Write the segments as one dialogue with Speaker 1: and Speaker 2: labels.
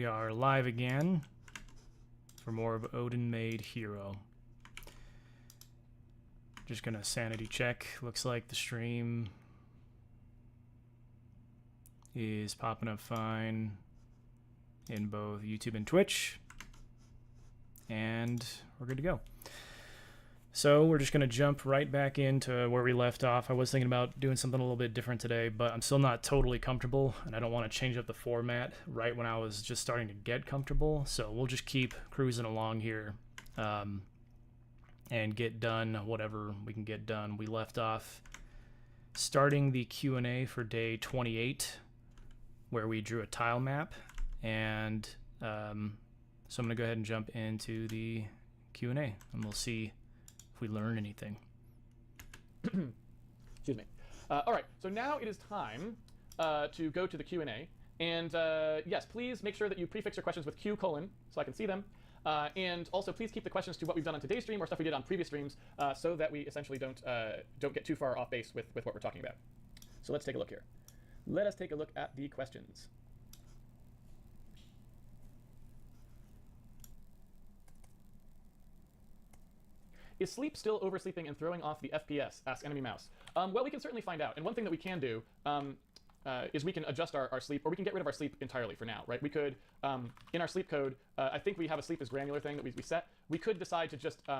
Speaker 1: we are live again for more of Odinmade Hero. Just gonna sanity check. Looks like the stream is popping up fine in both YouTube and Twitch, and we're good to go. So we're just going to jump right back into where we left off. I was thinking about doing something a little bit different today, but I'm still not totally comfortable, and I don't want to change up the format right when I was just starting to get comfortable. So we'll just keep cruising along here and get done whatever we can get done. We left off starting the Q&A for day 28, where we drew a tile map, and so I'm going to go ahead and jump into the Q&A, and we'll see we learn anything.
Speaker 2: Excuse me. All right, so now it is time to go to the Q&A. And yes, please make sure that you prefix your questions with Q:, so I can see them. And also, please keep the questions to what we've done on today's stream or stuff we did on previous streams, so that we essentially don't get too far off base with what we're talking about. So let's take a look here. Let us take a look at the questions. Is sleep still oversleeping and throwing off the FPS? Asks Enemy Mouse. Well, we can certainly find out. And one thing that we can do is we can adjust our sleep, or we can get rid of our sleep entirely for now, right? We could, in our sleep code, I think we have a sleep as granular thing that we set. We could decide to just be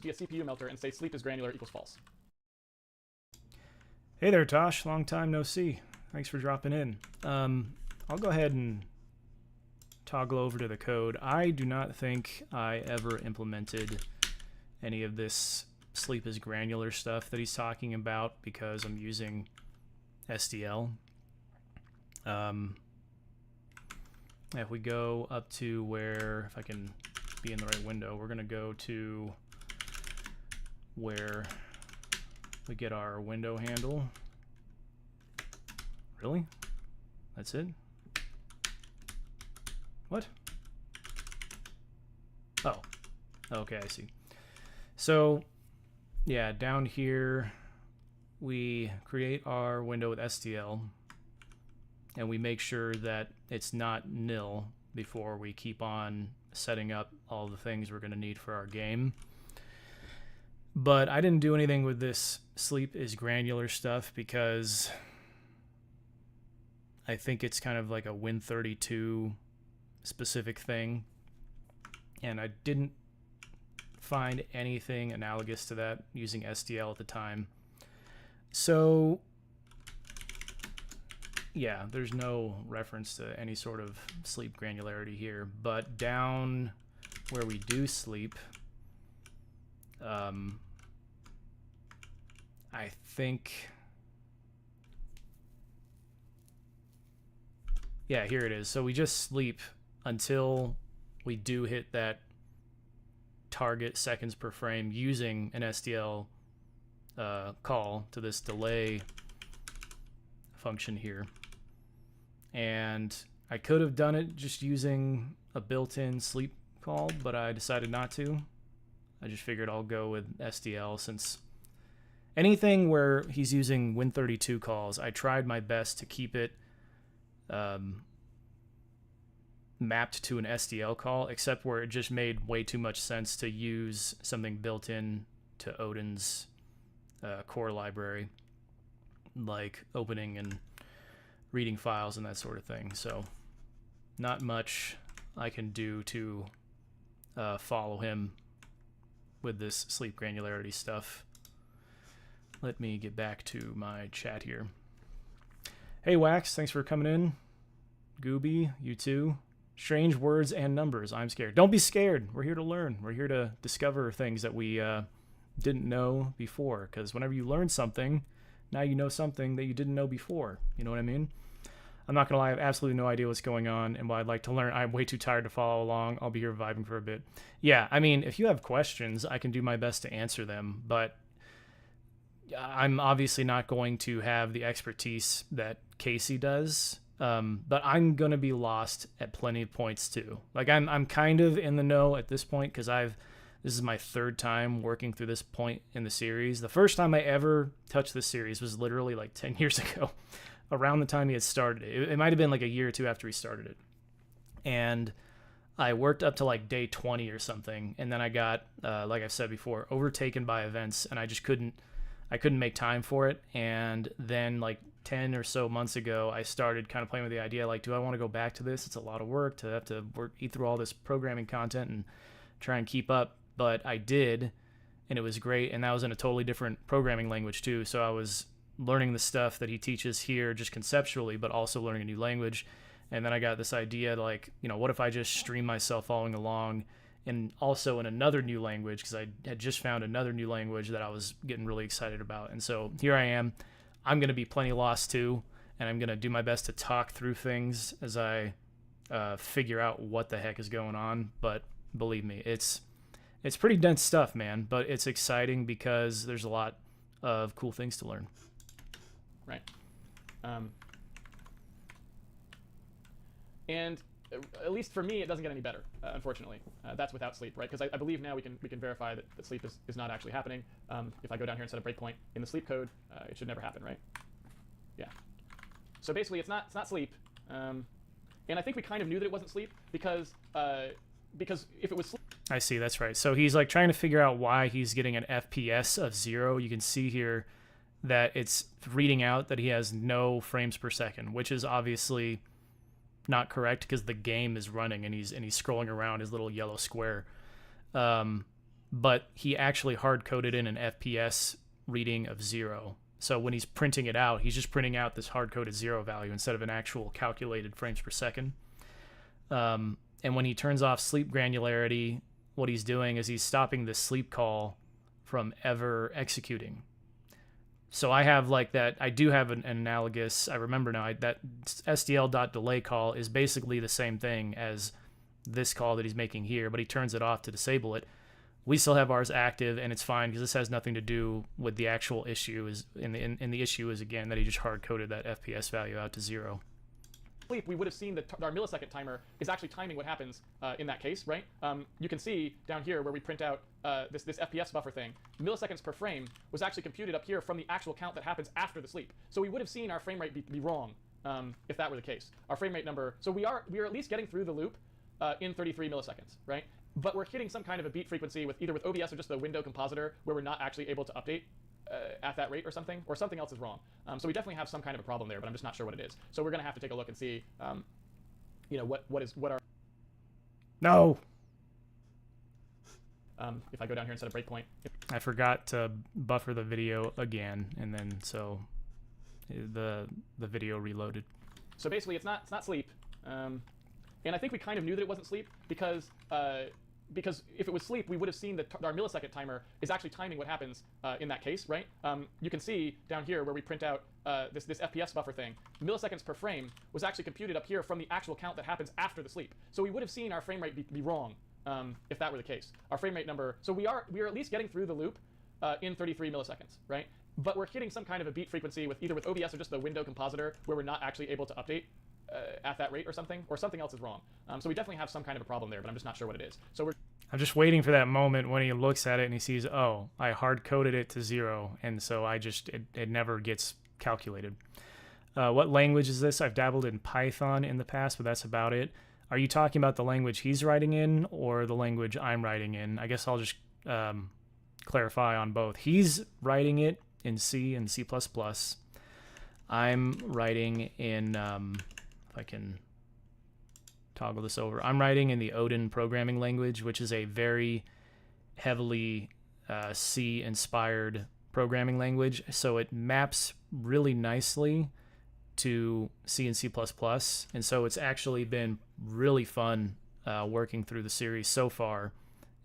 Speaker 2: a CPU melter and say sleep is granular equals false.
Speaker 1: Hey there, Tosh. Long time no see. Thanks for dropping in. I'll go ahead and toggle over to the code. I do not think I ever implemented any of this sleep is granular stuff that he's talking about because I'm using SDL. If we go up to where, if I can be in the right window, we're going to go to where we get our window handle. Really? That's it? What? Oh, okay, I see. So, yeah, down here, we create our window with STL, and we make sure that it's not nil before we keep on setting up all the things we're going to need for our game. But I didn't do anything with this sleep is granular stuff because I think it's kind of like a Win32 specific thing, and I didn't find anything analogous to that using SDL at the time. So yeah, there's no reference to any sort of sleep granularity here, but down where we do sleep, I think, yeah, here it is. So we just sleep until we do hit that target seconds per frame using an SDL call to this delay function here. And I could have done it just using a built-in sleep call, but I decided not to. I just figured I'll go with SDL since anything where he's using Win32 calls, I tried my best to keep it mapped to an SDL call, except where it just made way too much sense to use something built in to Odin's core library, like opening and reading files and that sort of thing. So not much I can do to follow him with this sleep granularity stuff. Let me get back to my chat here. Hey Wax, thanks for coming in. Gooby, you too. Strange words and numbers. I'm scared. Don't be scared. We're here to learn. We're here to discover things that we didn't know before. Because whenever you learn something, now you know something that you didn't know before. You know what I mean? I'm not going to lie. I have absolutely no idea what's going on and what I'd like to learn. I'm way too tired to follow along. I'll be here vibing for a bit. Yeah, I mean, if you have questions, I can do my best to answer them. But I'm obviously not going to have the expertise that Casey does. But I'm gonna be lost at plenty of points too. Like I'm kind of in the know at this point because this is my third time working through this point in the series. The first time I ever touched this series was literally like 10 years ago. around the time he had started it. It might have been like a year or two after he started it. And I worked up to like day 20 or something, and then I got, like I've said before, overtaken by events, and I couldn't make time for it. And then like 10 or so months ago, I started kind of playing with the idea, like, do I want to go back to this? It's a lot of work to have to eat through all this programming content and try and keep up. But I did, and it was great. And that was in a totally different programming language too. So I was learning the stuff that he teaches here just conceptually, but also learning a new language. And then I got this idea, like, what if I just stream myself following along, and also in another new language, because I had just found another new language that I was getting really excited about. And so here I am. I'm going to be plenty lost too, and I'm going to do my best to talk through things as I figure out what the heck is going on. But believe me, it's pretty dense stuff, man, but it's exciting because there's a lot of cool things to learn.
Speaker 2: Right. And at least for me, it doesn't get any better, unfortunately. That's without sleep, right? Because I believe now we can verify that sleep is not actually happening. If I go down here and set a breakpoint in the sleep code, it should never happen, right? Yeah. So basically, it's not sleep. And I think we kind of knew that it wasn't sleep because if it was sleep...
Speaker 1: I see, that's right. So he's like trying to figure out why he's getting an FPS of 0. You can see here that it's reading out that he has no frames per second, which is obviously not correct because the game is running and he's scrolling around his little yellow square. But he actually hard-coded in an FPS reading of 0. So when he's printing it out, he's just printing out this hard-coded 0 value instead of an actual calculated frames per second. And when he turns off sleep granularity, what he's doing is he's stopping the sleep call from ever executing. So I have like that. I do have an analogous. I remember now that SDL.delay call is basically the same thing as this call that he's making here, but he turns it off to disable it. We still have ours active, and it's fine because this has nothing to do with the actual issue. The issue is again that he just hard coded that FPS value out to 0.
Speaker 2: Sleep, we would have seen that our millisecond timer is actually timing what happens in that case, right? You can see down here where we print out this FPS buffer thing, milliseconds per frame was actually computed up here from the actual count that happens after the sleep. So we would have seen our frame rate be wrong if that were the case. Our frame rate number, so we are at least getting through the loop in 33 milliseconds, right? But we're hitting some kind of a beat frequency with either with OBS or just the window compositor where we're not actually able to update at that rate or something else is wrong. So we definitely have some kind of a problem there, but I'm just not sure what it is. So we're going to have to take a look and see, what our...
Speaker 1: No!
Speaker 2: If I go down here and set a breakpoint...
Speaker 1: I forgot to buffer the video again, and then so the video reloaded.
Speaker 2: So basically, it's not sleep. And I think we kind of knew that it wasn't sleep because if it was sleep, we would have seen that our millisecond timer is actually timing what happens in that case, right? You can see down here where we print out this FPS buffer thing, milliseconds per frame was actually computed up here from the actual count that happens after the sleep. So we would have seen our frame rate be wrong if that were the case. Our frame rate number, so we are at least getting through the loop in 33 milliseconds, right? But we're hitting some kind of a beat frequency with either with OBS or just the window compositor where we're not actually able to update at that rate or something else is wrong. So we definitely have some kind of a problem there, but I'm just not sure what it is. So
Speaker 1: I'm just waiting for that moment when he looks at it and he sees, oh, I hard-coded it to 0, and so it never gets calculated. What language is this? I've dabbled in Python in the past, but that's about it. Are you talking about the language he's writing in or the language I'm writing in? I guess I'll just clarify on both. He's writing it in C and C++. I'm writing in, if I can toggle this over, I'm writing in the Odin programming language, which is a very heavily C-inspired programming language. So it maps really nicely to C and C++. And so it's actually been really fun working through the series so far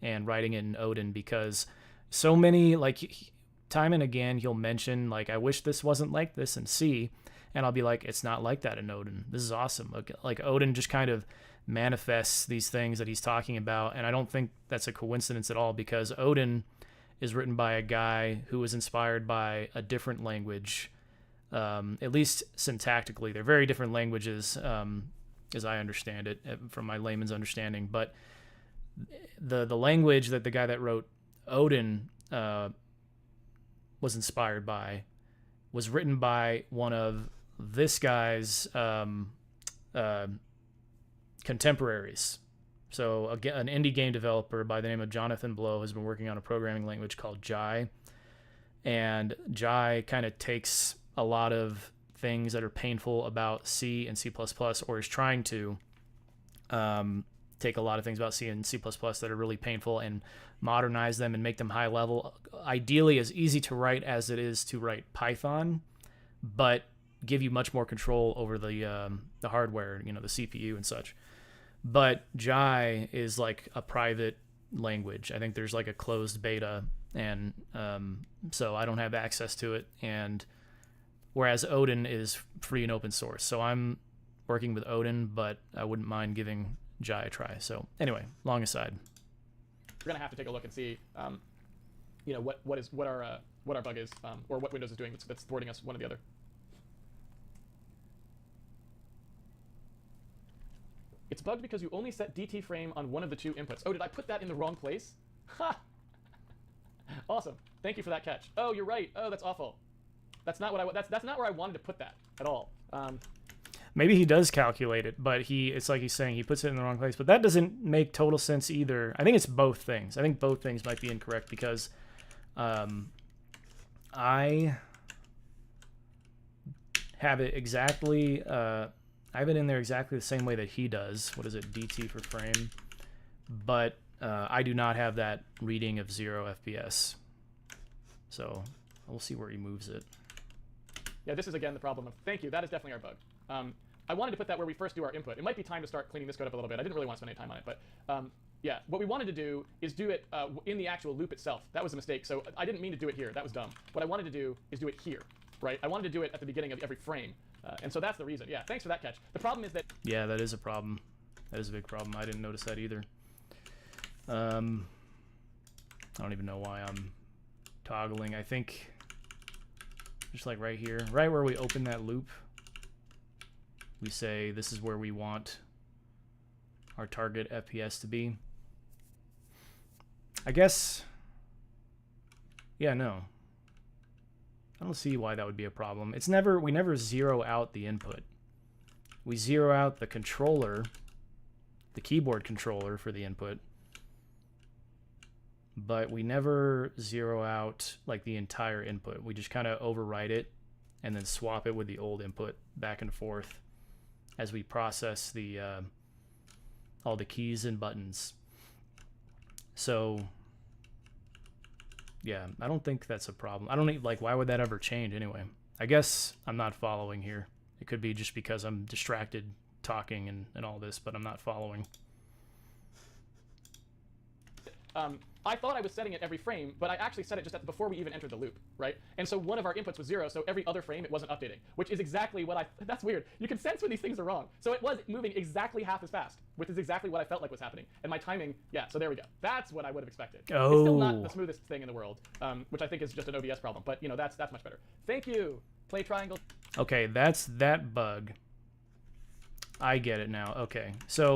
Speaker 1: and writing it in Odin because so many, like, time and again, he'll mention, like, I wish this wasn't like this in C. And I'll be like, it's not like that in Odin. This is awesome. Like Odin just kind of manifests these things that he's talking about. And I don't think that's a coincidence at all because Odin is written by a guy who was inspired by a different language, at least syntactically. They're very different languages, as I understand it, from my layman's understanding. But the language that the guy that wrote Odin was inspired by was written by one of this guy's contemporaries. So again, an indie game developer by the name of Jonathan Blow has been working on a programming language called Jai. And Jai kind of takes a lot of things that are painful about C and C++, or is trying to take a lot of things about C and C++ that are really painful and modernize them and make them high level. Ideally as easy to write as it is to write Python, but give you much more control over the hardware, the CPU and such. But Jai is like a private language. I think there's like a closed beta, and so I don't have access to it. And whereas Odin is free and open source, so I'm working with Odin, but I wouldn't mind giving Jai a try. So anyway, long aside.
Speaker 2: We're gonna have to take a look and see, what our bug is, or what Windows is doing that's thwarting us one or the other. It's bugged because you only set DT frame on one of the two inputs. Oh, did I put that in the wrong place? Ha! Awesome. Thank you for that catch. Oh, you're right. Oh, that's awful. That's not what that's not where I wanted to put that at all.
Speaker 1: Maybe he does calculate it, but it's like he's saying he puts it in the wrong place. But that doesn't make total sense either. I think it's both things. I think both things might be incorrect because I have it exactly. I have it in there exactly the same way that he does. What is it? DT for frame. But I do not have that reading of 0 FPS. So we'll see where he moves it.
Speaker 2: Yeah, this is again the problem of, thank you, that is definitely our bug. I wanted to put that where we first do our input. It might be time to start cleaning this code up a little bit. I didn't really want to spend any time on it, but yeah, what we wanted to do is do it in the actual loop itself. That was a mistake, so I didn't mean to do it here. That was dumb. What I wanted to do is do it here, right? I wanted to do it at the beginning of every frame. And so that's the reason. Yeah, thanks for that catch. The problem is that...
Speaker 1: Yeah, that is a problem. That is a big problem. I didn't notice that either. I don't even know why I'm toggling. I think just like right here, right where we open that loop, we say this is where we want our target FPS to be. I guess, yeah, no. I don't see why that would be a problem. We never zero out the input. We zero out the controller, the keyboard controller for the input, but we never zero out like the entire input. We just kind of overwrite it and then swap it with the old input back and forth as we process the all the keys and buttons. So yeah, I don't think that's a problem. I don't need, like, why would that ever change anyway? I guess I'm not following here. It could be just because I'm distracted talking and all this, but I'm not following.
Speaker 2: I thought I was setting it every frame, but I actually set it just before we even entered the loop, right? And so one of our inputs was 0, so every other frame it wasn't updating, which is exactly what that's weird. You can sense when these things are wrong. So it was moving exactly half as fast, which is exactly what I felt like was happening. And my timing, yeah, so there we go. That's what I would have expected.
Speaker 1: Oh.
Speaker 2: It's still not the smoothest thing in the world, which I think is just an OBS problem, but that's much better. Thank you, Play Triangle.
Speaker 1: Okay, that's that bug. I get it now. Okay, so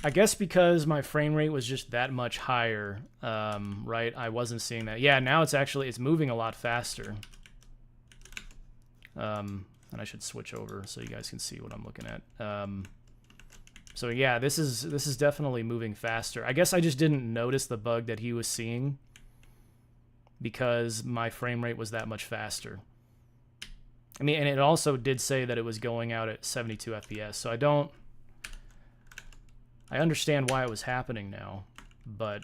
Speaker 1: I guess because my frame rate was just that much higher, right? I wasn't seeing that. Yeah, now it's moving a lot faster. And I should switch over so you guys can see what I'm looking at. So yeah, this is definitely moving faster. I guess I just didn't notice the bug that he was seeing because my frame rate was that much faster. I mean, and it also did say that it was going out at 72 FPS. So I understand why it was happening now, but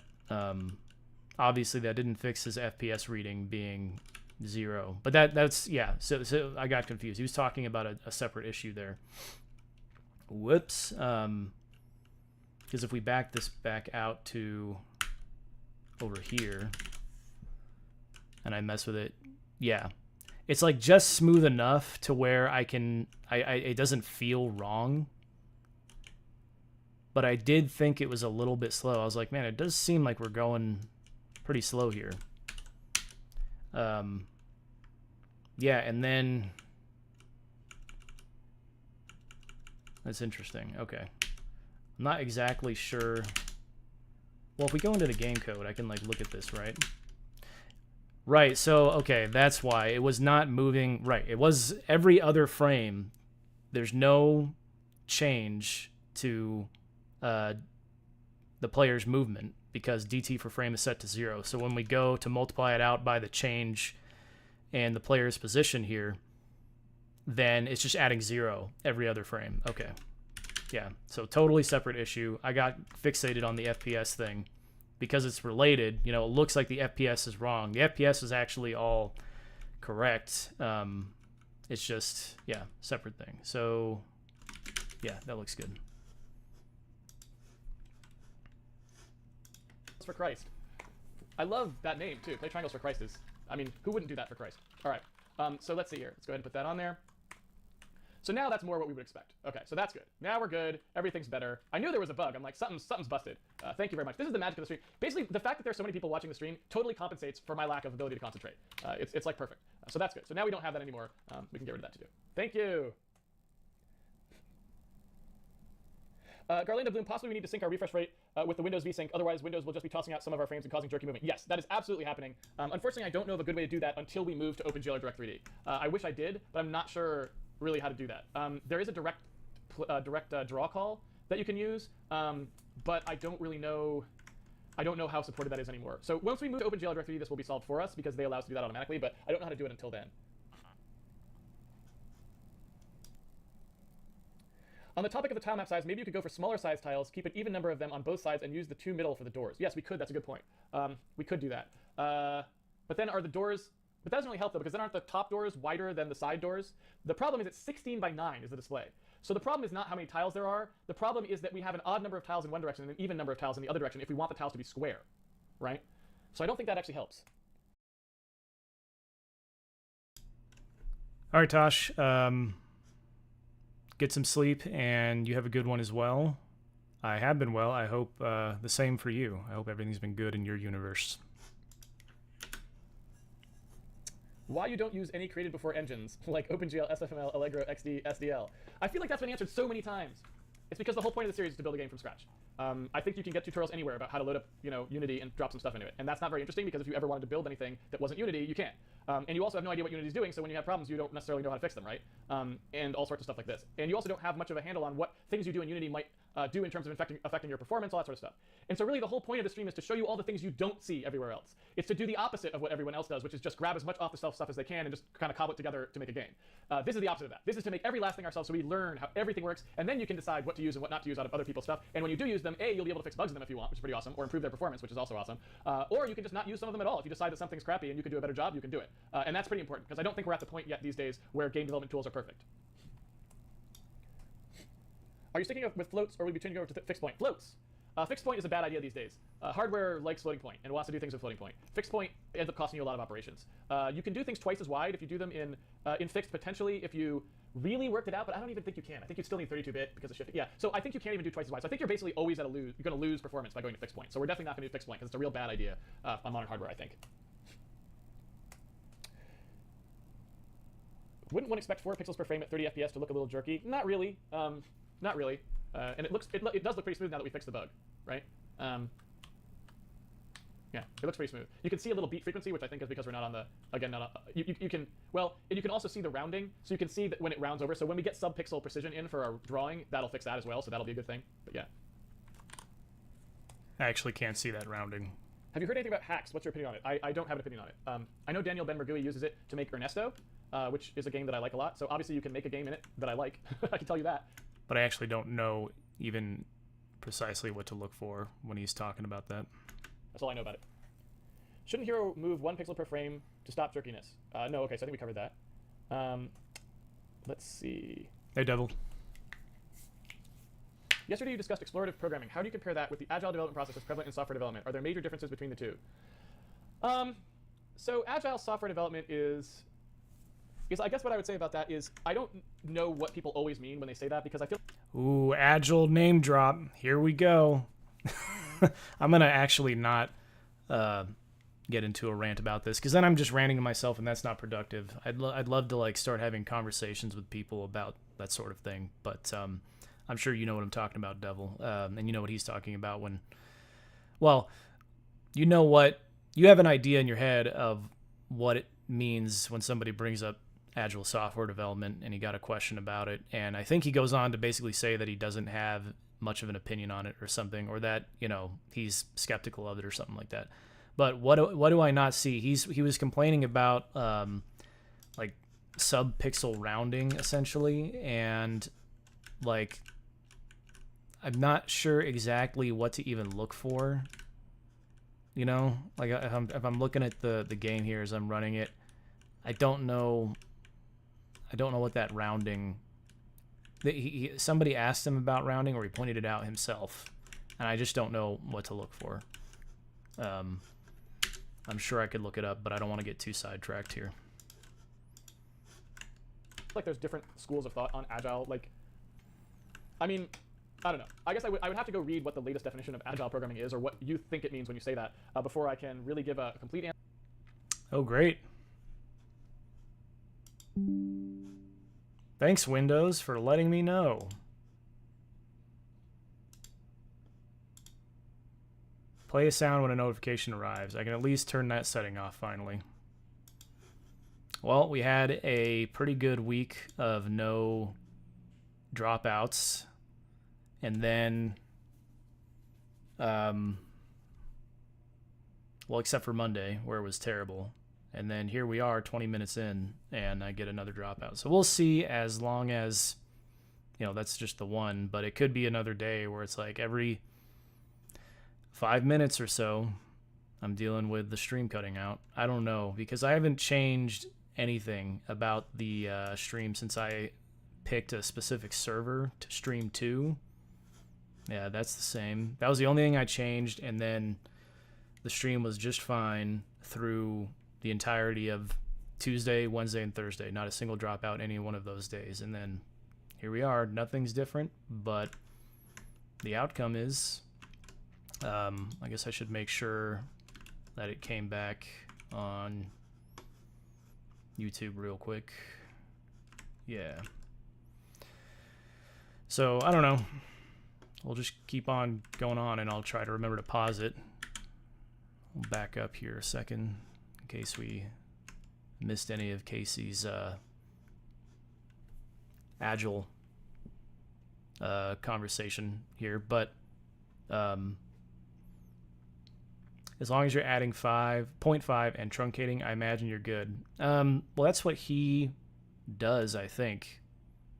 Speaker 1: obviously that didn't fix his FPS reading being 0. But that's yeah. So I got confused. He was talking about a separate issue there. Whoops. Because if we back this back out to over here, and I mess with it, yeah, it's like just smooth enough to where it doesn't feel wrong. But I did think it was a little bit slow. I was like, man, it does seem like we're going pretty slow here. Yeah, and then that's interesting. Okay. I'm not exactly sure. Well, if we go into the game code, I can like look at this, right? Right, so, okay, that's why. It was not moving. Right, it was every other frame. There's no change to the player's movement because DT for frame is set to 0. So when we go to multiply it out by the change and the player's position here, then it's just adding 0 every other frame. Okay. Yeah, so totally separate issue. I got fixated on the FPS thing because it's related. You know, it looks like the FPS is wrong. The FPS is actually all correct. It's just, yeah, separate thing. So, yeah, that looks good.
Speaker 2: For Christ. I love that name, too. Play Triangles for Christ is, I mean, who wouldn't do that for Christ? All right, so let's see here. Let's go ahead and put that on there. So now that's more what we would expect. Okay, so that's good. Now we're good. Everything's better. I knew there was a bug. I'm like, something's busted. Thank you very much. This is the magic of the stream. Basically, the fact that there's so many people watching the stream totally compensates for my lack of ability to concentrate. It's like perfect. So that's good. So now we don't have that anymore. We can get rid of that too. Thank you. Garlinda Bloom, possibly we need to sync our refresh rate with the Windows vsync. Otherwise, Windows will just be tossing out some of our frames and causing jerky movement. Yes, that is absolutely happening. Unfortunately, I don't know of a good way to do that until we move to OpenGL or Direct3D. I wish I did, but I'm not sure really how to do that. There is a direct draw call that you can use, but I don't really know. I don't know how supported that is anymore. So once we move to OpenGL or Direct3D, this will be solved for us because they allow us to do that automatically, but I don't know how to do it until then. On the topic of the tile map size, maybe you could go for smaller size tiles, keep an even number of them on both sides, and use the 2 middle for the doors. Yes, we could. That's a good point. We could do that. But then are the doors... But that doesn't really help, though, because then aren't the top doors wider than the side doors? The problem is it's 16 by 9 is the display. So the problem is not how many tiles there are. The problem is that we have an odd number of tiles in one direction and an even number of tiles in the other direction if we want the tiles to be square, right? So I don't think that actually helps.
Speaker 1: All right, Tosh. Get some sleep, and you have a good one as well. I have been well. I hope the same for you. I hope everything's been good in your universe.
Speaker 2: Why you don't use any created before engines, like OpenGL, SFML, Allegro, XD, SDL. I feel like that's been answered so many times. It's because the whole point of the series is to build a game from scratch. I think you can get tutorials anywhere about how to load up, Unity and drop some stuff into it. And that's not very interesting because if you ever wanted to build anything that wasn't Unity, you can't. And you also have no idea what Unity's doing, so when you have problems, you don't necessarily know how to fix them, right? And all sorts of stuff like this. And you also don't have much of a handle on what things you do in Unity might do in terms of affecting your performance, all that sort of stuff. And so really the whole point of the stream is to show you all the things you don't see everywhere else. It's to do the opposite of what everyone else does, which is just grab as much off-the-shelf stuff as they can and just kind of cobble it together to make a game. This is the opposite of that. This is to make every last thing ourselves so we learn how everything works, and then you can decide what to use and what not to use out of other people's stuff. And when you do use them, A, you'll be able to fix bugs in them if you want, which is pretty awesome, or improve their performance, which is also awesome. Or you can just not use some of them at all. If you decide that something's crappy and you can do a better job, you can do it. And that's pretty important, because I don't think we're at the point yet these days where game development tools are perfect. Are you sticking with floats, or will you be changing over to fixed point? Floats. Fixed point is a bad idea these days. Hardware likes floating point and wants to do things with floating point. Fixed point ends up costing you a lot of operations. You can do things twice as wide if you do them in fixed, potentially, if you really worked it out, but I don't even think you can. I think you still need 32-bit because of shifting. Yeah, so I think you can't even do twice as wide. So I think you're basically always at a lose. You're going to lose performance by going to fixed point. So we're definitely not going to do fixed point because it's a real bad idea on modern hardware, I think. Wouldn't one expect 4 pixels per frame at 30 FPS to look a little jerky? Not really. Not really. And it does look pretty smooth now that we fixed the bug, right? Yeah, it looks pretty smooth. You can see a little beat frequency, which I think is because we're not on the, again, not on, you can, well, and you can also see the rounding, so you can see that when it rounds over. So when we get sub-pixel precision in for our drawing, that'll fix that as well, so that'll be a good thing, but yeah.
Speaker 1: I actually can't see that rounding.
Speaker 2: Have you heard anything about hacks? What's your opinion on it? I don't have an opinion on it. I know Daniel Ben-Mergui uses it to make Ernesto, which is a game that I like a lot, so obviously you can make a game in it that I like. I can tell you that.
Speaker 1: But I actually don't know even precisely what to look for when he's talking about that.
Speaker 2: That's all I know about it. Shouldn't Hero move 1 pixel per frame to stop jerkiness? No, okay, so I think we covered that. Let's see.
Speaker 1: Hey, Devil.
Speaker 2: Yesterday you discussed explorative programming. How do you compare that with the agile development process that's prevalent in software development? Are there major differences between the two? So agile software development is I guess what I would say about that is I don't know what people always mean when they say that, because I feel...
Speaker 1: Ooh, agile name drop. Here we go. I'm going to actually not get into a rant about this, because then I'm just ranting to myself, and that's not productive. I'd love to like start having conversations with people about that sort of thing, but I'm sure you know what I'm talking about, Devil, and you know what he's talking about when... Well, you know what... You have an idea in your head of what it means when somebody brings up agile software development, and he got a question about it. And I think he goes on to basically say that he doesn't have much of an opinion on it or something, or that, he's skeptical of it or something like that. But what do I not see? He was complaining about like sub-pixel rounding essentially, and like I'm not sure exactly what to even look for. Like if I'm looking at the game here as I'm running it, I don't know what that rounding. Somebody asked him about rounding, or he pointed it out himself, and I just don't know what to look for. I'm sure I could look it up, but I don't want to get too sidetracked here.
Speaker 2: Like there's different schools of thought on agile. Like, I mean, I don't know. I guess I would have to go read what the latest definition of agile programming is, or what you think it means when you say that, before I can really give a complete answer.
Speaker 1: Oh, great. Thanks, Windows, for letting me know. Play a sound when a notification arrives. I can at least turn that setting off finally. Well, we had a pretty good week of no dropouts. And then, well, except for Monday, where it was terrible. And then here we are 20 minutes in, and I get another dropout. So we'll see, as long as, that's just the one. But it could be another day where it's like every 5 minutes or so, I'm dealing with the stream cutting out. I don't know, because I haven't changed anything about the stream since I picked a specific server to stream to. Yeah, that's the same. That was the only thing I changed, and then the stream was just fine through the entirety of Tuesday, Wednesday, and Thursday. Not a single dropout any one of those days. And then here we are. Nothing's different, but the outcome is, I guess I should make sure that it came back on YouTube real quick. Yeah. So, I don't know. We'll just keep on going on, and I'll try to remember to pause it. We'll back up here a second in case we missed any of Casey's agile conversation here. But as long as you're adding 0.5 and truncating, I imagine you're good. Well, that's what he does, I think.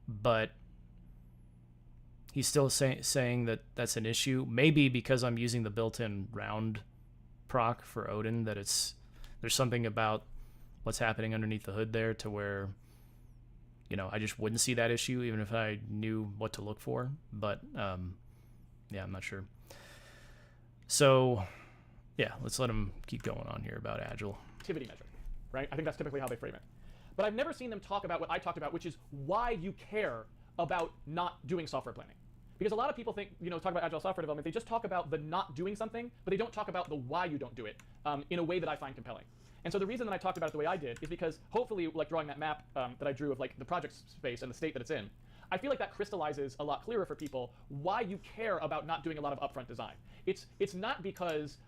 Speaker 1: But he's still saying that that's an issue. Maybe because I'm using the built-in round proc for Odin, that there's something about what's happening underneath the hood there to where, I just wouldn't see that issue even if I knew what to look for. But yeah, I'm not sure. So yeah, let's let him keep going on here about agile.
Speaker 2: Activity metric, right? I think that's typically how they frame it. But I've never seen them talk about what I talked about, which is why you care about not doing software planning. Because a lot of people think, talk about agile software development, they just talk about the not doing something, but they don't talk about the why you don't do it in a way that I find compelling. And so the reason that I talked about it the way I did is because hopefully, like drawing that map that I drew of like the project space and the state that it's in, I feel like that crystallizes a lot clearer for people why you care about not doing a lot of upfront design. It's not because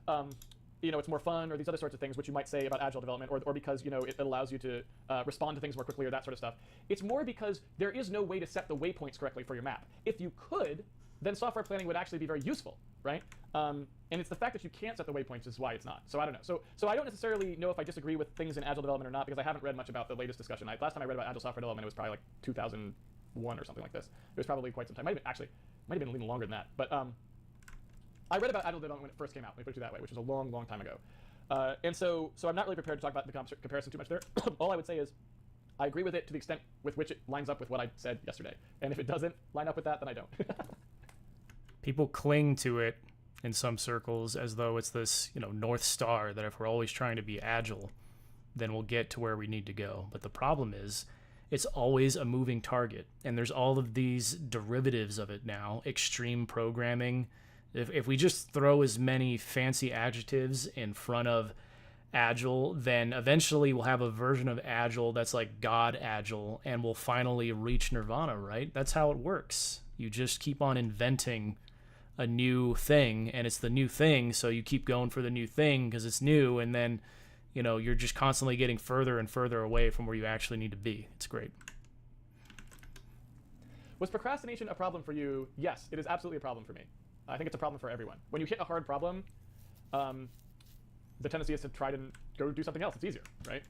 Speaker 2: it's more fun or these other sorts of things, which you might say about agile development, or because it allows you to respond to things more quickly or that sort of stuff. It's more because there is no way to set the waypoints correctly for your map. If you could, then software planning would actually be very useful, right? And it's the fact that you can't set the waypoints is why it's not. So I don't know. So I don't necessarily know if I disagree with things in agile development or not, because I haven't read much about the latest discussion. Last time I read about agile software development, it was probably like 2001 or something like this. It was probably quite some time. Might have been even longer than that. But I read about agile development when it first came out, let me put it that way, which was a long, long time ago. And so I'm not really prepared to talk about the comparison too much there. All I would say is I agree with it to the extent with which it lines up with what I said yesterday. And if it doesn't line up with that, then I don't.
Speaker 1: People cling to it in some circles as though it's this, North Star, that if we're always trying to be agile, then we'll get to where we need to go. But the problem is it's always a moving target. And there's all of these derivatives of it now, extreme programming. If we just throw as many fancy adjectives in front of agile, then eventually we'll have a version of agile that's like God agile, and we'll finally reach nirvana, right? That's how it works. You just keep on inventing a new thing, and it's the new thing, so you keep going for the new thing because it's new, and then you know, you're just constantly getting further and further away from where you actually need to be. It's great.
Speaker 2: Was procrastination a problem for you? Yes, it is absolutely a problem for me. I think it's a problem for everyone. When you hit a hard problem, the tendency is to try to go do something else. It's easier, right?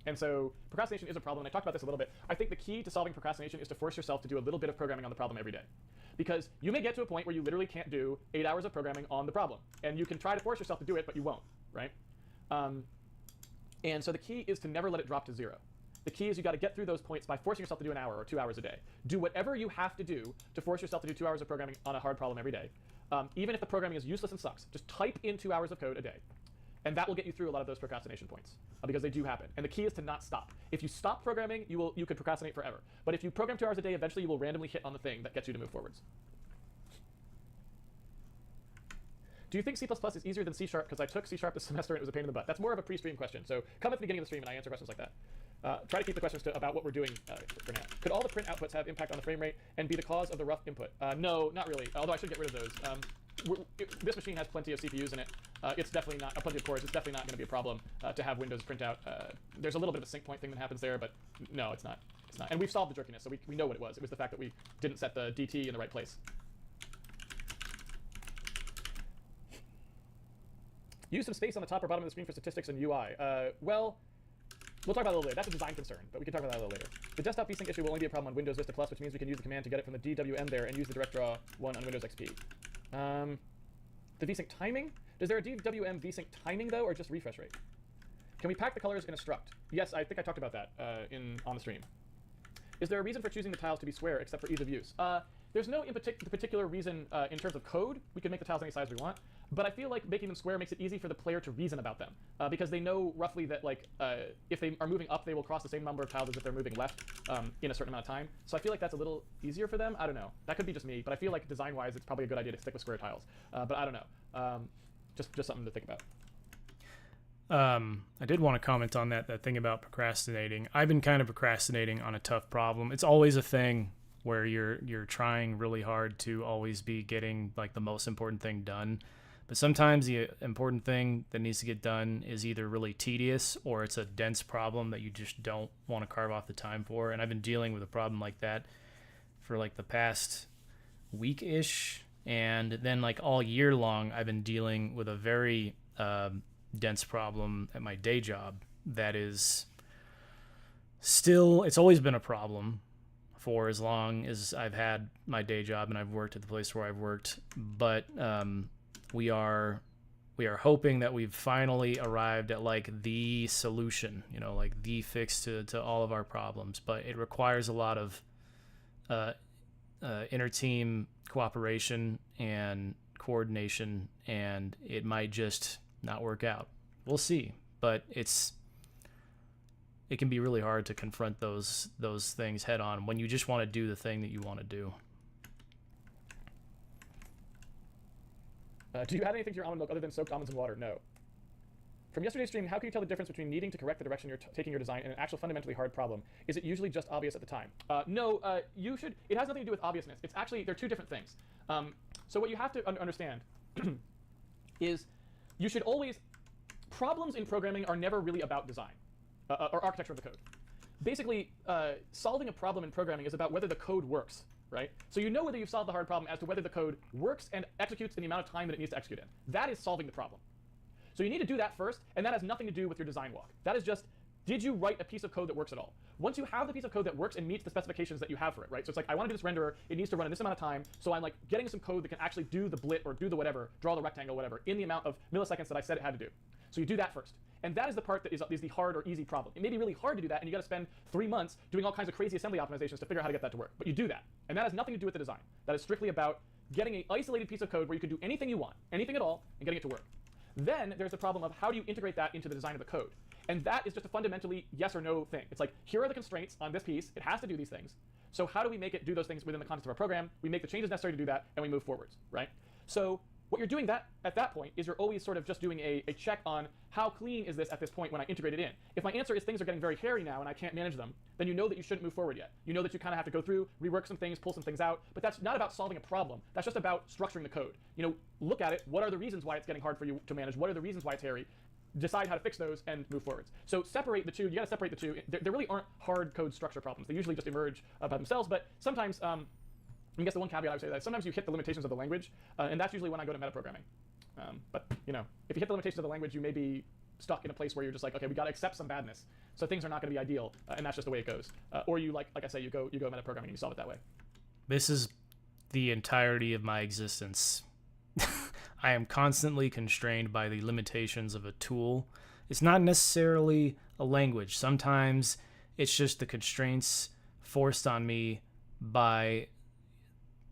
Speaker 2: And so procrastination is a problem, and I talked about this a little bit. I think the key to solving procrastination is to force yourself to do a little bit of programming on the problem every day. Because you may get to a point where you literally can't do 8 hours of programming on the problem. And you can try to force yourself to do it, but you won't, right? And so the key is to never let it drop to 0. The key is you got to get through those points by forcing yourself to do an hour or 2 hours a day. Do whatever you have to do to force yourself to do 2 hours of programming on a hard problem every day. Even if the programming is useless and sucks, just type in 2 hours of code a day. And that will get you through a lot of those procrastination points, because they do happen. And the key is to not stop. If you stop programming, you could procrastinate forever. But if you program 2 hours a day, eventually you will randomly hit on the thing that gets you to move forwards. Do you think C++ is easier than C#? Because I took C# this semester and it was a pain in the butt. That's more of a pre-stream question. So come at the beginning of the stream and I answer questions like that. Try to keep the questions about what we're doing for now. Could all the print outputs have impact on the frame rate and be the cause of the rough input? No, not really. Although I should get rid of those. This machine has plenty of CPUs in it. It's definitely not, plenty of cores. It's definitely not going to be a problem to have Windows print out. There's a little bit of a sync point thing that happens there, but no, it's not. It's not. And we've solved the jerkiness, so we know what it was. It was the fact that we didn't set the DT in the right place. Use some space on the top or bottom of the screen for statistics and UI. Well, we'll talk about that a little later. That's a design concern, but we can talk about that a little later. The desktop vsync issue will only be a problem on Windows Vista Plus, which means we can use the command to get it from the DWM there and use the direct draw one on Windows XP. The vsync timing? Is there a DWM vsync timing though, or just refresh rate? Can we pack the colors in a struct? Yes, I think I talked about that on the stream. Is there a reason for choosing the tiles to be square except for ease of use? There's no particular reason in terms of code. We can make the tiles any size we want, but I feel like making them square makes it easy for the player to reason about them because they know roughly that like if they are moving up, they will cross the same number of tiles as if they're moving left in a certain amount of time. So I feel like that's a little easier for them. I don't know. That could be just me, but I feel like design-wise, it's probably a good idea to stick with square tiles. But I don't know. Just something to think about.
Speaker 1: I did want to comment on that thing about procrastinating. I've been kind of procrastinating on a tough problem. It's always a thing where you're trying really hard to always be getting like the most important thing done. But sometimes the important thing that needs to get done is either really tedious or it's a dense problem that you just don't want to carve off the time for. And I've been dealing with a problem like that for like the past week-ish. And then like all year long, I've been dealing with a very dense problem at my day job that is still, it's always been a problem for as long as I've had my day job and I've worked at the place where I've worked. But we are hoping that we've finally arrived at like the solution, you know, like the fix to all of our problems. But it requires a lot of inter-team cooperation and coordination, and it might just not work out. We'll see. But it can be really hard to confront those things head on when you just want to do the thing that you want to do.
Speaker 2: Do you add anything to your almond milk other than soaked almonds and water? No. From yesterday's stream, how can you tell the difference between needing to correct the direction you're taking your design and an actual fundamentally hard problem? Is it usually just obvious at the time? No, you should. It has nothing to do with obviousness. It's actually, they're two different things. So what you have to understand is you should always, problems in programming are never really about design or architecture of the code. Basically, solving a problem in programming is about whether the code works, right? So you know whether you've solved the hard problem as to whether the code works and executes in the amount of time that it needs to execute in. That is solving the problem. So you need to do that first, and that has nothing to do with your design walk. That is just, did you write a piece of code that works at all? Once you have the piece of code that works and meets the specifications that you have for it, right? So it's like, I want to do this renderer, it needs to run in this amount of time, so I'm like getting some code that can actually do the blit or do the whatever, draw the rectangle, whatever, in the amount of milliseconds that I said it had to do. So you do that first. And that is the part that is the hard or easy problem. It may be really hard to do that, and you got to spend 3 months doing all kinds of crazy assembly optimizations to figure out how to get that to work. But you do that. And that has nothing to do with the design. That is strictly about getting an isolated piece of code where you can do anything you want, anything at all, and getting it to work. Then there's the problem of how do you integrate that into the design of the code. And that is just a fundamentally yes or no thing. It's like, here are the constraints on this piece. It has to do these things. So how do we make it do those things within the context of our program? We make the changes necessary to do that, and we move forwards, right? So what you're doing at that point is you're always sort of just doing a check on how clean is this at this point when I integrate it in. If my answer is things are getting very hairy now and I can't manage them, then you know that you shouldn't move forward yet. You know that you kind of have to go through, rework some things, pull some things out, but that's not about solving a problem. That's just about structuring the code. You know, look at it. What are the reasons why it's getting hard for you to manage? What are the reasons why it's hairy? decide how to fix those and move forwards. So separate the two. You got to separate the two. There really aren't hard code structure problems. They usually just emerge by themselves. But sometimes, I guess the one caveat I would say that sometimes you hit the limitations of the language, and that's usually when I go to metaprogramming. But you know, if you hit the limitations of the language, you may be stuck in a place where you're just like, okay, we got to accept some badness. So things are not going to be ideal, and that's just the way it goes. Or you like I say, you go metaprogramming and you solve it that way.
Speaker 1: This is the entirety of my existence. I am constantly constrained by the limitations of a tool. It's not necessarily a language. Sometimes it's just the constraints forced on me by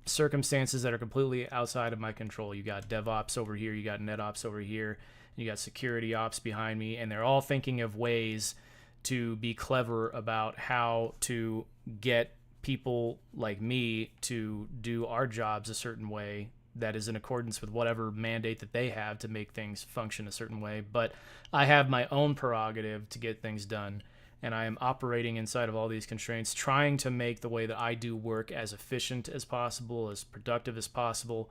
Speaker 1: circumstances that are completely outside of my control. You got DevOps over here, you got NetOps over here, you got security ops behind me, and they're all thinking of ways to be clever about how to get people like me to do our jobs a certain way that is in accordance with whatever mandate that they have to make things function a certain way. But I have my own prerogative to get things done, and I am operating inside of all these constraints, trying to make the way that I do work as efficient as possible, as productive as possible,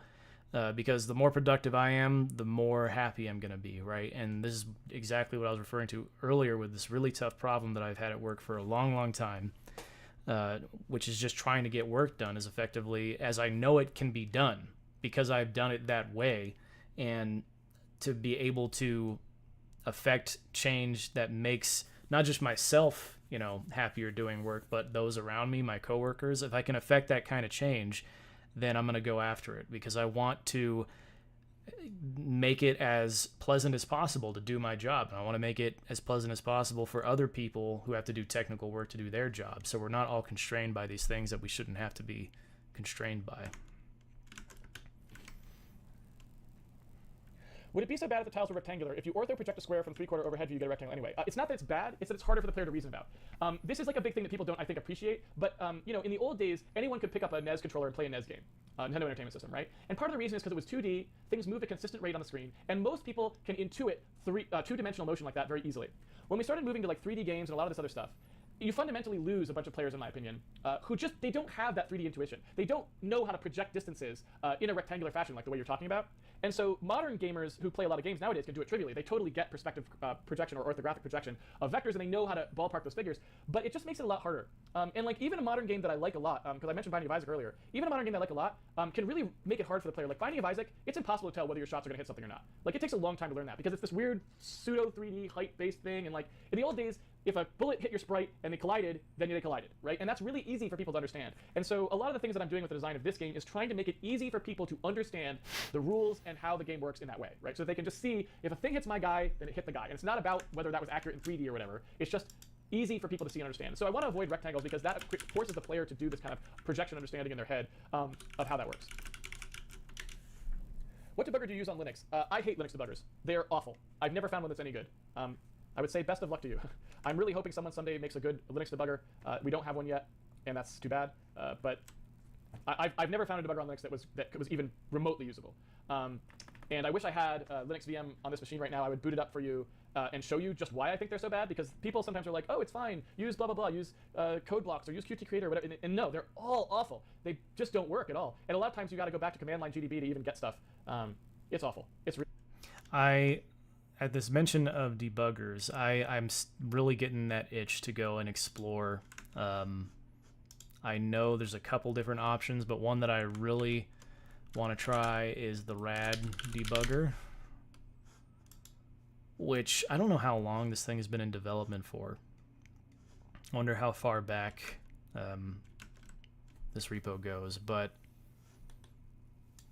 Speaker 1: because the more productive I am, the more happy I'm going to be, right? And this is exactly what I was referring to earlier with this really tough problem that I've had at work for a long, long time, which is just trying to get work done as effectively as I know it can be done, because I've done it that way, and to be able to affect change that makes not just myself, you know, happier doing work, but those around me, my coworkers. If I can affect that kind of change, then I'm going to go after it, because I want to make it as pleasant as possible to do my job. And I want to make it as pleasant as possible for other people who have to do technical work to do their job. So we're not all constrained by these things that we shouldn't have to be constrained by.
Speaker 2: Would it be so bad if the tiles were rectangular? If you ortho project a square from 3/4 overhead view, you get a rectangle anyway. It's not that it's bad, it's that it's harder for the player to reason about. This is like a big thing that people don't, I think, appreciate, but you know, in the old days, anyone could pick up a NES controller and play a NES game, Nintendo Entertainment System, right? And part of the reason is because it was 2D, things move at a consistent rate on the screen, and most people can intuit two-dimensional motion like that very easily. When we started moving to like 3D games and a lot of this other stuff, you fundamentally lose a bunch of players, in my opinion, who just, they don't have that 3D intuition. They don't know how to project distances in a rectangular fashion like the way you're talking about. And so modern gamers who play a lot of games nowadays can do it trivially. They totally get perspective projection or orthographic projection of vectors, and they know how to ballpark those figures, but it just makes it a lot harder. And like even a modern game that I like a lot, because I mentioned Binding of Isaac earlier, even a modern game that I like a lot can really make it hard for the player. Like Binding of Isaac, it's impossible to tell whether your shots are gonna hit something or not. Like it takes a long time to learn that, because it's this weird pseudo 3D height-based thing, and like in the old days, if a bullet hit your sprite and they collided, then they collided, right? And that's really easy for people to understand. And so a lot of the things that I'm doing with the design of this game is trying to make it easy for people to understand the rules and how the game works in that way, right? So they can just see, if a thing hits my guy, then it hit the guy. And it's not about whether that was accurate in 3D or whatever. It's just easy for people to see and understand. So I want to avoid rectangles because that forces the player to do this kind of projection understanding in their head of how that works. What debugger do you use on Linux? I hate Linux debuggers. They're awful. I've never found one that's any good. I would say best of luck to you. I'm really hoping someone someday makes a good Linux debugger. We don't have one yet, and that's too bad. But I've never found a debugger on Linux that was even remotely usable. And I wish I had Linux VM on this machine right now. I would boot it up for you and show you just why I think they're so bad, because people sometimes are like, oh, it's fine, use blah, blah, blah, use code blocks or use Qt Creator or whatever. And no, they're all awful. They just don't work at all. And a lot of times you got to go back to command line GDB to even get stuff. It's awful. It's
Speaker 1: At this mention of debuggers, I'm really getting that itch to go and explore. I know there's a couple different options, but one that I really want to try is the RAD debugger, which I don't know how long this thing has been in development for. I wonder how far back this repo goes, but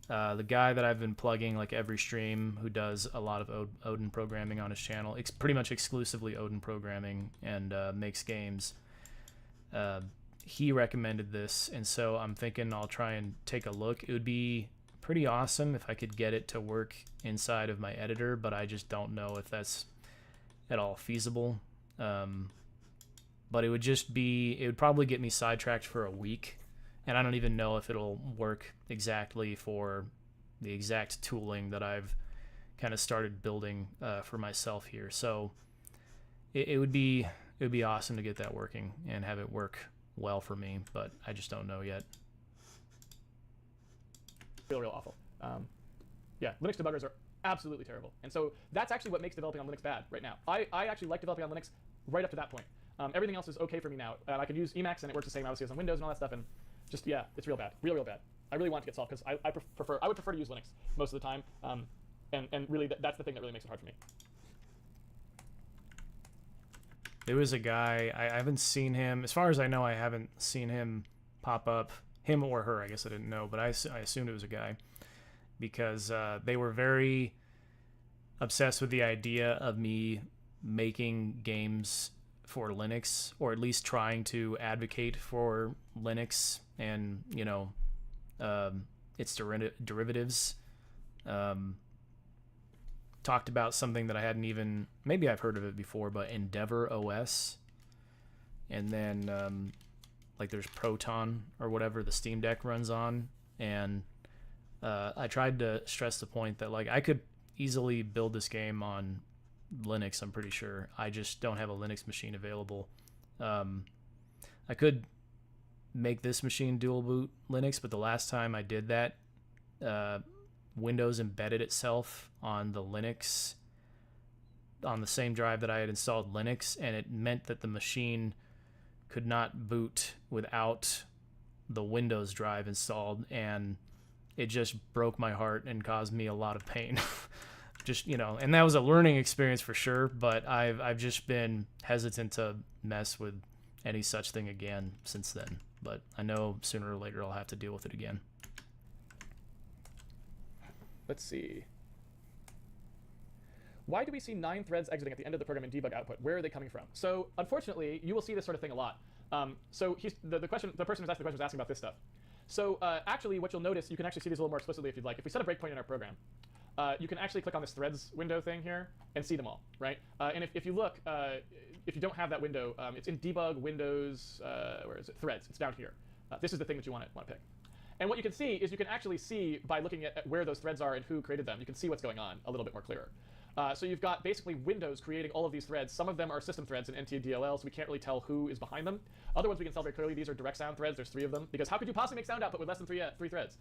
Speaker 1: the guy that I've been plugging like every stream, who does a lot of Odin programming on his channel, it's pretty much exclusively Odin programming, and makes games. He recommended this, and so I'm thinking I'll try and take a look. It would be pretty awesome if I could get it to work inside of my editor, but I just don't know if that's at all feasible. But it would probably get me sidetracked for a week. And I don't even know if it'll work exactly for the exact tooling that I've kind of started building for myself here. So it would be awesome to get that working and have it work well for me, but I just don't know yet.
Speaker 2: real awful. Yeah, Linux debuggers are Absolutely terrible. And so that's actually what makes developing on Linux bad right now. I actually like developing on Linux right up to that point. Everything else is okay for me now. I can use Emacs and it works the same obviously as on Windows and all that stuff. And just, yeah, it's real bad, real bad. I really want it to get solved because I would prefer to use Linux most of the time. And really that's the thing that really makes it hard for me.
Speaker 1: There was a guy, I haven't seen him, as far as I know, I haven't seen him pop up, him or her, I guess I didn't know, but I assumed it was a guy, because they were very obsessed with the idea of me making games for Linux, or at least trying to advocate for Linux and, you know, its derivatives. Talked about something that I hadn't even, maybe I've heard of it before, but Endeavor OS. And then like there's Proton or whatever the Steam Deck runs on. And I tried to stress the point that like I could easily build this game on Linux, I'm pretty sure. I just don't have a Linux machine available. I could make this machine dual boot Linux, but the last time I did that, Windows embedded itself on the Linux, on the same drive that I had installed Linux, and it meant that the machine could not boot without the Windows drive installed, and it just broke my heart and caused me a lot of pain. Just, you know, and that was a learning experience for sure, but I've just been hesitant to mess with any such thing again since then. But I know sooner or later I'll have to deal with it again.
Speaker 2: Let's see. Why do we see 9 threads exiting at the end of the program in debug output? Where are they coming from? So unfortunately, you will see this sort of thing a lot. So the person who's asking the question was asking about this stuff. So actually, what you'll notice, you can actually see these a little more explicitly if you'd like. If we set a breakpoint in our program, you can actually click on this threads window thing here and see them all, right? And if you look, if you don't have that window, it's in debug Windows. Where is it? Threads. It's down here. This is the thing that you want to pick. And what you can see is you can actually see by looking at where those threads are and who created them, you can see what's going on a little bit more clearer. So you've got basically Windows creating all of these threads. Some of them are system threads in NTDLL, so we can't really tell who is behind them. Other ones we can tell very clearly. These are direct sound threads. There's 3 of them, because how could you possibly make sound output with less than three threads?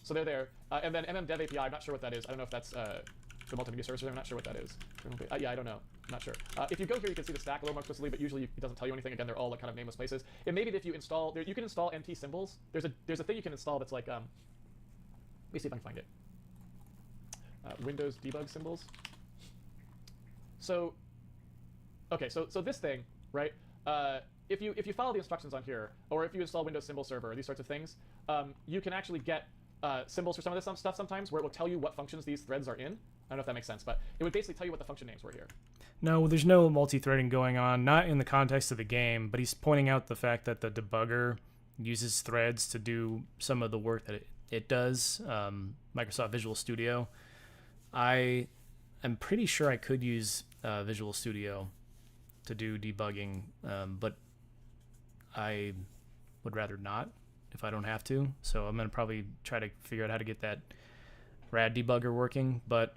Speaker 2: So they're there. And then MMDev API, I'm not sure what that is. I don't know if that's the multimedia service. I'm not sure what that is. Yeah, I don't know. I'm not sure. If you go here, you can see the stack a little more explicitly, but usually it doesn't tell you anything. Again, they're all like kind of nameless places. It may be that if you install, you can install NT symbols. There's a thing you can install that's like, let me see if I can find it. Windows debug symbols. So, okay, so this thing, right? If you follow the instructions on here, or if you install Windows Symbol Server or these sorts of things, you can actually get symbols for some of this stuff sometimes, where it will tell you what functions these threads are in. I don't know if that makes sense, but it would basically tell you what the function names were here.
Speaker 1: No, there's no multi-threading going on, not in the context of the game, but he's pointing out the fact that the debugger uses threads to do some of the work that it does, Microsoft Visual Studio. I am pretty sure I could use Visual Studio to do debugging, but I would rather not if I don't have to. So I'm going to probably try to figure out how to get that rad debugger working. But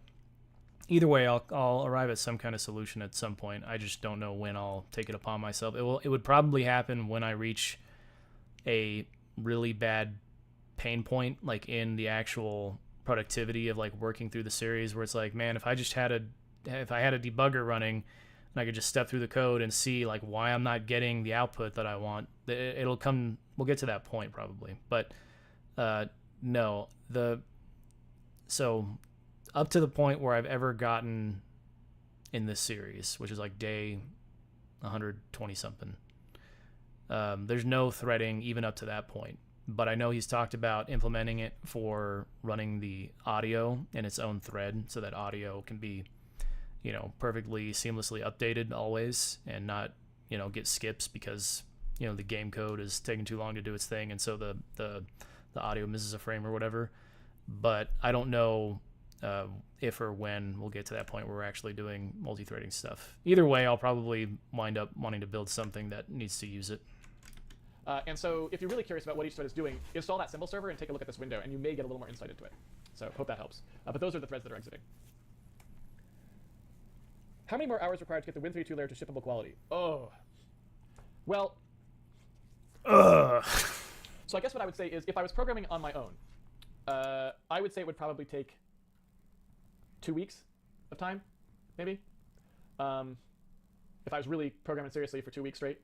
Speaker 1: either way, I'll arrive at some kind of solution at some point. I just don't know when I'll take it upon myself. It would probably happen when I reach a really bad pain point, like in the actual productivity of like working through the series, where it's like, man, if I had a debugger running and I could just step through the code and see like why I'm not getting the output that I want, it'll come. We'll get to that point probably, but no. So up to the point where I've ever gotten in this series, which is like day 120 something, there's no threading even up to that point. But I know he's talked about implementing it for running the audio in its own thread, so that audio can be, you know, perfectly seamlessly updated always, and not, you know, get skips because, you know, the game code is taking too long to do its thing, and so the audio misses a frame or whatever. But I don't know if or when we'll get to that point where we're actually doing multi-threading stuff. Either way, I'll probably wind up wanting to build something that needs to use it.
Speaker 2: And so if you're really curious about what each thread is doing, install that symbol server and take a look at this window, and you may get a little more insight into it. So hope that helps. But those are the threads that are exiting. How many more hours required to get the Win32 layer to shippable quality? Oh. Well. So I guess what I would say is, if I was programming on my own, I would say it would probably take 2 weeks of time, maybe. If I was really programming seriously for 2 weeks straight.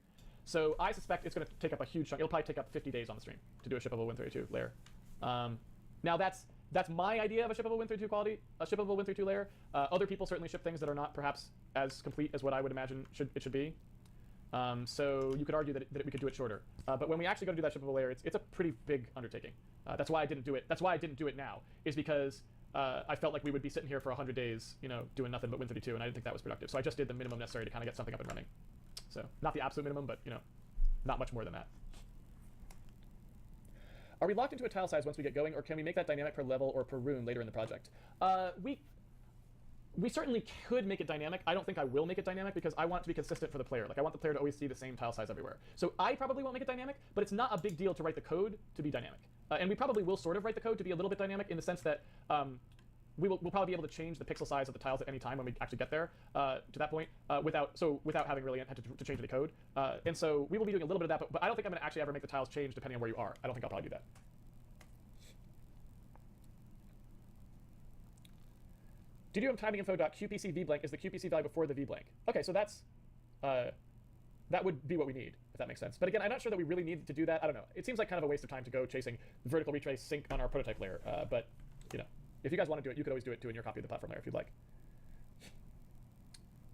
Speaker 2: So I suspect it's going to take up a huge chunk. It'll probably take up 50 days on the stream to do a shippable Win32 layer. Now that's my idea of a shippable Win32 quality, a shippable Win32 layer. Other people certainly ship things that are not perhaps as complete as what I would imagine it should be. So you could argue that we could do it shorter. But when we actually go to do that shippable layer, it's a pretty big undertaking. That's why I didn't do it. That's why I didn't do it now, is because I felt like we would be sitting here for 100 days, doing nothing but Win32, and I didn't think that was productive. So I just did the minimum necessary to kind of get something up and running. So not the absolute minimum, but not much more than that. Are we locked into a tile size once we get going, or can we make that dynamic per level or per room later in the project? We certainly could make it dynamic. I don't think I will make it dynamic because I want it to be consistent for the player. Like I want the player to always see the same tile size everywhere. So I probably won't make it dynamic, but it's not a big deal to write the code to be dynamic. And we probably will sort of write the code to be a little bit dynamic in the sense that we'll probably be able to change the pixel size of the tiles at any time when we actually get there to that point without having really had to change any code. And so we will be doing a little bit of that, but I don't think I'm going to actually ever make the tiles change depending on where you are. I don't think I'll probably do that. DDUM-timing-info.qpc vblank is the QPC value before the vblank. Okay, so that's that would be what we need, if that makes sense. But again, I'm not sure that we really need to do that. I don't know. It seems like kind of a waste of time to go chasing vertical retrace sync on our prototype layer. But if you guys want to do it, you could always do it too in your copy of the platform layer if you'd like.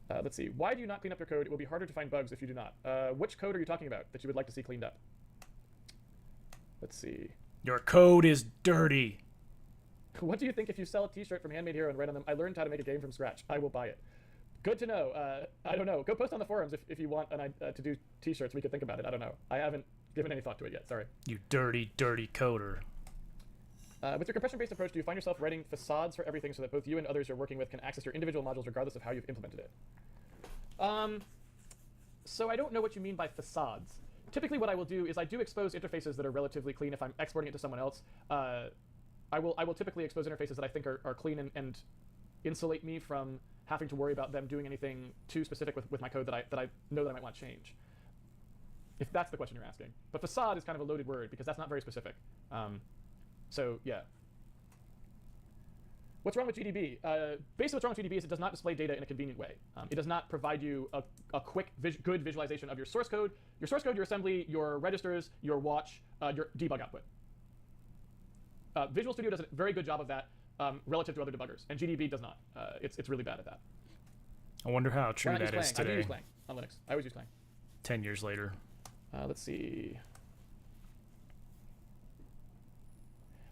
Speaker 2: Let's see. Why do you not clean up your code? It will be harder to find bugs if you do not. Which code are you talking about that you would like to see cleaned up? Let's see.
Speaker 1: Your code is dirty.
Speaker 2: What do you think if you sell a t-shirt from Handmade Hero and write on them, I learned how to make a game from scratch. I will buy it. Good to know. I don't know. Go post on the forums if you want to do t-shirts. We could think about it. I don't know. I haven't given any thought to it yet. Sorry.
Speaker 1: You dirty, dirty coder.
Speaker 2: With your compression-based approach, do you find yourself writing facades for everything so that both you and others you're working with can access your individual modules regardless of how you've implemented it? So I don't know what you mean by facades. Typically what I will do is I do expose interfaces that are relatively clean if I'm exporting it to someone else. I will typically expose interfaces that I think are clean and insulate me from having to worry about them doing anything too specific with my code that I know that I might want to change. If that's the question you're asking. But facade is kind of a loaded word because that's not very specific. So yeah. What's wrong with GDB? Basically what's wrong with GDB is it does not display data in a convenient way. It does not provide you a quick, good visualization of your source code, your assembly, your registers, your watch, your debug output. Visual Studio does a very good job of that relative to other debuggers, and GDB does not. It's really bad at that.
Speaker 1: I wonder how true that is today.
Speaker 2: I do use Clang on Linux. I always use Clang.
Speaker 1: 10 years later.
Speaker 2: Let's see.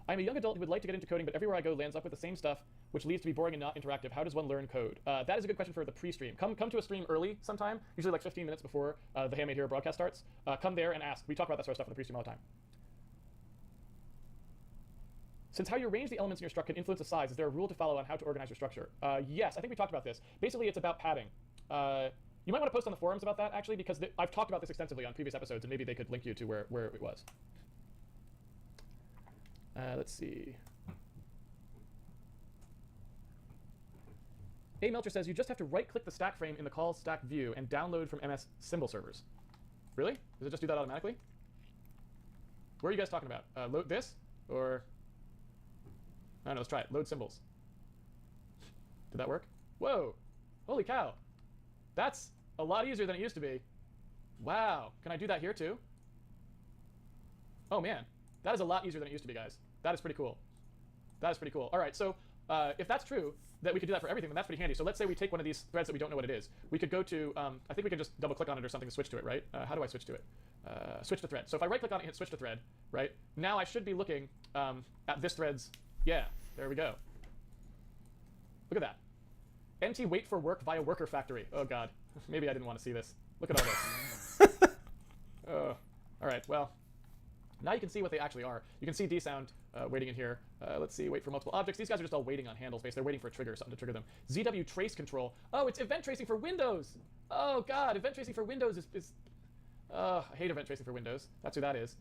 Speaker 2: I'm a young adult who would like to get into coding, but everywhere I go lands up with the same stuff, which leads to be boring and not interactive. How does one learn code? That is a good question for the pre-stream. Come to a stream early sometime, usually like 15 minutes before the Handmade Hero broadcast starts. Come there and ask. We talk about that sort of stuff in the pre-stream all the time. Since how you arrange the elements in your struct can influence the size, is there a rule to follow on how to organize your structure? Yes, I think we talked about this. Basically, it's about padding. You might want to post on the forums about that, actually, because I've talked about this extensively on previous episodes, and maybe they could link you to where it was. Let's see. A. Melcher says, you just have to right-click the stack frame in the call stack view and download from MS symbol servers. Really? Does it just do that automatically? Where are you guys talking about? Load this? Or... I don't know, let's try it. Load symbols. Did that work? Whoa! Holy cow! That's a lot easier than it used to be. Wow. Can I do that here too? Oh man. That is a lot easier than it used to be, guys. That is pretty cool. That is pretty cool. All right, so if that's true, that we could do that for everything, then that's pretty handy. So let's say we take one of these threads that we don't know what it is. We could go to, I think we can just double-click on it or something to switch to it, right? How do I switch to it? Switch to thread. So if I right-click on it and hit switch to thread, right? Now I should be looking at this thread's, yeah, there we go. Look at that. NT wait for work via worker factory. Oh, God. Maybe I didn't want to see this. Look at all this. Oh, all right, well. Now you can see what they actually are. You can see dsound waiting in here. Let's see, wait for multiple objects. These guys are just all waiting on handles based. They're waiting for a trigger, something to trigger them. ZW trace control. Oh, it's event tracing for Windows. Oh, God, event tracing for Windows is I hate event tracing for Windows. That's who that is.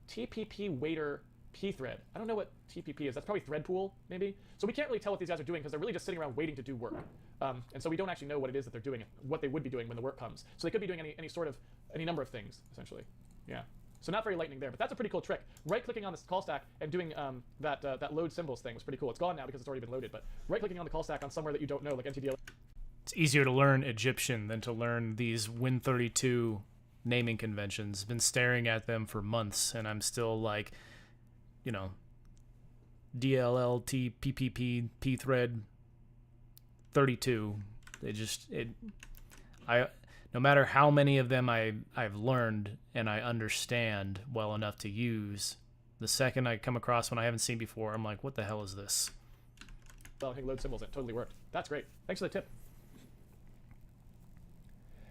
Speaker 2: TPP waiter pthread. I don't know what TPP is. That's probably thread pool, maybe. So we can't really tell what these guys are doing because they're really just sitting around waiting to do work. And so we don't actually know what it is that they're doing, what they would be doing when the work comes. So they could be doing any number of things, essentially. Yeah. So not very lightning there, but that's a pretty cool trick. Right-clicking on this call stack and doing that load symbols thing was pretty cool. It's gone now because it's already been loaded, but right-clicking on the call stack on somewhere that you don't know, like NTDL.
Speaker 1: It's easier to learn Egyptian than to learn these Win32 naming conventions. Been staring at them for months, and I'm still like, you know, DLLT, PPP, pthread 32. No matter how many of them I've learned and I understand well enough to use, the second I come across one I haven't seen before, I'm like, what the hell is this?
Speaker 2: Well, I think load symbols, it totally worked. That's great. Thanks for the tip.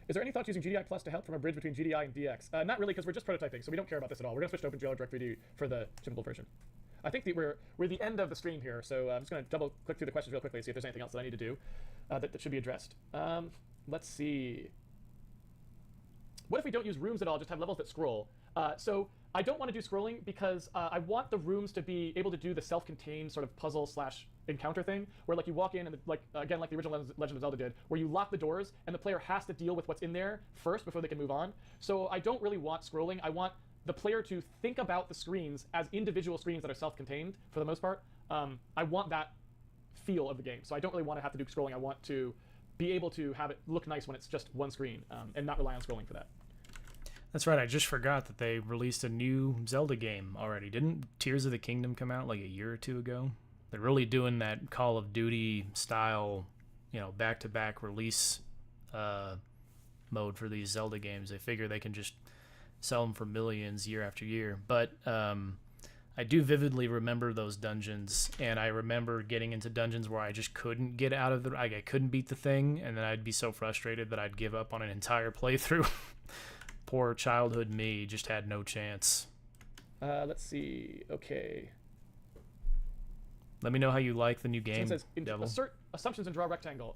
Speaker 2: Is there any thoughts using GDI Plus to help from a bridge between GDI and DX? Not really, because we're just prototyping, so we don't care about this at all. We're going to switch to OpenGL Direct 3D for the simple version. I think that we're the end of the stream here, so I'm just going to double click through the questions real quickly and see if there's anything else that I need to do that should be addressed. Let's see. What if we don't use rooms at all, just have levels that scroll? So I don't want to do scrolling because I want the rooms to be able to do the self-contained sort of puzzle slash encounter thing, where like you walk in and like again like the original Legend of Zelda did, where you lock the doors and the player has to deal with what's in there first before they can move on. So I don't really want scrolling. I want the player to think about the screens as individual screens that are self-contained for the most part. I want that feel of the game. So I don't really want to have to do scrolling. I want to be able to have it look nice when it's just one screen and not rely on scrolling for that.
Speaker 1: That's right, I just forgot that they released a new Zelda game already. Didn't Tears of the Kingdom come out like a year or two ago? They're really doing that Call of Duty style, you know, back-to-back release mode for these Zelda games. They figure they can just sell them for millions year after year. But I do vividly remember those dungeons, and I remember getting into dungeons where I just couldn't get out of I couldn't beat the thing, and then I'd be so frustrated that I'd give up on an entire playthrough. Poor childhood me just had no chance.
Speaker 2: Let's see. Okay.
Speaker 1: Let me know how you like the new game,
Speaker 2: It says,
Speaker 1: Devil.
Speaker 2: Assert assumptions and draw rectangle.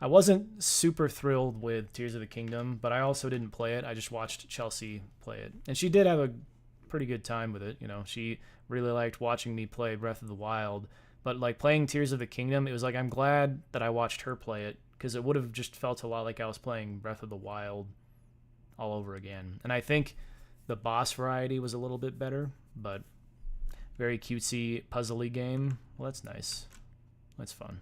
Speaker 1: I wasn't super thrilled with Tears of the Kingdom, but I also didn't play it. I just watched Chelsea play it. And she did have a pretty good time with it. You know, she really liked watching me play Breath of the Wild. But like playing Tears of the Kingdom, it was like I'm glad that I watched her play it, because it would have just felt a lot like I was playing Breath of the Wild all over again. And I think the boss variety was a little bit better, but very cutesy, puzzly game. Well, that's nice. That's fun.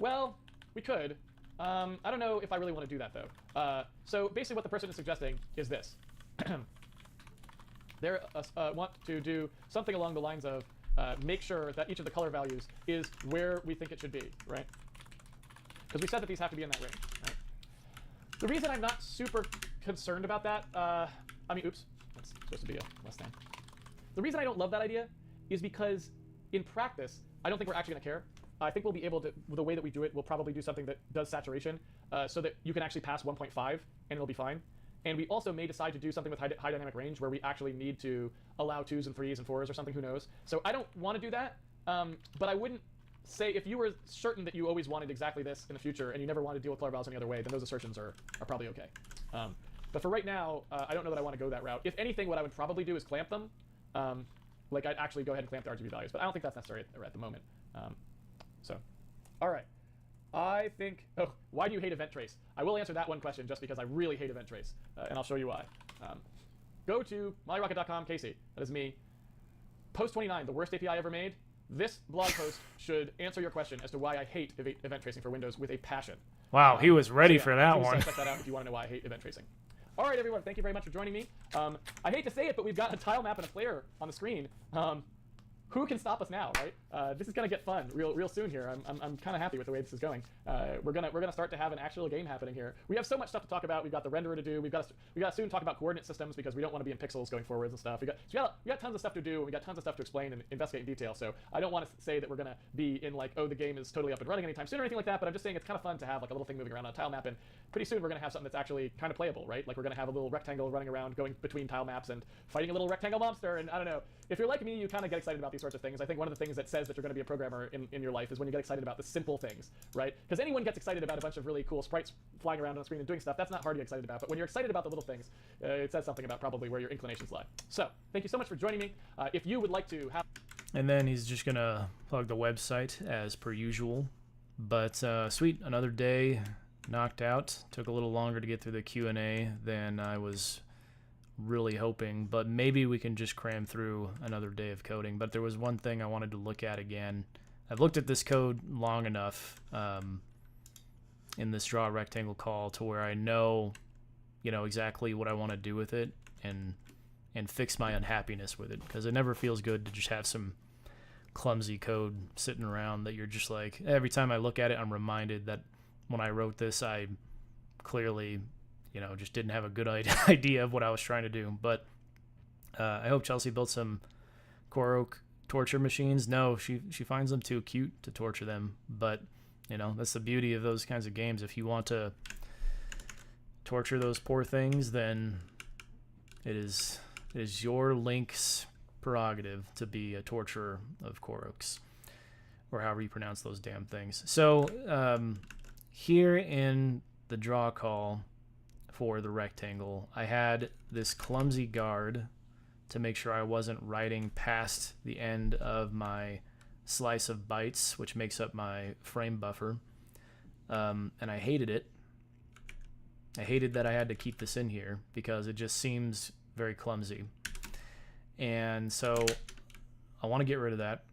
Speaker 2: Well, we could. I don't know if I really want to do that, though. So basically what the person is suggesting is this. They want to do something along the lines of make sure that each of the color values is where we think it should be, right? Because we said that these have to be in that range, right? The reason I'm not super concerned about that, oops, that's supposed to be a less than. The reason I don't love that idea is because in practice, I don't think we're actually going to care. I think we'll be able to, the way that we do it, we'll probably do something that does saturation so that you can actually pass 1.5 and it'll be fine. And we also may decide to do something with high dynamic range where we actually need to allow 2s and 3s and 4s or something, who knows. So I don't want to do that, but I wouldn't say, if you were certain that you always wanted exactly this in the future and you never want to deal with color values any other way, then those assertions are probably okay. But for right now, I don't know that I want to go that route. If anything, what I would probably do is clamp them. Like I'd actually go ahead and clamp the RGB values, but I don't think that's necessary at the moment. So, all right. I think, why do you hate event trace? I will answer that one question just because I really hate event trace, and I'll show you why. Go to mollyrocket.com, Casey, that is me. Post 29, the worst API ever made. This blog post should answer your question as to why I hate event tracing for Windows with a passion.
Speaker 1: Wow, he was ready for that
Speaker 2: please
Speaker 1: one.
Speaker 2: Check that out if you want to know why I hate event tracing. All right, everyone, thank you very much for joining me. I hate to say it, but we've got a tile map and a player on the screen. Who can stop us now, right? This is gonna get fun real soon here. I'm kind of happy with the way this is going. We're gonna start to have an actual game happening here. We have so much stuff to talk about. We've got the renderer to do. We got to soon talk about coordinate systems because we don't want to be in pixels going forwards and stuff. We got tons of stuff to do, and we got tons of stuff to explain and investigate in detail. So I don't want to say that we're gonna be in like, oh, the game is totally up and running anytime soon or anything like that. But I'm just saying it's kind of fun to have like a little thing moving around on a tile map, and pretty soon we're gonna have something that's actually kind of playable, right? Like we're gonna have a little rectangle running around, going between tile maps and fighting a little rectangle monster. And I don't know, if you're like me, you kind of get excited about these sorts of things. I think one of the things that says that you're going to be a programmer in your life is when you get excited about the simple things, right? Because anyone gets excited about a bunch of really cool sprites flying around on the screen and doing stuff. That's not hard to get excited about. But when you're excited about the little things, it says something about probably where your inclinations lie. So thank you so much for joining me. If you would like to have...
Speaker 1: And then he's just going to plug the website as per usual. But sweet, another day knocked out. Took a little longer to get through the Q&A than I was really hoping, but maybe we can just cram through another day of coding. But there was one thing I wanted to look at again. I've looked at this code long enough in this draw rectangle call to where I know, exactly what I want to do with it and fix my unhappiness with it, because it never feels good to just have some clumsy code sitting around that you're just like, every time I look at it, I'm reminded that when I wrote this, I clearly just didn't have a good idea of what I was trying to do. But I hope Chelsea built some Korok torture machines. No, she finds them too cute to torture them. But, that's the beauty of those kinds of games. If you want to torture those poor things, then it is your Link's prerogative to be a torturer of Koroks, or however you pronounce those damn things. So here in the draw call for the rectangle, I had this clumsy guard to make sure I wasn't writing past the end of my slice of bytes, which makes up my frame buffer. And I hated it. I hated that I had to keep this in here because it just seems very clumsy. And so I want to get rid of that.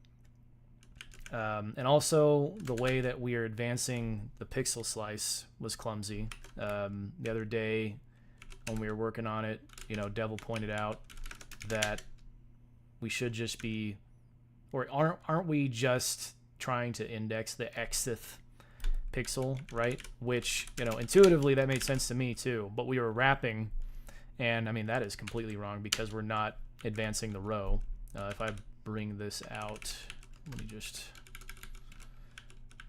Speaker 1: And also the way that we are advancing the pixel slice was clumsy. The other day when we were working on it, Devil pointed out that we should just be, or aren't we just trying to index the xth pixel, right? Which, intuitively that made sense to me too, but we were wrapping, and I mean, that is completely wrong because we're not advancing the row. If I bring this out, let me just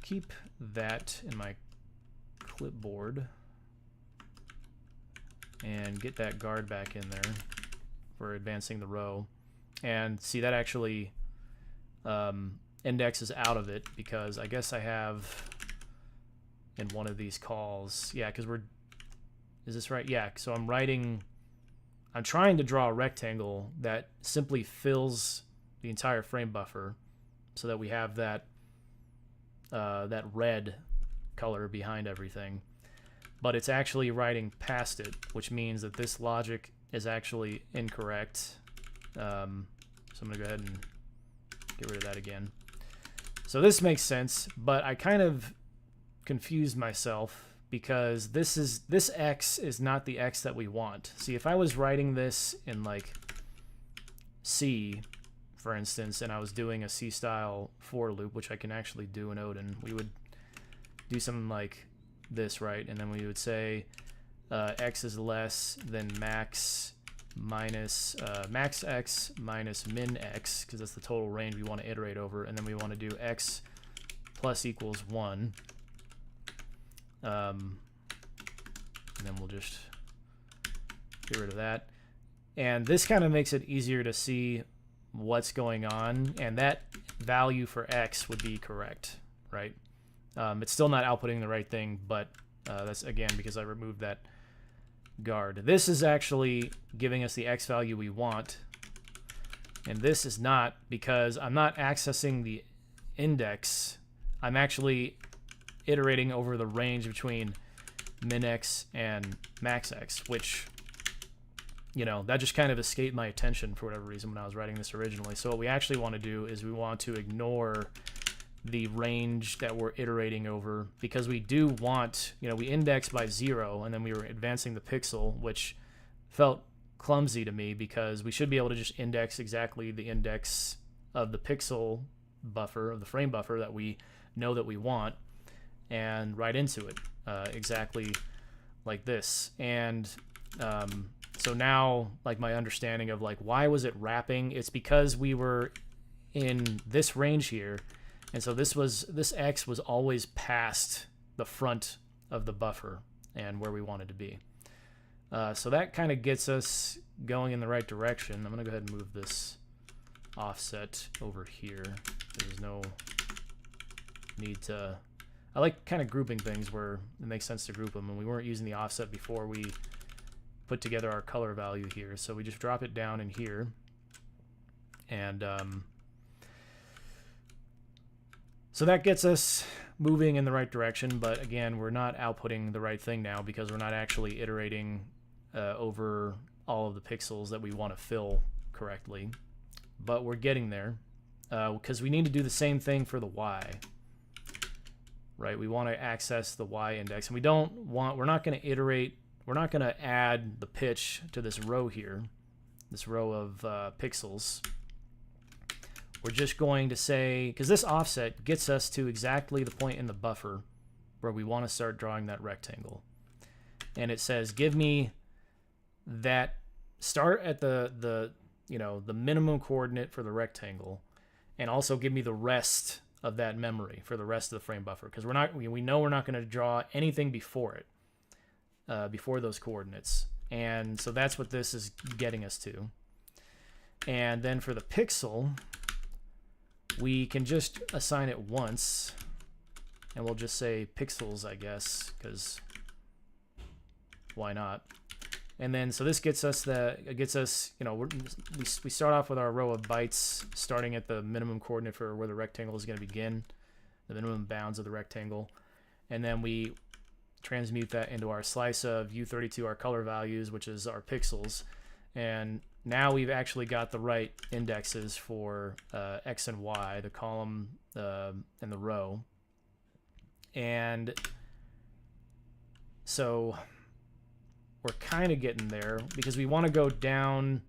Speaker 1: keep that in my clipboard and get that guard back in there for advancing the row. And see, that actually indexes out of it because I guess I have in one of these calls, yeah, because is this right? Yeah, so I'm trying to draw a rectangle that simply fills the entire frame buffer so that we have that red color behind everything. But it's actually writing past it, which means that this logic is actually incorrect. So I'm going to go ahead and get rid of that again. So this makes sense, but I kind of confused myself because this X is not the X that we want. See, if I was writing this in like C, for instance, and I was doing a C-style for loop, which I can actually do in Odin, we would do something like this, right? And then we would say X is less than max minus max X minus min X, because that's the total range we want to iterate over, and then we want to do X plus equals 1. And then we'll just get rid of that. And this kind of makes it easier to see what's going on, and that value for X would be correct, right? It's still not outputting the right thing, but that's, again, because I removed that guard. This is actually giving us the X value we want, and this is not, because I'm not accessing the index. I'm actually iterating over the range between min X and max X, which, that just kind of escaped my attention for whatever reason when I was writing this originally. So what we actually want to do is we want to ignore the range that we're iterating over, because we do want, we index by 0 and then we were advancing the pixel, which felt clumsy to me because we should be able to just index exactly the index of the pixel buffer, of the frame buffer that we know that we want, and write into it exactly like this. And so now, like, my understanding of like why was it wrapping, it's because we were in this range here, and so this X was always past the front of the buffer and where we wanted to be. So that kind of gets us going in the right direction. I'm gonna go ahead and move this offset over here. There's no need to, I like kind of grouping things where it makes sense to group them, and we weren't using the offset before we put together our color value here. So we just drop it down in here, and so that gets us moving in the right direction. But again, we're not outputting the right thing now because we're not actually iterating over all of the pixels that we want to fill correctly, but we're getting there because we need to do the same thing for the Y. Right, we want to access the Y index, and we're not going to iterate, we're not going to add the pitch to this row here, this row of pixels. We're just going to say, because this offset gets us to exactly the point in the buffer where we want to start drawing that rectangle. And it says, give me that, start at the minimum coordinate for the rectangle, and also give me the rest of that memory for the rest of the frame buffer, because we know we're not going to draw anything before it, before those coordinates. And so that's what this is getting us to. And then for the pixel, we can just assign it once, and we'll just say pixels, I guess, because why not? And then so this gets us we start off with our row of bytes starting at the minimum coordinate for where the rectangle is going to begin, the minimum bounds of the rectangle, and then we transmute that into our slice of U32, our color values, which is our pixels. And now we've actually got the right indexes for X and Y, the column and the row. And so we're kind of getting there, because we want to go down,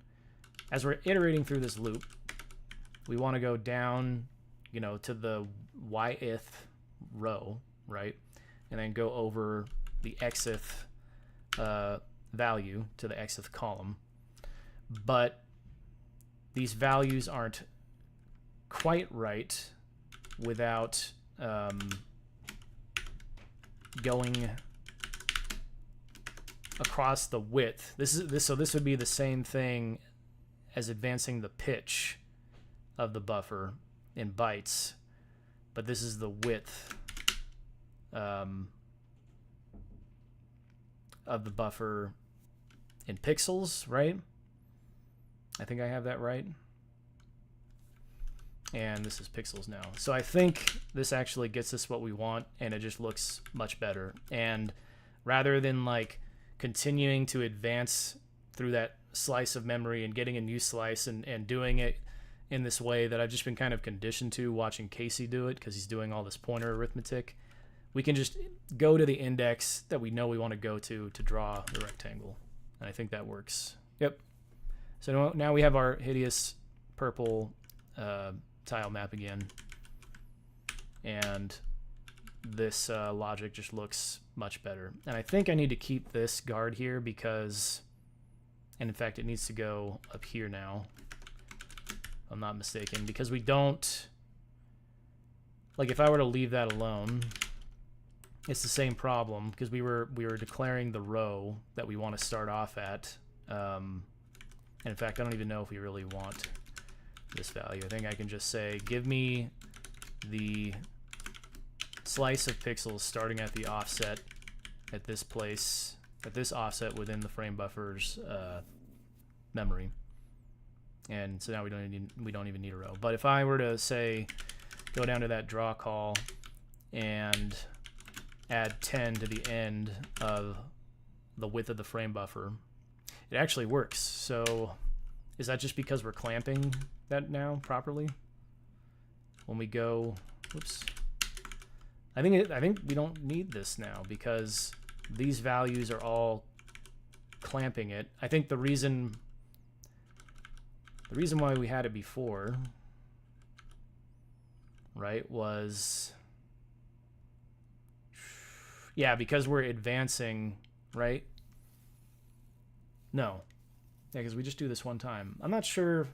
Speaker 1: as we're iterating through this loop, we want to go down, to the Y-th row, right? And then go over the X-th value to the X-th column. But these values aren't quite right without going across the width. So this would be the same thing as advancing the pitch of the buffer in bytes, but this is the width of the buffer in pixels, right? I think I have that right. And this is pixels now. So I think this actually gets us what we want, and it just looks much better. And rather than like continuing to advance through that slice of memory and getting a new slice and doing it in this way that I've just been kind of conditioned to watching Casey do it, because he's doing all this pointer arithmetic, we can just go to the index that we know we want to go to draw the rectangle. And I think that works. Yep. So now we have our hideous purple tile map again. And this logic just looks much better. And I think I need to keep this guard here because, and in fact it needs to go up here now, if I'm not mistaken, because we don't, like if I were to leave that alone, it's the same problem, because we were declaring the row that we want to start off at. And in fact, I don't even know if we really want this value. I think I can just say, give me the slice of pixels starting at the offset at this place, at this offset within the frame buffer's memory. And so now we don't even need a row. But if I were to say, go down to that draw call and add 10 to the end of the width of the frame buffer, it actually works. So is that just because we're clamping that now properly? When we go, whoops. I think we don't need this now, because these values are all clamping it. I think the reason why we had it before, right, was, yeah, because we're advancing, right? No. Yeah, because we just do this one time. I'm not sure.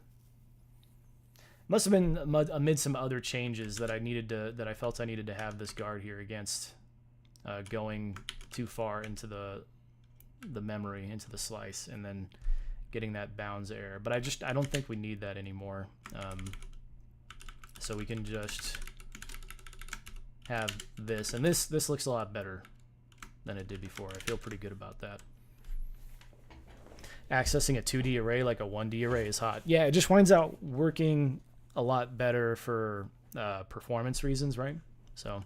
Speaker 1: Must have been amid some other changes that I felt I needed to have this guard here against going too far into the memory, into the slice, and then getting that bounds error. But I don't think we need that anymore. So we can just have this, and this looks a lot better than it did before. I feel pretty good about that. Accessing a 2D array like a 1D array is hot. Yeah, it just winds out working a lot better for performance reasons, right? So,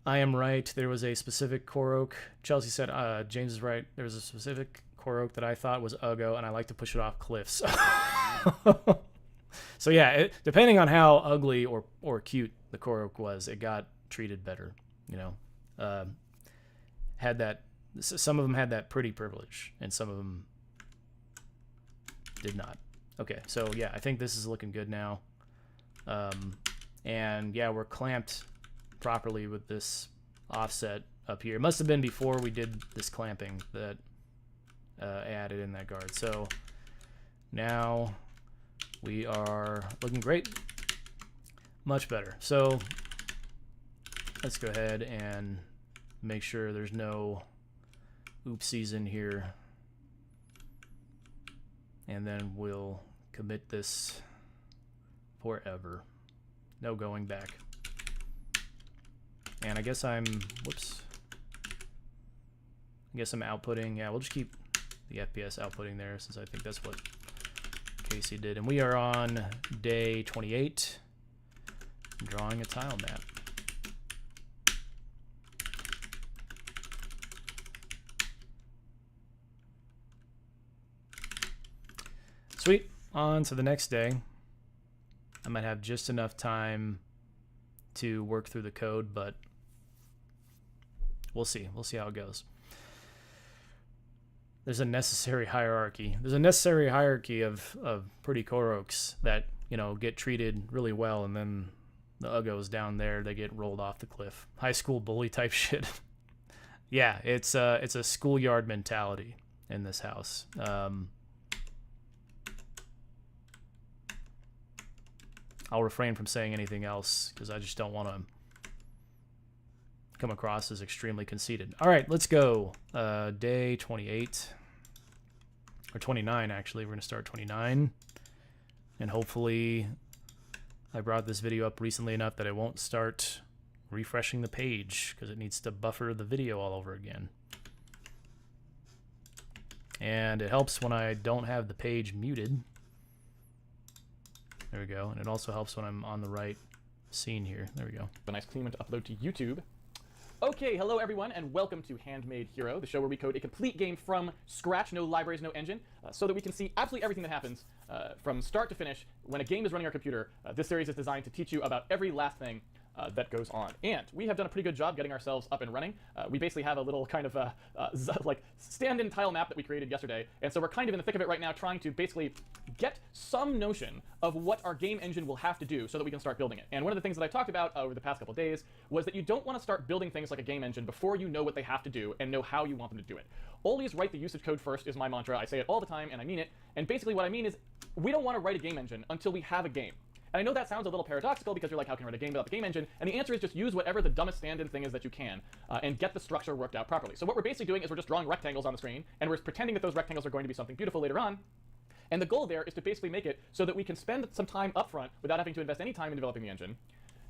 Speaker 1: I am right. There was a specific core oak. Chelsea said, James is right. There was a specific core oak that I thought was Uggo, and I like to push it off cliffs. So yeah, depending on how ugly or cute the core oak was, it got treated better. You know, had that. Some of them had that pretty privilege, and some of them did not. Okay, so yeah, I think this is looking good now. And yeah, we're clamped properly with this offset up here. It must have been before we did this clamping that added in that guard. So now we are looking great. Much better. So let's go ahead and make sure there's no oopsies in here. And then we'll commit this forever. No going back. And I guess I'm, whoops. I guess I'm outputting. Yeah, we'll just keep the FPS outputting there since I think that's what Casey did. And we are on day 28. I'm drawing a tile map. Sweet. On to the next day. I might have just enough time to work through the code, but we'll see. We'll see how it goes. There's a necessary hierarchy. There's a necessary hierarchy of pretty core oaks that, you know, get treated really well, and then the uggos down there, they get rolled off the cliff. High school bully type shit. Yeah, it's a schoolyard mentality in this house. I'll refrain from saying anything else because I just don't want to come across as extremely conceited. All right, let's go. Day 28. Or 29, actually. We're going to start 29. And hopefully I brought this video up recently enough that I won't start refreshing the page because it needs to buffer the video all over again. And it helps when I don't have the page muted. There we go. And it also helps when I'm on the right scene here. There we go.
Speaker 2: A nice clean one to upload to YouTube. Okay, hello everyone, and welcome to Handmade Hero, the show where we code a complete game from scratch, no libraries, no engine, so that we can see absolutely everything that happens from start to finish when a game is running our computer. This series is designed to teach you about every last thing that goes on. And we have done a pretty good job getting ourselves up and running. We basically have a little kind of like stand-in tile map that we created yesterday, and so we're kind of in the thick of it right now, trying to basically get some notion of what our game engine will have to do so that we can start building it. And one of the things that I talked about over the past couple of days was that you don't want to start building things like a game engine before you know what they have to do and know how you want them to do it. Always write the usage code first is my mantra. I say it all the time, and I mean it. And basically what I mean is we don't want to write a game engine until we have a game. And I know that sounds a little paradoxical because you're like, how can I write a game without the game engine? And the answer is just use whatever the dumbest stand-in thing is that you can and get the structure worked out properly. So what we're basically doing is we're just drawing rectangles on the screen, and we're pretending that those rectangles are going to be something beautiful later on. And the goal there is to basically make it so that we can spend some time up front without having to invest any time in developing the engine,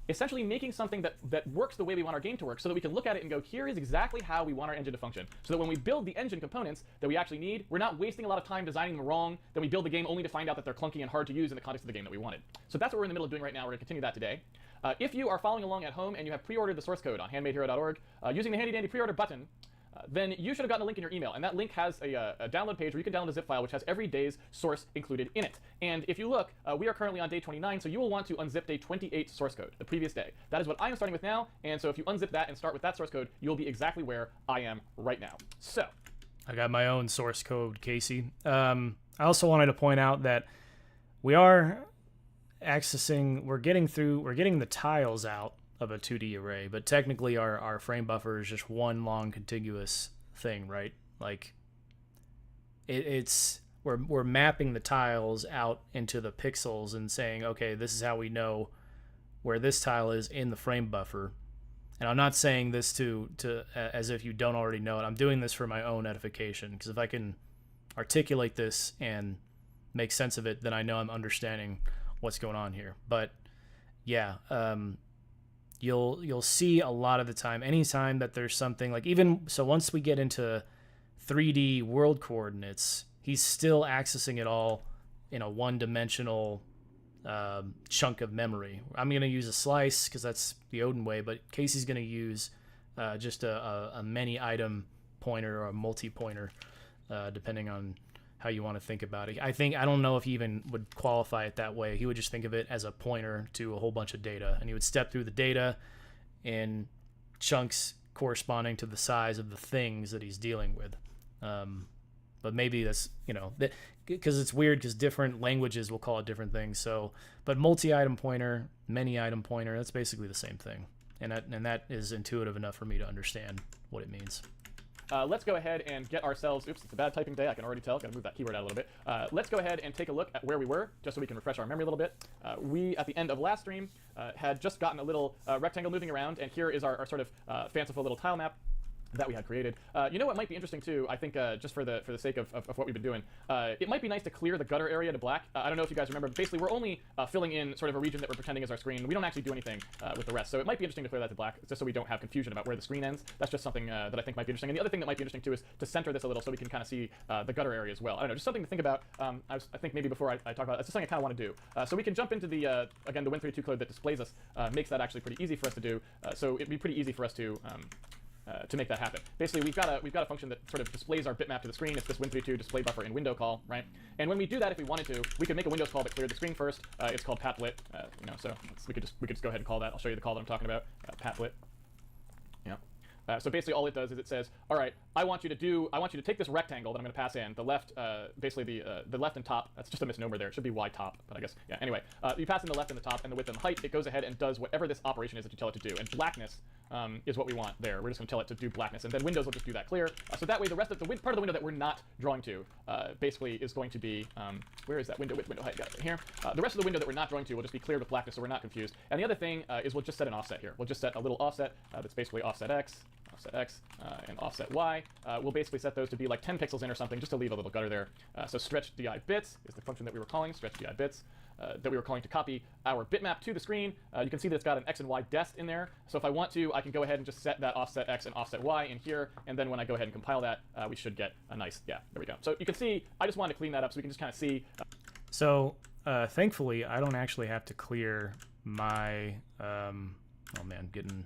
Speaker 2: essentially making something that works the way we want our game to work so that we can look at it and go, here is exactly how we want our engine to function. So that when we build the engine components that we actually need, we're not wasting a lot of time designing them wrong, then we build the game only to find out that they're clunky and hard to use in the context of the game that we wanted. So that's what we're in the middle of doing right now. We're going to continue that today. If you are following along at home and you have pre-ordered the source code on handmadehero.org using the handy-dandy pre-order button, then you should have gotten a link in your email, and that link has a download page where you can download a zip file which has every day's source included in it. And if you look, we are currently on day 29, so you will want to unzip day 28 source code, the previous day. That is what I am starting with now, and so if you unzip that and start with that source code, you'll be exactly where I am right now. So,
Speaker 1: I got my own source code, Casey. I also wanted to point out that we are accessing, we're getting the tiles out of a 2D array, but technically our frame buffer is just one long contiguous thing, right? Like we're mapping the tiles out into the pixels and saying, okay, this is how we know where this tile is in the frame buffer. And I'm not saying this to as if you don't already know it. I'm doing this for my own edification, because if I can articulate this and make sense of it, then I know I'm understanding what's going on here. But yeah, you'll see a lot of the time, anytime that there's something like, even so, once we get into 3D world coordinates, he's still accessing it all in a one-dimensional chunk of memory. I'm going to use a slice because that's the Odin way, but Casey's going to use just a many item pointer or a multi-pointer, depending on how you want to think about it. I don't know if he even would qualify it that way. He would just think of it as a pointer to a whole bunch of data, and he would step through the data in chunks corresponding to the size of the things that he's dealing with. But maybe that's, because it's weird because different languages will call it different things. So, but multi-item pointer, many item pointer, that's basically the same thing. And that is intuitive enough for me to understand what it means.
Speaker 2: Let's go ahead and get ourselves, oops, it's a bad typing day, I can already tell, gotta move that keyboard out a little bit. Let's go ahead and take a look at where we were, just so we can refresh our memory a little bit. We, at the end of last stream, had just gotten a little rectangle moving around, and here is our sort of fanciful little tile map that we had created. You know what might be interesting too, I think, just for the sake of what we've been doing, it might be nice to clear the gutter area to black. I don't know if you guys remember, but basically we're only filling in sort of a region that we're pretending is our screen. We don't actually do anything with the rest, so it might be interesting to clear that to black, just so we don't have confusion about where the screen ends. That's just something that I think might be interesting. And the other thing that might be interesting too is to center this a little so we can kind of see the gutter area as well. I don't know, just something to think about. I think maybe before I talk about it, it's just something I kind of want to do. So we can jump into the, again, the Win32 code that displays us, makes that actually pretty easy for us to do. So it'd be pretty easy for us to make that happen. Basically, we've got a function that sort of displays our bitmap to the screen. It's this Win32 display buffer in window call, right? And when we do that, if we wanted to, we could make a Windows call that cleared the screen first. It's called patlit, so we could just go ahead and call that. I'll show you the call that I'm talking about, patlit. Yeah. So basically, all it does is it says, all right, I want you to take this rectangle that I'm going to pass in, the left, basically the left and top. That's just a misnomer there. It should be y top, but I guess, yeah. Anyway, you pass in the left and the top and the width and the height. It goes ahead and does whatever this operation is that you tell it to do. And blackness is what we want there. We're just going to tell it to do blackness, and then Windows will just do that clear. So that way, the rest of the part of the window that we're not drawing to, basically, is going to be where is that window width, window height? Got it right here. The rest of the window that we're not drawing to will just be cleared with blackness, so we're not confused. And the other thing is we'll just set an offset here. We'll just set a little offset that's basically offset x. Offset x and offset y. We'll basically set those to be like 10 pixels in or something, just to leave a little gutter there. So stretch di bits is the function that we were calling, stretch di bits, that we were calling to copy our bitmap to the screen. You can see that it's got an x and y dest in there. So if I want to, I can go ahead and just set that offset x and offset y in here, and then when I go ahead and compile that, we should get a nice, yeah, there we go. So you can see, I just wanted to clean that up so we can just kind of see.
Speaker 1: So thankfully, I don't actually have to clear my, oh man, getting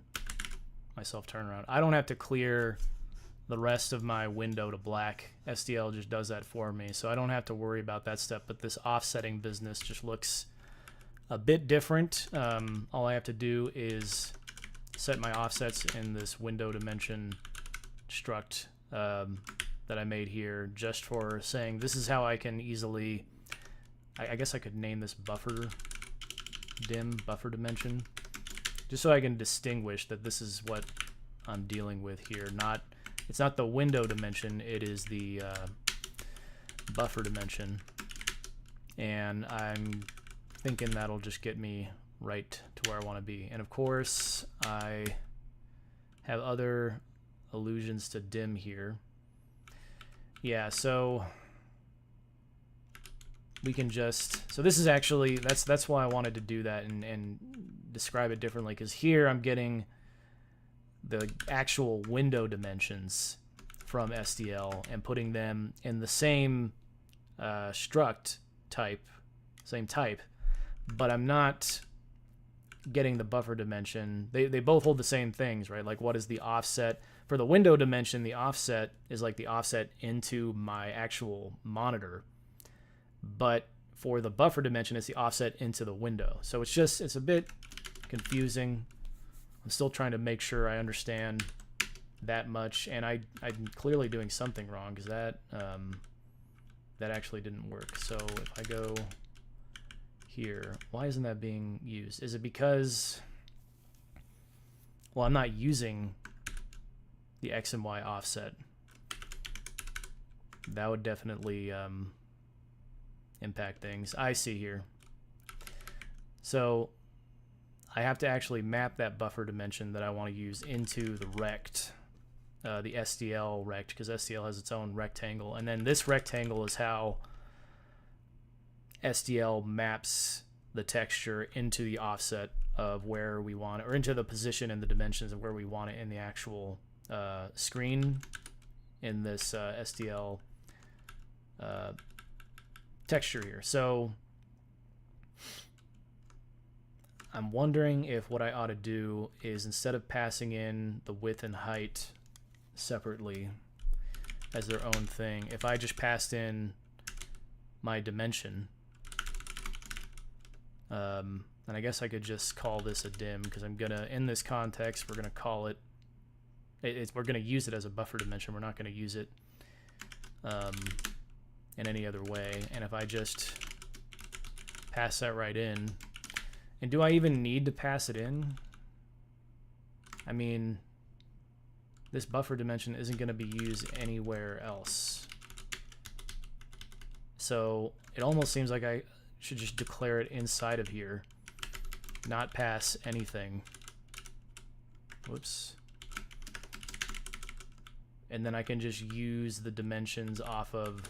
Speaker 1: myself turnaround. I don't have to clear the rest of my window to black. SDL just does that for me, so I don't have to worry about that step, but this offsetting business just looks a bit different. All I have to do is set my offsets in this window dimension struct that I made here, just for saying this is how I can easily, I guess I could name this buffer dimension, just so I can distinguish that this is what I'm dealing with here. It's not the window dimension, it is the buffer dimension. And I'm thinking that'll just get me right to where I want to be. And of course, I have other allusions to dim here. Yeah, so we can just, so this is actually, that's why I wanted to do that and describe it differently, because here I'm getting the actual window dimensions from SDL and putting them in the same struct type, same type, but I'm not getting the buffer dimension. They both hold the same things, right? Like, what is the offset? For the window dimension, the offset is like the offset into my actual monitor, but for the buffer dimension, it's the offset into the window. So it's a bit confusing. I'm still trying to make sure I understand that much, and I'm clearly doing something wrong, because that actually didn't work. So if I go here, why isn't that being used? Is it because, well, I'm not using the X and Y offset? That would definitely impact things. I see here. So I have to actually map that buffer dimension that I want to use into the rect, the SDL rect, because SDL has its own rectangle. And then this rectangle is how SDL maps the texture into the offset of where we want it, or into the position and the dimensions of where we want it in the actual screen in this SDL texture here. So I'm wondering if what I ought to do is, instead of passing in the width and height separately as their own thing, if I just passed in my dimension, and I guess I could just call this a dim, because I'm gonna, in this context, we're gonna call it, we're gonna use it as a buffer dimension. We're not gonna use it in any other way. And if I just pass that right in, and do I even need to pass it in? I mean, this buffer dimension isn't going to be used anywhere else. So it almost seems like I should just declare it inside of here, not pass anything. Whoops. And then I can just use the dimensions off of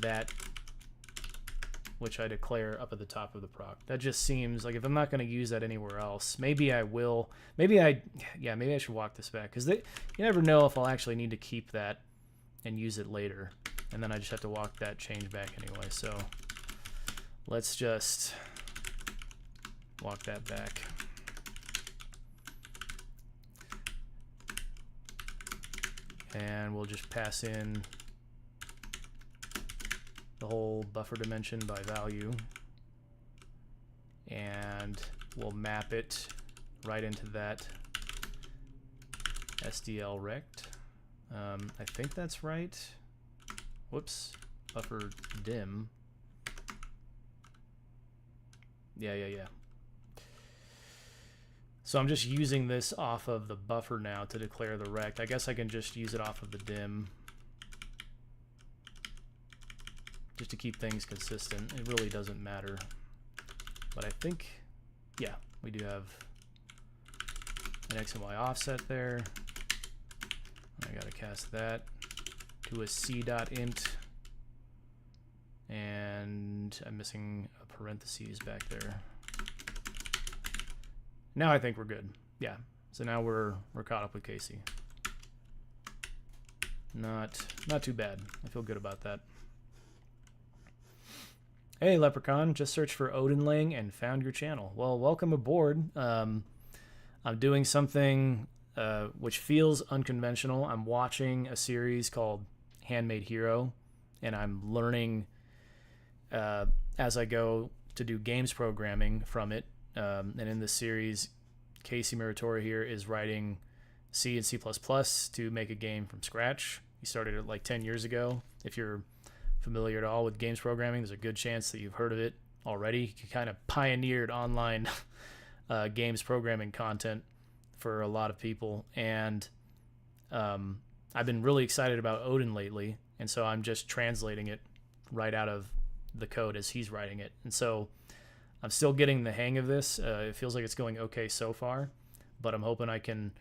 Speaker 1: that, which I declare up at the top of the proc. That just seems like, if I'm not going to use that anywhere else, maybe I will. Maybe I should walk this back, because you never know if I'll actually need to keep that and use it later. And then I just have to walk that change back anyway. So let's just walk that back. And we'll just pass in the whole buffer dimension by value, and we'll map it right into that SDL rect. I think that's right. Whoops, buffer dim. Yeah. So I'm just using this off of the buffer now to declare the rect. I guess I can just use it off of the dim, just to keep things consistent. It really doesn't matter. But I think, yeah, we do have an X and Y offset there. I gotta cast that to a c.int, and I'm missing a parentheses back there. Now I think we're good. Yeah, so now we're caught up with Casey. Not too bad. I feel good about that. Hey, Leprechaun, just searched for Odinmade and found your channel. Well, welcome aboard. I'm doing something which feels unconventional. I'm watching a series called Handmade Hero, and I'm learning as I go to do games programming from it. And in this series, Casey Muratori here is writing C and C++ to make a game from scratch. He started it like 10 years ago. If you're familiar at all with games programming, there's a good chance that you've heard of it already. He kind of pioneered online games programming content for a lot of people, and I've been really excited about Odin lately, and so I'm just translating it right out of the code as he's writing it. And so I'm still getting the hang of this. It feels like it's going okay so far, but I'm hoping I can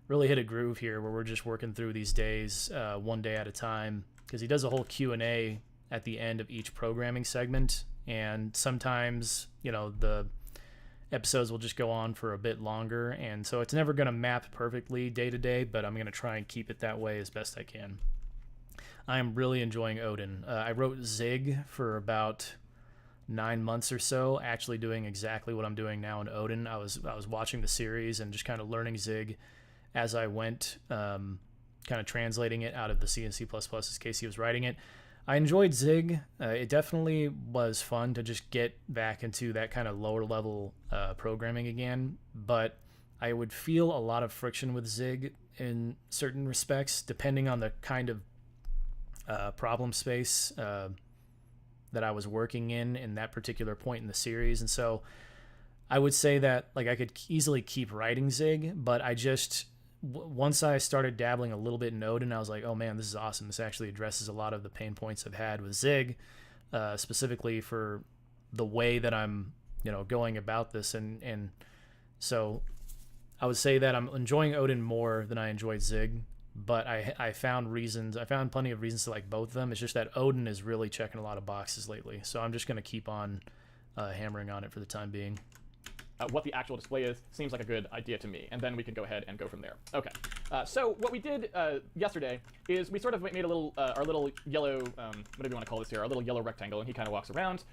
Speaker 1: really hit a groove here where we're just working through these days one day at a time, because he does a whole Q&A at the end of each programming segment, and sometimes, you know, the episodes will just go on for a bit longer, and so it's never going to map perfectly day to day, but I'm going to try and keep it that way as best I can. I am really enjoying Odin. I wrote Zig for about 9 months or so, actually doing exactly what I'm doing now in Odin. I was watching the series and just kind of learning Zig as I went, kind of translating it out of the C and C++ as Casey was writing it. I enjoyed Zig. It definitely was fun to just get back into that kind of lower level programming again, but I would feel a lot of friction with Zig in certain respects, depending on the kind of problem space that I was working in that particular point in the series. And so I would say that, like, I could easily keep writing Zig, but I just, once I started dabbling a little bit in Odin, I was like, oh man, this is awesome. This actually addresses a lot of the pain points I've had with Zig, specifically for the way that I'm, you know, going about this. And so I would say that I'm enjoying Odin more than I enjoyed Zig, but I found plenty of reasons to like both of them. It's just that Odin is really checking a lot of boxes lately. So I'm just going to keep on hammering on it for the time being.
Speaker 2: What the actual display is seems like a good idea to me, and then we can go ahead and go from there. Okay, So what we did yesterday is we sort of made a little our little yellow whatever you want to call this here, our little yellow rectangle, and he kind of walks around.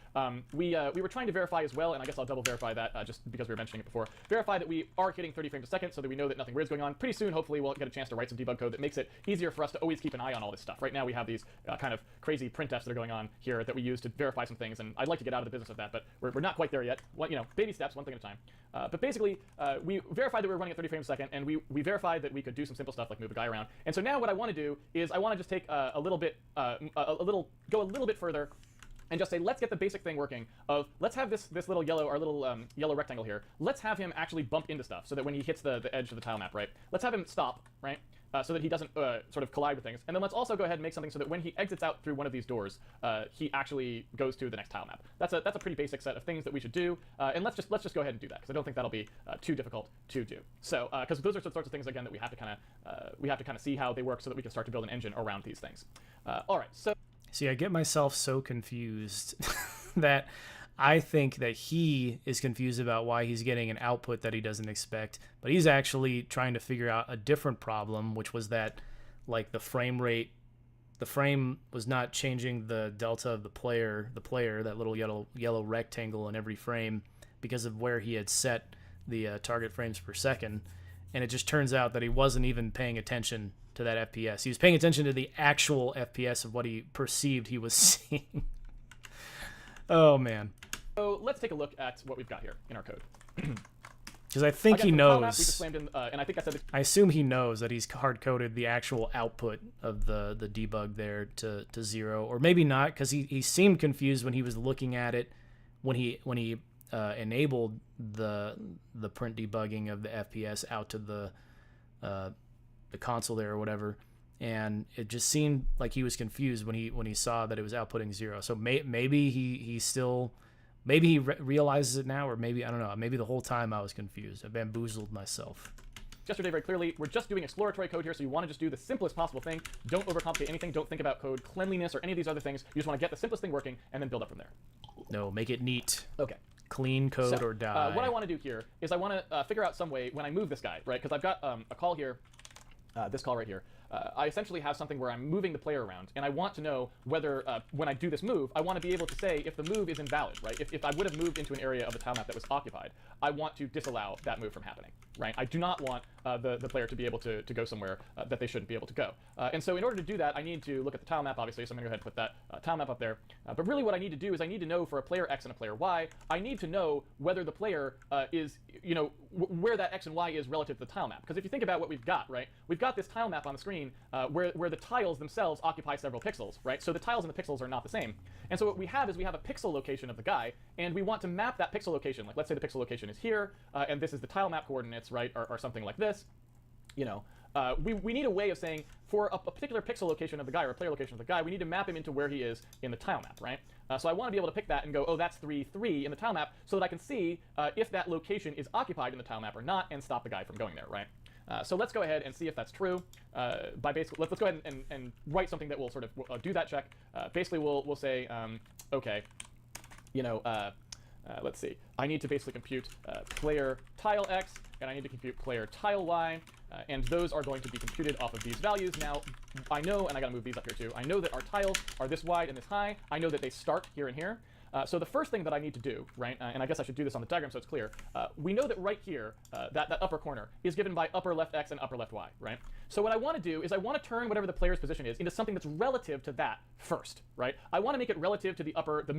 Speaker 2: We were trying to verify as well, and I guess I'll double verify that just because we were mentioning it before. Verify that we are hitting 30 frames a second, so that we know that nothing weird is going on. Pretty soon, hopefully, we'll get a chance to write some debug code that makes it easier for us to always keep an eye on all this stuff. Right now, we have these kind of crazy printfs that are going on here that we use to verify some things, and I'd like to get out of the business of that, but we're not quite there yet. Baby steps, one thing at a time. But basically, we verified that we were running at 30 frames a second, and we verified that we could do some simple stuff like move a guy around. And so now what I want to do is I want to just take go a little bit further, and just say, let's get the basic thing working of, let's have this little yellow, our little yellow rectangle here, let's have him actually bump into stuff so that when he hits the edge of the tile map, right? Let's have him stop, right? So that he doesn't sort of collide with things. And then let's also go ahead and make something so that when he exits out through one of these doors, he actually goes to the next tile map. That's a pretty basic set of things that we should do. And let's just go ahead and do that, because I don't think that'll be too difficult to do. So, because those are the sorts of things, again, that we have to kind of see how they work so that we can start to build an engine around these things. All right, so...
Speaker 1: See, I get myself so confused that I think that he is confused about why he's getting an output that he doesn't expect, but he's actually trying to figure out a different problem, which was that, like, the frame was not changing the delta of the player, that little yellow rectangle in every frame, because of where he had set the target frames per second, and it just turns out that he wasn't even paying attention to that FPS. He was paying attention to the actual FPS of what he perceived he was seeing. Oh, man.
Speaker 2: So let's take a look at what we've got here in our code.
Speaker 1: Because I think he knows.
Speaker 2: We just slammed in, and I think I said.
Speaker 1: I assume he knows that he's hard-coded the actual output of the debug there to 0, or maybe not, because he seemed confused when he was looking at it when he enabled the print debugging of the FPS out to the console there or whatever, and it just seemed like he was confused when he saw that it was outputting 0. So maybe he still. Maybe he realizes it now, or maybe, I don't know, maybe the whole time I was confused. I bamboozled myself.
Speaker 2: Yesterday, very clearly, we're just doing exploratory code here, so you want to just do the simplest possible thing. Don't overcomplicate anything. Don't think about code cleanliness or any of these other things. You just want to get the simplest thing working and then build up from there.
Speaker 1: No, make it neat.
Speaker 2: Okay.
Speaker 1: Clean code or die.
Speaker 2: What I want to do here is I want to figure out some way when I move this guy, right? Because I've got a call here, this call right here. I essentially have something where I'm moving the player around, and I want to know whether, when I do this move, I want to be able to say if the move is invalid, right? If I would have moved into an area of the tile map that was occupied, I want to disallow that move from happening, right? I do not want the player to be able to go somewhere that they shouldn't be able to go. And so in order to do that, I need to look at the tile map, obviously, so I'm going to go ahead and put that tile map up there. But really what I need to do is I need to know for a player X and a player Y, I need to know whether the player is, where that X and Y is relative to the tile map. Because if you think about what we've got, right? We've got this tile map on the screen where the tiles themselves occupy several pixels, right? So the tiles and the pixels are not the same. And so what we have is we have a pixel location of the guy, and we want to map that pixel location. Like, let's say the pixel location is here, and this is the tile map coordinates, right? Or something like this. We need a way of saying for a particular pixel location of the guy or a player location of the guy, we need to map him into where he is in the tile map, right? So I want to be able to pick that and go, oh, that's 3, 3 in the tile map, so that I can see if that location is occupied in the tile map or not, and stop the guy from going there, right? So let's go ahead and see if that's true. Let's go ahead and write something that will sort of do that check. Basically, we'll say, okay, let's see. I need to basically compute player tile X, and I need to compute player tile Y, and those are going to be computed off of these values. Now, I know, and I gotta move these up here too, I know that our tiles are this wide and this high. I know that they start here and here. So the first thing that I need to do, right, and I guess I should do this on the diagram so it's clear, we know that right here, that upper corner is given by upper left X and upper left Y, right? So what I want to do is I want to turn whatever the player's position is into something that's relative to that first, right? I want to make it relative to the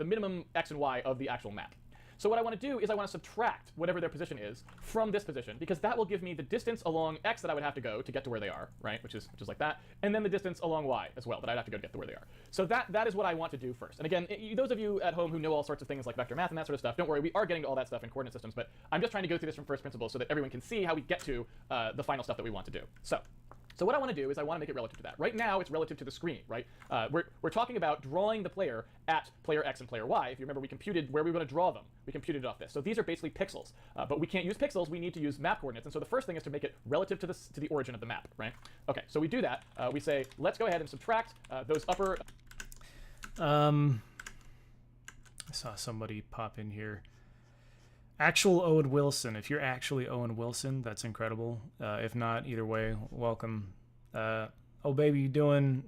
Speaker 2: minimum X and Y of the actual map. So what I want to do is I want to subtract whatever their position is from this position, because that will give me the distance along X that I would have to go to get to where they are, right? Which is like that, and then the distance along Y as well that I'd have to go to get to where they are. So that is what I want to do first. And again, those of you at home who know all sorts of things like vector math and that sort of stuff, don't worry, we are getting to all that stuff in coordinate systems, but I'm just trying to go through this from first principles so that everyone can see how we get to the final stuff that we want to do. So what I want to do is I want to make it relative to that. Right now, it's relative to the screen, right? We're talking about drawing the player at player X and player Y. If you remember, we computed where we were going to draw them. We computed it off this. So these are basically pixels. But we can't use pixels. We need to use map coordinates. And so the first thing is to make it relative to the origin of the map, right? Okay, so we do that. We say, let's go ahead and subtract those upper...
Speaker 1: I saw somebody pop in here. Actual Owen Wilson. If you're actually Owen Wilson, that's incredible. If not, either way, welcome. Oh, baby, you doing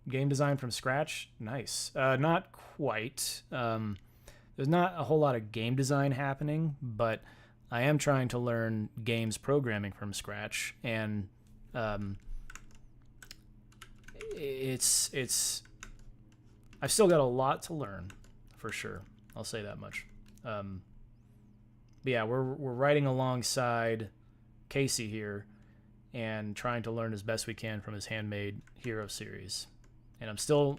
Speaker 1: game design from scratch? Nice. Not quite. There's not a whole lot of game design happening, but I am trying to learn games programming from scratch, and it's I've still got a lot to learn, for sure. I'll say that much. But yeah, we're writing alongside Casey here and trying to learn as best we can from his Handmade Hero series. And I'm still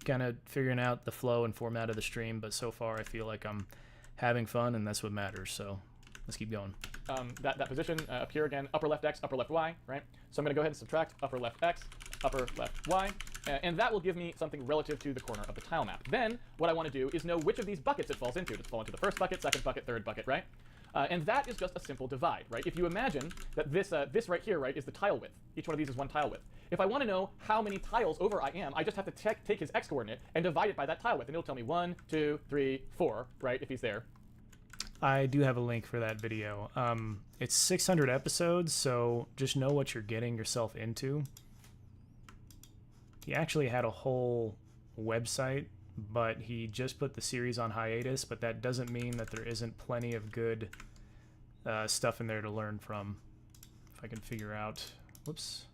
Speaker 1: kind of figuring out the flow and format of the stream, but so far I feel like I'm having fun, and that's what matters. So let's keep going.
Speaker 2: That position up here again, upper left X, upper left Y, right? So I'm going to go ahead and subtract upper left X, upper left Y, and that will give me something relative to the corner of the tile map. Then what I want to do is know which of these buckets it falls into. Does it fall into the first bucket, second bucket, third bucket, right? And that is just a simple divide, right? If you imagine that this right here, right, is the tile width. Each one of these is one tile width. If I want to know how many tiles over I am, I just have to take his x coordinate and divide it by that tile width, and it'll tell me 1, 2, 3, 4, right, if he's there.
Speaker 1: I do have a link for that video. It's 600 episodes, so just know what you're getting yourself into. He actually had a whole website, but he just put the series on hiatus, but that doesn't mean that there isn't plenty of good stuff in there to learn from. If I can figure out... Whoops.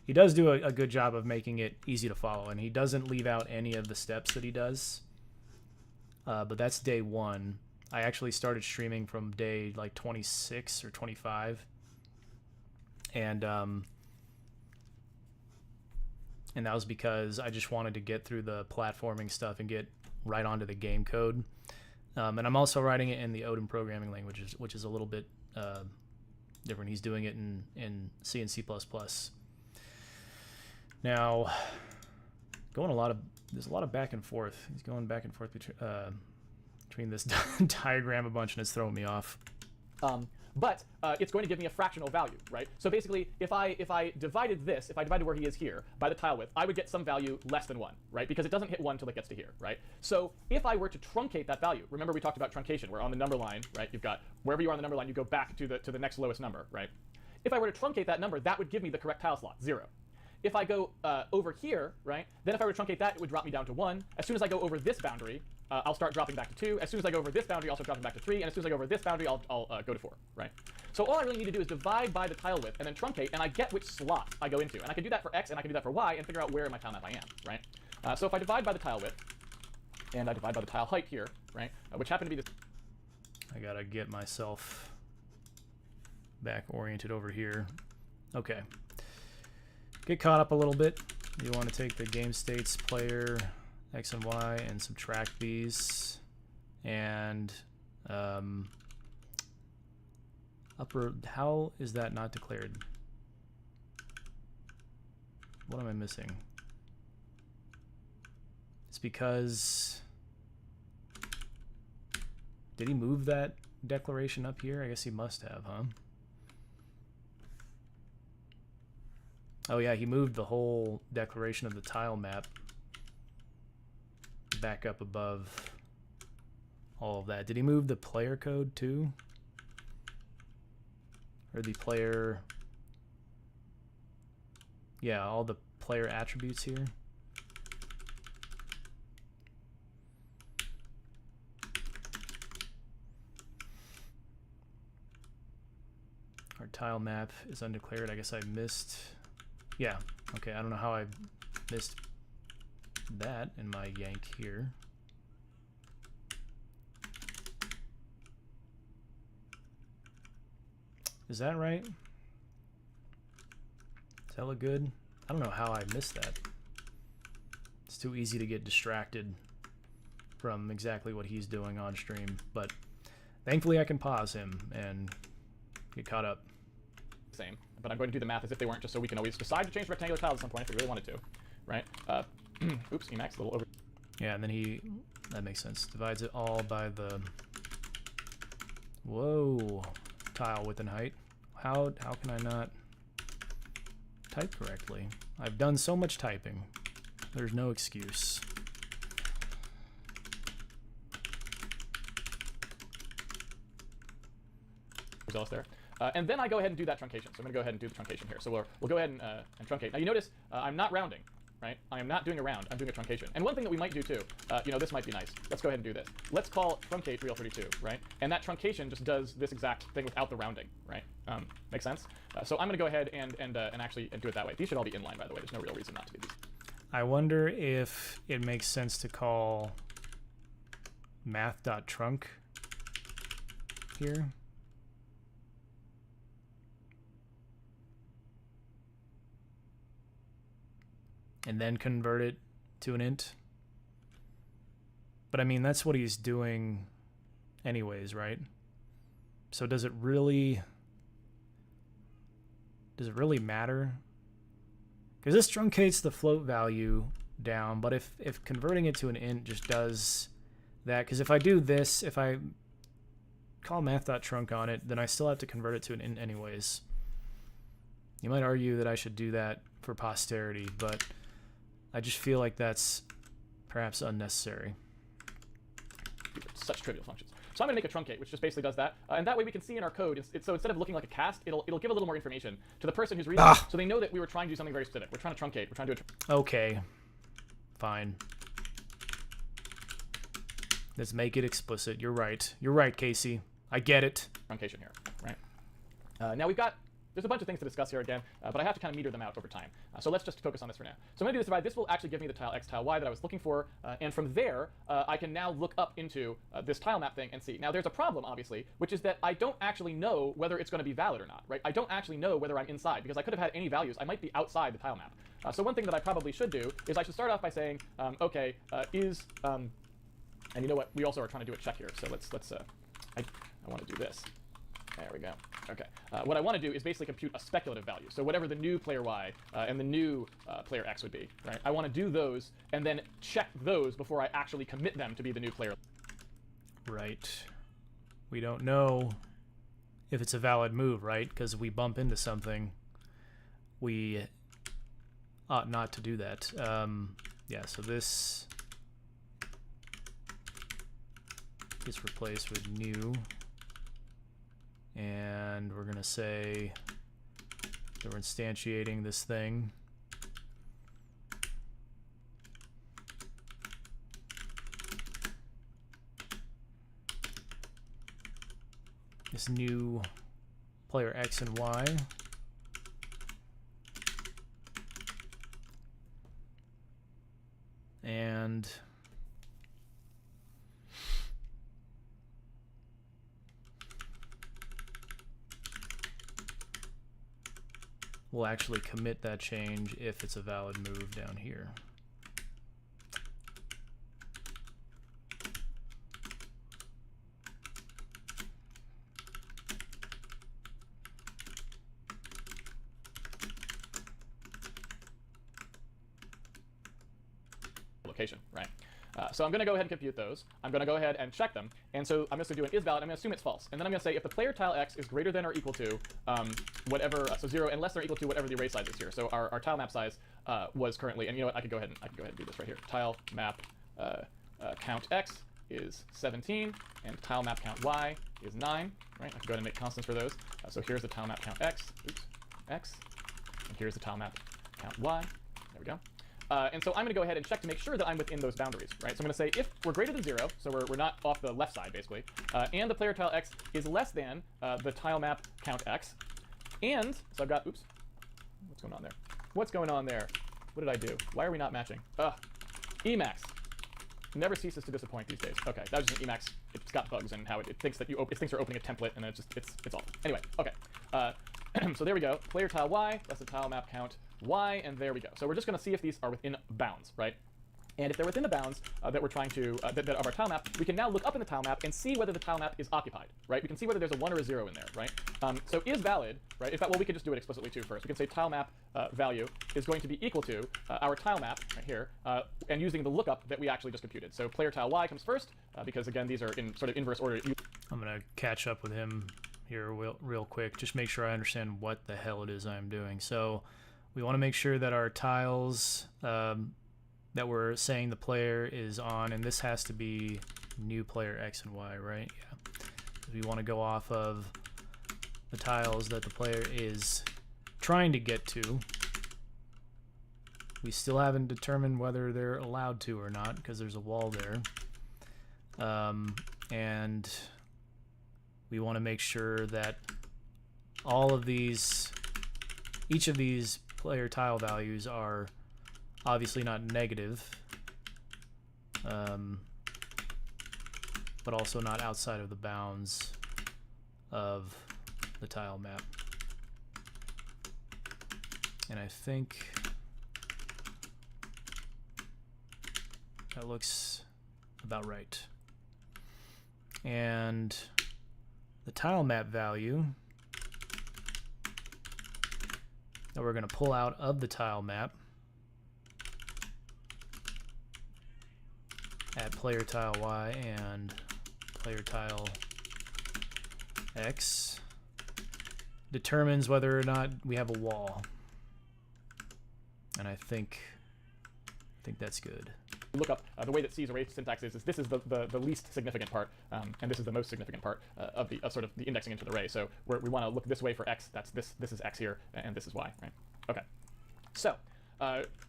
Speaker 1: He does do a good job of making it easy to follow, and he doesn't leave out any of the steps that he does. But that's day 1. I actually started streaming from day like 26 or 25. And that was because I just wanted to get through the platforming stuff and get right onto the game code. And I'm also writing it in the Odin programming language, which is a little bit different. He's doing it in C and C++. Now, there's a lot of back and forth. He's going back and forth between this diagram a bunch, and it's throwing me off.
Speaker 2: But it's going to give me a fractional value, right? So basically, if I divided where he is here by the tile width, I would get some value less than 1, right? Because it doesn't hit 1 till it gets to here, right? So if I were to truncate that value, remember we talked about truncation, where on the number line, right, you've got wherever you are on the number line, you go back to the next lowest number, right? If I were to truncate that number, that would give me the correct tile slot, 0. If I go over here, right, then if I were to truncate that, it would drop me down to 1. As soon as I go over this boundary, I'll start dropping back to 2. As soon as I go over this boundary, I'll start dropping back to 3. And as soon as I go over this boundary, I'll go to 4, right? So all I really need to do is divide by the tile width and then truncate, and I get which slot I go into. And I can do that for X, and I can do that for Y, and figure out where in my tile map I am, right? So if I divide by the tile width, and I divide by the tile height here, right, which happen to be this...
Speaker 1: I gotta get myself back oriented over here. Okay. Get caught up a little bit. You want to take the game states player X and Y and subtract these, and upper, how is that not declared? What am I missing? It's because, did he move that declaration up here? I guess he must have, huh? Oh yeah, he moved the whole declaration of the tile map back up above all of that. Did he move the player code too? Or the player... Yeah, all the player attributes here. Our tile map is undeclared. I guess I missed... Yeah, okay, I don't know how I missed that in my yank here. Is that right? Does that look good? I don't know how I missed that. It's too easy to get distracted from exactly what he's doing on stream, but thankfully I can pause him and get caught up.
Speaker 2: Same, but I'm going to do the math as if they weren't, just so we can always decide to change rectangular tiles at some point if we really wanted to, right? Oops, Emacs, a little over.
Speaker 1: Yeah, and then that makes sense, divides it all by the, whoa, tile width and height. How can I not type correctly? I've done so much typing. There's no excuse.
Speaker 2: zealous there. And then I go ahead and do that truncation. So I'm going to go ahead and do the truncation here. So we'll go ahead and truncate. Now you notice I'm not rounding, right? I am not doing a round. I'm doing a truncation. And one thing that we might do too, this might be nice. Let's go ahead and do this. Let's call truncate real32, right? And that truncation just does this exact thing without the rounding, right? Makes sense? So I'm going to go ahead and actually do it that way. These should all be inline, by the way. There's no real reason not to do these.
Speaker 1: I wonder if it makes sense to call math.trunc here. And then convert it to an int. But I mean, that's what he's doing anyways, right? So does it really matter? Because this truncates the float value down, but if converting it to an int just does that, because if I do this, if I call math.trunc on it, then I still have to convert it to an int anyways. You might argue that I should do that for posterity, but I just feel like that's perhaps unnecessary.
Speaker 2: Such trivial functions. So I'm going to make a truncate, which just basically does that. And that way we can see in our code, so instead of looking like a cast, it'll give a little more information to the person who's reading it, so they know that we were trying to do something very specific. We're trying to truncate. We're trying to do a
Speaker 1: okay. Fine. Let's make it explicit. You're right. You're right, Casey. I get it.
Speaker 2: truncation here, right? Now there's a bunch of things to discuss here again, but I have to kind of meter them out over time. So let's just focus on this for now. So I'm going to do this divide. This will actually give me the tile x, tile y that I was looking for, and from there, I can now look up into this tile map thing and see. Now there's a problem, obviously, which is that I don't actually know whether it's going to be valid or not, right? I don't actually know whether I'm inside, because I could have had any values. I might be outside the tile map. So one thing that I probably should do is I should start off by saying, okay, and you know what? We also are trying to do a check here, so I want to do this. There we go. Okay. What I want to do is basically compute a speculative value. So whatever the new player y and the new player x would be, right? I want to do those and then check those before I actually commit them to be the new player.
Speaker 1: Right. We don't know if it's a valid move, right? Because we bump into something. We ought not to do that. Yeah, so this gets replaced with new. And we're going to say that we're instantiating this thing. This new player X and Y. And we'll actually commit that change if it's a valid move down here.
Speaker 2: Location, right? So I'm going to go ahead and compute those. I'm going to go ahead and check them. And so I'm just going to do an is valid. I'm going to assume it's false. And then I'm going to say if the player tile x is greater than or equal to whatever, so 0 and less than or equal to whatever the array size is here. So our tile map size was currently, and you know what, I could go ahead and do this right here. Tile map count x is 17, and tile map count y is 9. Right? I can go ahead and make constants for those. So here's the tile map count x, x, and here's the tile map count y. There we go. And so I'm going to go ahead and check to make sure that I'm within those boundaries, right? So I'm going to say if we're greater than 0, so we're not off the left side, basically, and the player tile x is less than the tile map count x, and, so I've got, oops, what's going on there? What's going on there? What did I do? Why are we not matching? Emacs. Never ceases to disappoint these days. Okay, that was just an Emacs. It's got bugs and how it thinks that it thinks you're opening a template, and it's awful. Anyway, okay. So there we go. Player tile y, that's the tile map count y, and there we go. So we're just going to see if these are within bounds, right? And if they're within the bounds that we're trying to, that of our tile map, we can now look up in the tile map and see whether the tile map is occupied, right? We can see whether there's a 1 or a 0 in there, right? So is valid, right? In fact, well, we can just do it explicitly too first. We can say tile map value is going to be equal to our tile map right here, and using the lookup that we actually just computed. So player tile y comes first, because again, these are in sort of inverse order.
Speaker 1: I'm going to catch up with him here real quick, just make sure I understand what the hell it is I'm doing. So we want to make sure that our tiles that we're saying the player is on, and this has to be new player X and Y, right? Yeah. We want to go off of the tiles that the player is trying to get to. We still haven't determined whether they're allowed to or not because there's a wall there. And we want to make sure that each of these player tile values are obviously not negative, but also not outside of the bounds of the tile map. And I think that looks about right. And the tile map value that we're going to pull out of the tile map at player tile Y and player tile X determines whether or not we have a wall. And I think that's good.
Speaker 2: Look up the way that C's array syntax is this is the least significant part, and this is the most significant part of the sort of the indexing into the array. So we want to look this way for X. That's this is X here, and this is Y, right? Okay. So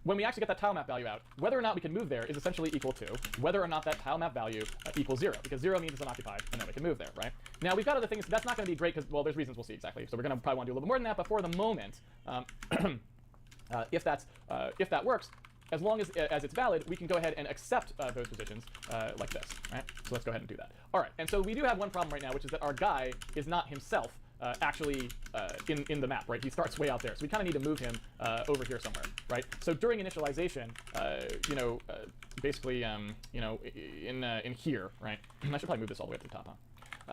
Speaker 2: when we actually get that tile map value out, whether or not we can move there is essentially equal to whether or not that tile map value equals 0, because 0 means it's unoccupied, and then we can move there, right? Now we've got other things. That's not going to be great because, well, there's reasons we'll see exactly. So we're going to probably want to do a little bit more than that. But for the moment, if that works, as long as it's valid, we can go ahead and accept those positions like this, right? So let's go ahead and do that. All right, and so we do have one problem right now, which is that our guy is not himself actually in the map, right? He starts way out there, so we kind of need to move him over here somewhere, right? So during initialization, basically, in here, right? I should probably move this all the way up to the top, huh?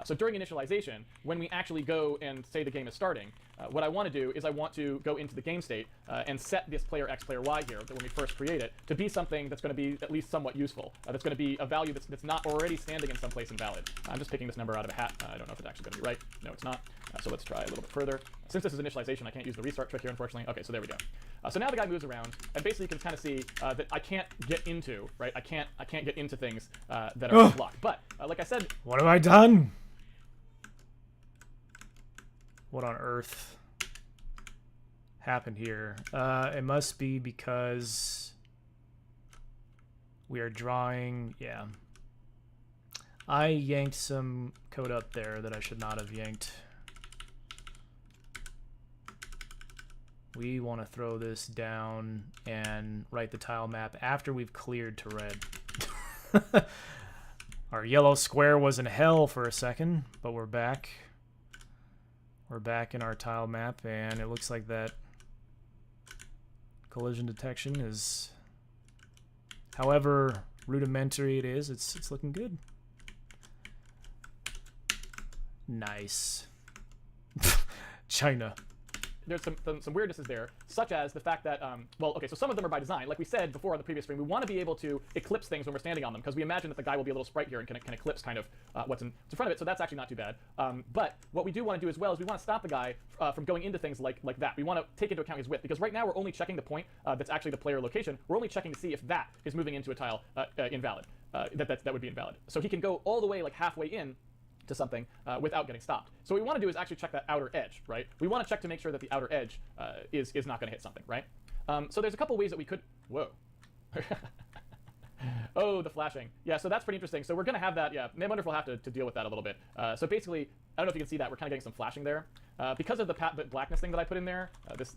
Speaker 2: So during initialization, when we actually go and say the game is starting, what I want to do is I want to go into the game state and set this player X, player Y here, that when we first create it, to be something that's going to be at least somewhat useful. That's going to be a value that's not already standing in some place invalid. I'm just picking this number out of a hat. I don't know if it's actually going to be right. No, it's not. So let's try a little bit further. Since this is initialization, I can't use the restart trick here, unfortunately. Okay, so there we go. So now the guy moves around, and basically you can kind of see that I can't get into, right? I can't get into things that are blocked. But like I said,
Speaker 1: what have I done? What on earth happened here? It must be because we are drawing. Yeah, I yanked some code up there that I should not have yanked. We want to throw this down and write the tile map after we've cleared to red. Our yellow square was in hell for a second, but we're back. We're back in our tile map, and it looks like that collision detection is, however rudimentary it is, it's looking good. Nice. China.
Speaker 2: There's some weirdnesses there, such as the fact that, well, okay, so some of them are by design. Like we said before on the previous stream, we want to be able to eclipse things when we're standing on them, because we imagine that the guy will be a little sprite here and can eclipse kind of what's in front of it, so that's actually not too bad. But what we do want to do as well is we want to stop the guy from going into things like that. We want to take into account his width, because right now we're only checking the point that's actually the player location. We're only checking to see if that is moving into a tile invalid, that would be invalid. So he can go all the way like halfway in to something without getting stopped. So what we want to do is actually check that outer edge, right? We want to check to make sure that the outer edge is not going to hit something, right? So there's a couple ways that we could... Whoa. Oh, the flashing. Yeah, so that's pretty interesting. So we're going to have that, yeah. I wonder if we'll have to deal with that a little bit. So basically, I don't know if you can see that, we're kind of getting some flashing there. Because of the pat-bit blackness thing that I put in there, this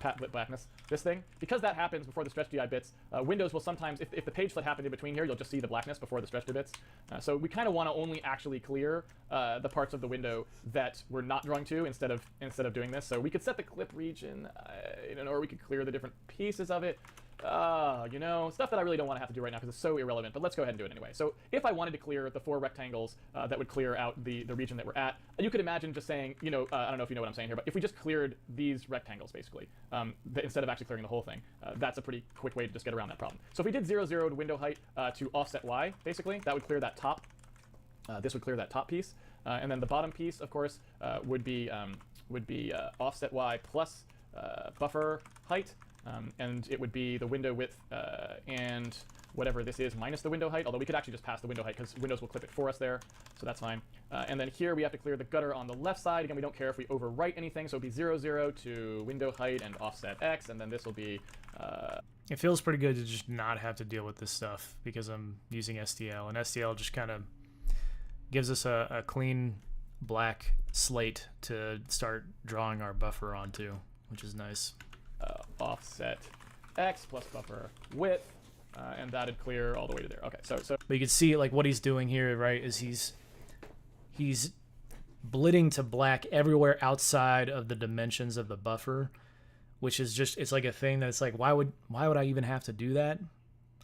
Speaker 2: pat-bit blackness, this thing, because that happens before the stretch DI bits, Windows will sometimes, if the page split happened in between here, you'll just see the blackness before the stretch DI bits. So we kind of want to only actually clear the parts of the window that we're not drawing to instead of doing this. So we could set the clip region, or we could clear the different pieces of it. Stuff that I really don't want to have to do right now because it's so irrelevant, but let's go ahead and do it anyway. So if I wanted to clear the 4 rectangles that would clear out the region that we're at, you could imagine just saying, I don't know if you know what I'm saying here, but if we just cleared these rectangles, basically, instead of actually clearing the whole thing, that's a pretty quick way to just get around that problem. So if we did 0, 0 to window height to offset Y, basically, that would clear that top. This would clear that top piece. And then the bottom piece, of course, would be offset Y plus buffer height. And it would be the window width and whatever this is minus the window height, although we could actually just pass the window height because Windows will clip it for us there, so that's fine. And then here we have to clear the gutter on the left side. Again, we don't care if we overwrite anything, so it'll be 0, 0 to window height and offset X, and then this will be...
Speaker 1: It feels pretty good to just not have to deal with this stuff because I'm using STL, and STL just kind of gives us a clean black slate to start drawing our buffer onto, which is nice.
Speaker 2: Offset X plus buffer width, and that'd clear all the way to there. Okay, so
Speaker 1: but you can see like what he's doing here, right? Is he's blitting to black everywhere outside of the dimensions of the buffer, which is just, it's like a thing that's like, why would I even have to do that?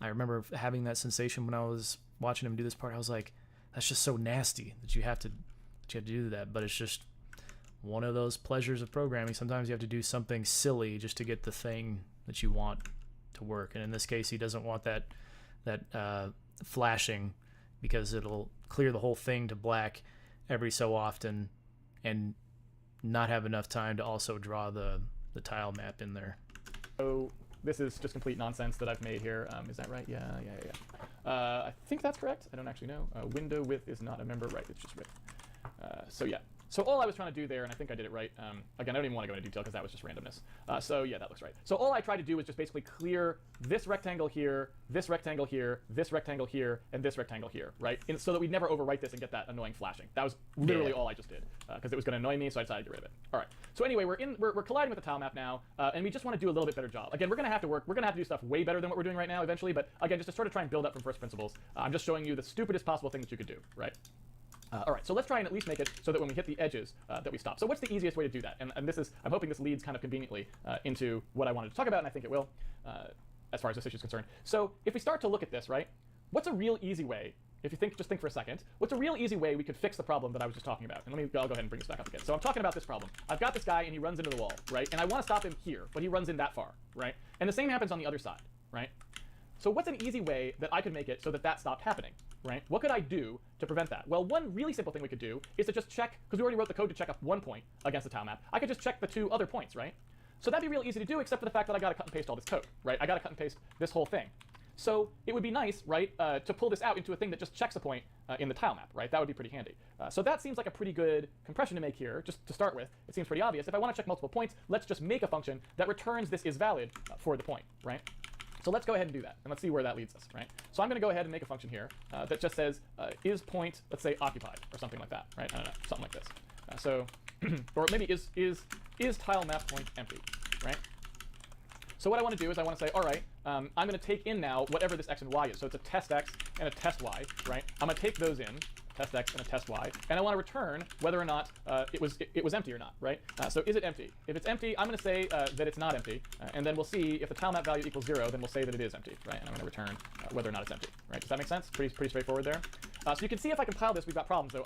Speaker 1: I remember having that sensation when I was watching him do this part. I was like, that's just so nasty that you have to do that. But it's just one of those pleasures of programming. Sometimes you have to do something silly just to get the thing that you want to work. And in this case, he doesn't want that flashing because it'll clear the whole thing to black every so often and not have enough time to also draw the tile map in there.
Speaker 2: So this is just complete nonsense that I've made here. Is that right? Yeah. I think that's correct. I don't actually know. Window width is not a member, right? It's just width. So yeah. So all I was trying to do there, and I think I did it right. Again, I don't even want to go into detail because that was just randomness. So yeah, that looks right. So all I tried to do was just basically clear this rectangle here, this rectangle here, this rectangle here, and this rectangle here, right? So that we'd never overwrite this and get that annoying flashing. That was literally all I just did because it was going to annoy me, so I decided to get rid of it. All right. So anyway, we're colliding with the tile map now, and we just want to do a little bit better job. Again, we're going to have to work. We're going to have to do stuff way better than what we're doing right now eventually. But again, just to sort of try and build up from first principles, I'm just showing you the stupidest possible thing that you could do, right? All right, so let's try and at least make it so that when we hit the edges that we stop. So what's the easiest way to do that? And this is, I'm hoping this leads kind of conveniently into what I wanted to talk about, and I think it will, as far as this issue is concerned. So if we start to look at this, right, what's a real easy way, if you just think for a second, what's a real easy way we could fix the problem that I was just talking about? And I'll go ahead and bring this back up again. So I'm talking about this problem. I've got this guy, and he runs into the wall, right? And I want to stop him here, but he runs in that far, right? And the same happens on the other side, right? So what's an easy way that I could make it so that that stopped happening, right? What could I do to prevent that? Well, one really simple thing we could do is to just check, because we already wrote the code to check up one point against the tile map. I could just check the 2 other points, right? So that'd be real easy to do, except for the fact that I got to cut and paste all this code, right? I got to cut and paste this whole thing. So it would be nice, right, to pull this out into a thing that just checks a point in the tile map, right? That would be pretty handy. So that seems like a pretty good compression to make here, just to start with. It seems pretty obvious. If I want to check multiple points, let's just make a function that returns this is valid for the point, right? So let's go ahead and do that, and let's see where that leads us, right? So I'm going to go ahead and make a function here that just says is point, let's say, occupied, or something like that, right? I don't know, something like this. Or maybe is tile map point empty, right? So what I want to do is I want to say, all right, I'm going to take in now whatever this x and y is. So it's a test x and a test y, right? I'm going to take those in, test x and a test y, and I want to return whether or not it was empty or not, right? So is it empty? If it's empty, I'm going to say that it's not empty, and then we'll see if the tile map value equals 0, then we'll say that it is empty, right? And I'm going to return whether or not it's empty, right? Does that make sense? Pretty straightforward there. So you can see if I compile this, we've got problems, though,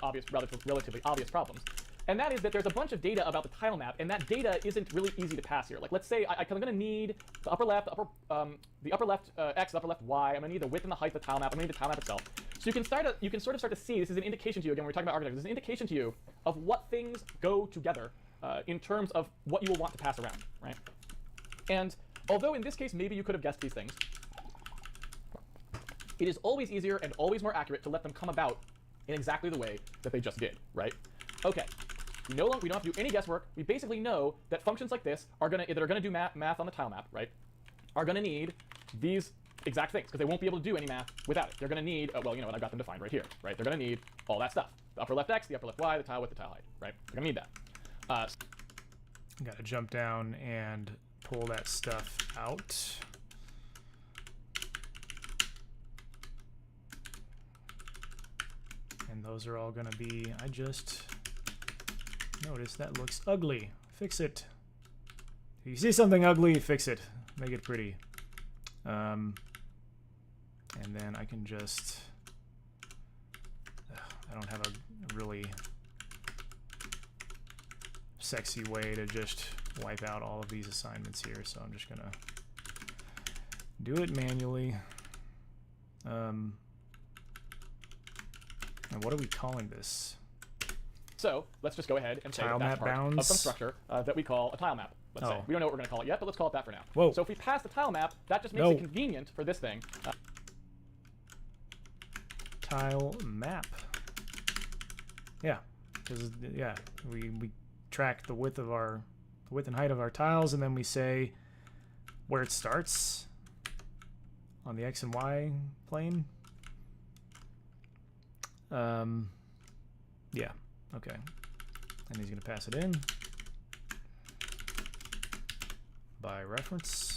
Speaker 2: relatively obvious problems. And that is that there's a bunch of data about the tile map, and that data isn't really easy to pass here. Like, let's say I'm going to need the upper left, the upper left x, the upper left y. I'm going to need the width and the height of the tile map. I'm going to need the tile map itself. So you can sort of start to see, this is an indication to you, again, when we're talking about architecture, this is an indication to you of what things go together in terms of what you will want to pass around, right? And although in this case, maybe you could have guessed these things, it is always easier and always more accurate to let them come about in exactly the way that they just did, right? Okay. We don't have to do any guesswork. We basically know that functions like this are going to do math on the tile map, right, are going to need these exact things, because they won't be able to do any math without it. They're going to need, well, you know what, I've got them defined right here, right? They're going to need all that stuff. The upper left x, the upper left y, the tile width, the tile height, right? They're going to need that.
Speaker 1: Got to jump down and pull that stuff out. And those are all going to be, I just notice that looks ugly. Fix it. If you see something ugly, fix it. Make it pretty. And then I can just... I don't have a really sexy way to just wipe out all of these assignments here, so I'm just gonna do it manually. And what are we calling this?
Speaker 2: So let's just go ahead and say that that's part of some structure that we call a tile map. Let's say. We don't know what we're going to call it yet, but let's call it that for now.
Speaker 1: Whoa.
Speaker 2: So if we pass the tile map, that just makes it convenient for this thing.
Speaker 1: tile map. Yeah, because yeah, we track the width and height of our tiles, and then we say where it starts on the X and Y plane. Yeah, okay. And he's gonna pass it in by reference.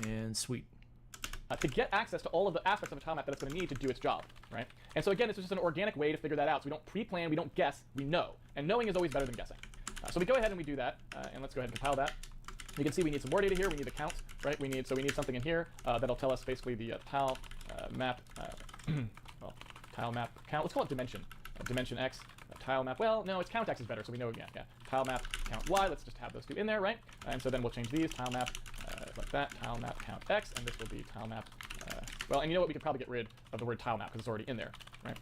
Speaker 1: And sweet.
Speaker 2: To get access to all of the aspects of a tile map that it's going to need to do its job, right? And so again, it's just an organic way to figure that out. So we don't pre-plan, we don't guess, we know. And knowing is always better than guessing. So we go ahead and we do that, and let's go ahead and compile that. You can see we need some more data here. We need the count, right? We need something in here that'll tell us basically the tile map, well, tile map count. Let's call it dimension. Dimension X, tile map. Well, no, it's count X is better, so we know, yeah. Tile map count Y. Let's just have those two in there, right? And so then we'll change these, tile map like that, tile map count X, and this will be tile map. Well, and you know what? We could probably get rid of the word tile map because it's already in there, right?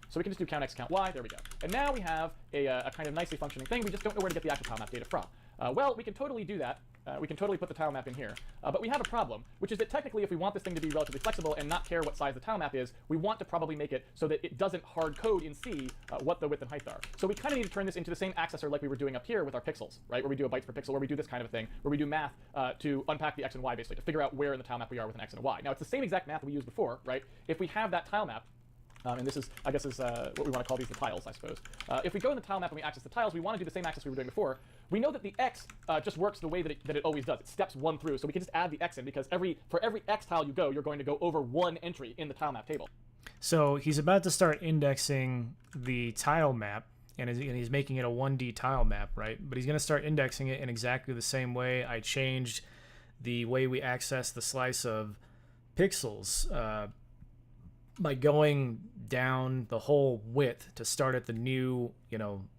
Speaker 2: So we can just do count X, count Y. There we go. And now we have a kind of nicely functioning thing. We just don't know where to get the actual tile map data from. Well, we can totally do that. We can totally put the tile map in here. But we have a problem, which is that technically if we want this thing to be relatively flexible and not care what size the tile map is, we want to probably make it so that it doesn't hard code in C what the width and height are. So we kind of need to turn this into the same accessor like we were doing up here with our pixels, right? Where we do a bytes per pixel, where we do this kind of a thing, where we do math to unpack the X and Y basically, to figure out where in the tile map we are with an X and a Y. Now, it's the same exact math that we used before, right? If we have that tile map, and this is, I guess, is what we want to call these the tiles, I suppose. If we go in the tile map and we access the tiles, we want to do the same access we were doing before. We know that the X just works the way that it always does. It steps one through, so we can just add the X in, because for every X tile you go, you're going to go over one entry in the tile map table.
Speaker 1: So he's about to start indexing the tile map, and he's making it a 1D tile map, right? But he's going to start indexing it in exactly the same way I changed the way we access the slice of pixels by going down the whole width to start at the new,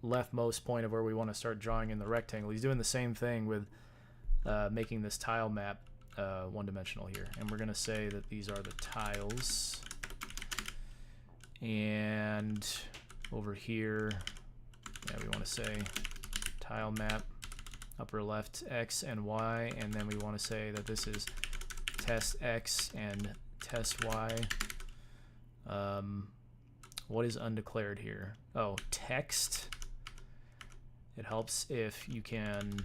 Speaker 1: leftmost point of where we want to start drawing in the rectangle. He's doing the same thing with making this tile map one-dimensional here. And we're going to say that these are the tiles. And over here, we want to say tile map, upper left X and Y. And then we want to say that this is test X and test Y. What is undeclared here? Oh, text. It helps if you can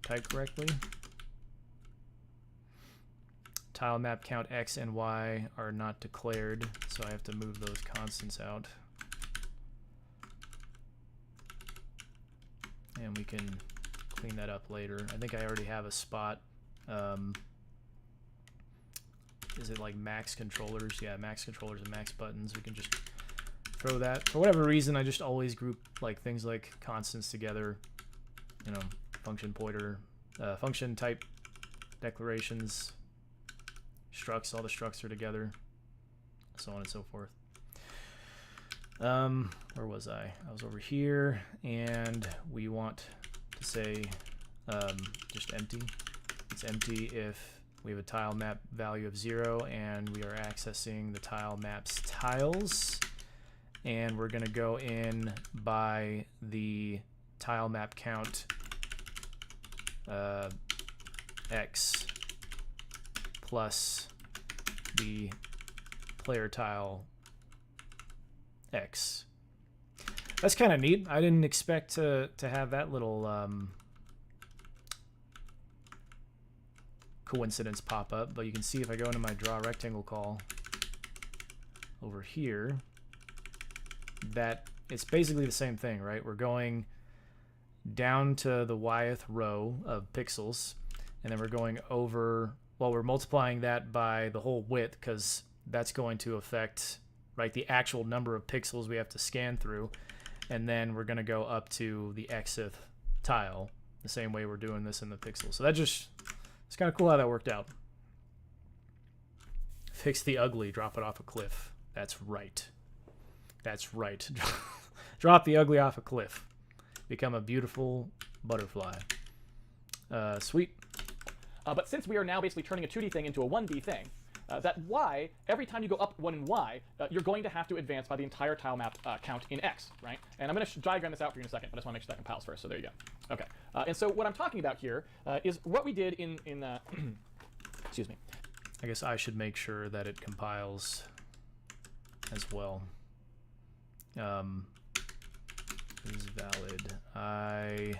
Speaker 1: type correctly. Tile map count X and Y are not declared, so I have to move those constants out. And we can clean that up later. I think I already have a spot. Is it like max controllers? Yeah, max controllers and max buttons. We can just throw that. For whatever reason, I just always group like things like constants together. Function pointer, function type declarations, structs. All the structs are together, so on and so forth. Where was I? I was over here, and we want to say just empty. It's empty if we have a tile map value of 0, and we are accessing the tile map's tiles. And we're going to go in by the tile map count X plus the player tile X. That's kind of neat. I didn't expect to have that little coincidence pop up, but you can see if I go into my draw rectangle call over here that it's basically the same thing, right? We're going down to the yth row of pixels, and then we're going over, well, we're multiplying that by the whole width, because that's going to affect, right, the actual number of pixels we have to scan through, and then we're going to go up to the xth tile the same way we're doing this in the pixel. So that just, it's kind of cool how that worked out. Fix the ugly, drop it off a cliff. That's right. That's right. Drop the ugly off a cliff. Become a beautiful butterfly. Sweet.
Speaker 2: But since we are now basically turning a 2D thing into a 1D thing, that Y, every time you go up one in Y, you're going to have to advance by the entire tile map count in X, right? And I'm going to diagram this out for you in a second, but I just want to make sure that compiles first, so there you go. Okay. And so what I'm talking about here is what we did in excuse me.
Speaker 1: I guess I should make sure that it compiles as well. Is valid. I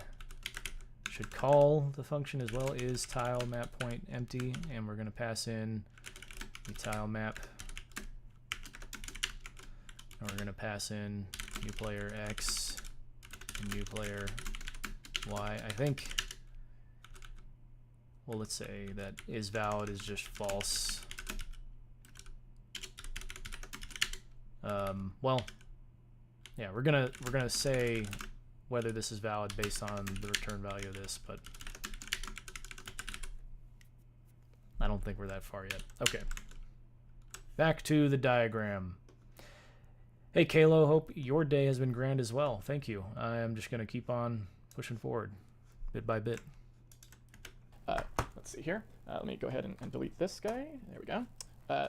Speaker 1: should call the function as well, is tile map point empty, and we're going to pass in the tile map, and we're going to pass in new player X and new player Y. I think, well, let's say that is valid is just false. Well, yeah, we're gonna say whether this is valid based on the return value of this, but I don't think we're that far yet. Okay, back to the diagram. Hey Kalo, hope your day has been grand as well. Thank you. I am just gonna keep on pushing forward, bit by bit.
Speaker 2: Let's see here. Let me go ahead and delete this guy. There we go.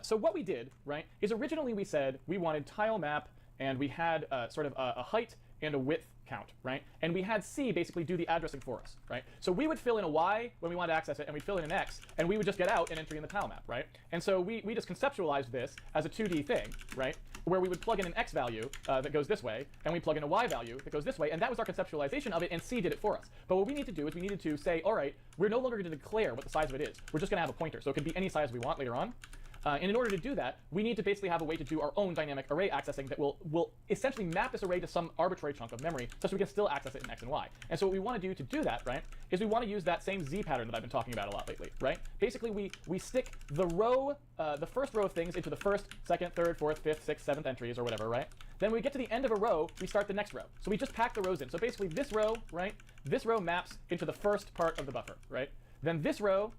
Speaker 2: So what we did, right, is originally we said we wanted tile map, and we had sort of a height and a width count, right? And we had C basically do the addressing for us, right? So we would fill in a Y when we wanted to access it, and we'd fill in an X, and we would just get out and enter in the tile map, right? And so we just conceptualized this as a 2D thing, right? Where we would plug in an X value that goes this way, and we plug in a Y value that goes this way, and that was our conceptualization of it, and C did it for us. But what we need to do is we needed to say, all right, we're no longer going to declare what the size of it is. We're just going to have a pointer, so it could be any size we want later on. And in order to do that, we need to basically have a way to do our own dynamic array accessing that will essentially map this array to some arbitrary chunk of memory such that we can still access it in X and Y. And so what we want to do that, right, is we want to use that same Z pattern that I've been talking about a lot lately, right? Basically, we stick the row, the first row of things into the first, second, third, fourth, fifth, sixth, seventh entries or whatever, right? Then when we get to the end of a row, we start the next row. So we just pack the rows in. So basically this row, right, this row maps into the first part of the buffer, right? Then this row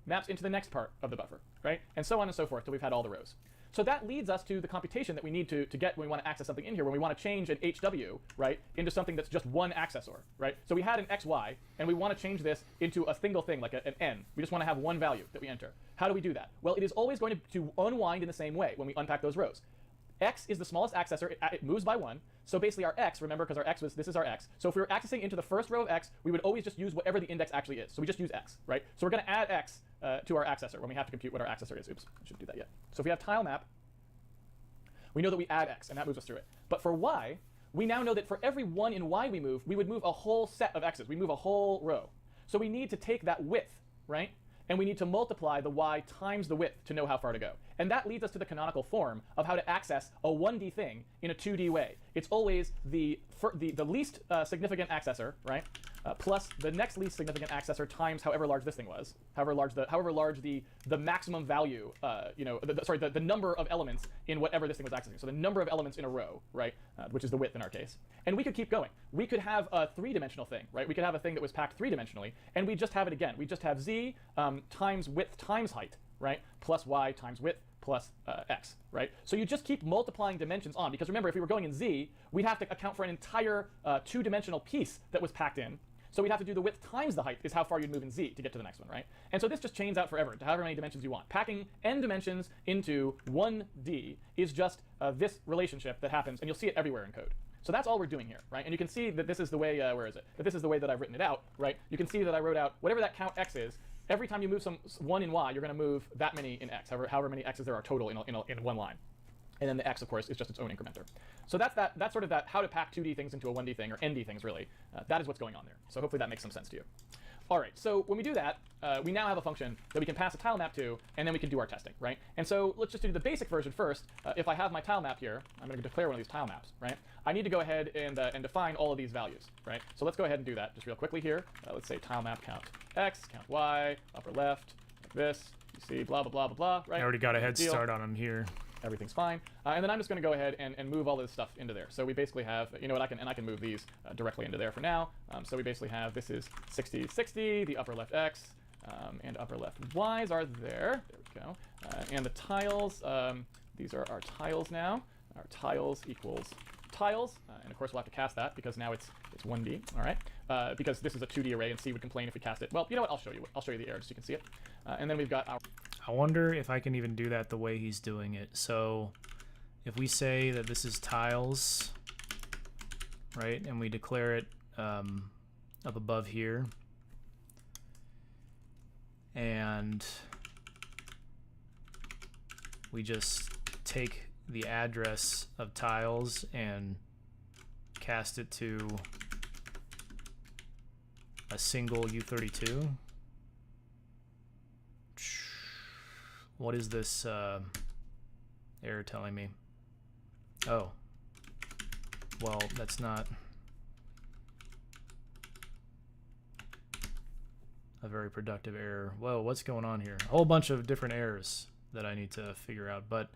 Speaker 2: maps into the next part of the buffer, right? And so on and so forth till we've had all the rows. So that leads us to the computation that we need to get when we want to access something in here, when we want to change an HW, right, into something that's just one accessor, right? So we had an XY, and we want to change this into a single thing, like an N. We just want to have one value that we enter. How do we do that? Well, it is always going to unwind in the same way when we unpack those rows. X is the smallest accessor, it moves by 1. So basically our X, remember, because our X was, this is our X. So if we were accessing into the first row of X, we would always just use whatever the index actually is. So we just use X, right? So we're going to add X to our accessor when we have to compute what our accessor is. Oops, I shouldn't do that yet. So if we have tile map, we know that we add X, and that moves us through it. But for Y, we now know that for every 1 in Y we would move a whole set of X's. We move a whole row. So we need to take that width, right? And we need to multiply the Y times the width to know how far to go. And that leads us to the canonical form of how to access a 1D thing in a 2D way. It's always the least significant accessor, right? Plus the next least significant accessor times however large this thing was, however large the maximum value, the number of elements in whatever this thing was accessing. So the number of elements in a row, right? Which is the width in our case. And we could keep going. We could have a 3-dimensional thing, right? We could have a thing that was packed 3-dimensionally, and we just have it again. We just have Z times width times height, right? Plus Y times width plus X, right? So you just keep multiplying dimensions on, because remember, if we were going in Z, we'd have to account for an entire 2-dimensional piece that was packed in. So we'd have to do the width times the height is how far you'd move in Z to get to the next one, right? And so this just chains out forever to however many dimensions you want. Packing n dimensions into 1D is just this relationship that happens, and you'll see it everywhere in code. So that's all we're doing here, right? And you can see that this is the way, where is it? That this is the way that I've written it out, right? You can see that I wrote out whatever that count X is. Every time you move 1 in Y, you're going to move that many in X, however many X's there are total in one line. And then the X, of course, is just its own incrementer. So that's sort of that how to pack 2D things into a 1D thing, or ND things, really. That is what's going on there. So hopefully that makes some sense to you. All right, so when we do that, we now have a function that we can pass a tile map to, and then we can do our testing, right? And so let's just do the basic version first. If I have my tile map here, I'm going to declare one of these tile maps, right? I need to go ahead and define all of these values, right? So let's go ahead and do that just real quickly here. Let's say tile map count X, count Y, upper left, like this. You see, blah, blah, blah, blah, blah, right?
Speaker 1: I already got a head start on them here.
Speaker 2: Everything's fine. And then I'm just going to go ahead and move all this stuff into there. So we basically have, you know what, I can move these directly into there for now. So we basically have, this is 60, 60, the upper left X, and upper left Y's are there. There we go. And the tiles, these are our tiles now. Our tiles equals tiles. And of course we'll have to cast that because now it's 1D, all right? Because this is a 2D array and C would complain if we cast it. Well, you know what, I'll show you the error just so you can see it. And then we've got our...
Speaker 1: I wonder if I can even do that the way he's doing it. So if we say that this is tiles, right, and we declare it up above here, and we just take the address of tiles and cast it to a single U32. What is this error telling me? Oh. Well, that's not a very productive error. Whoa, what's going on here? A whole bunch of different errors that I need to figure out, but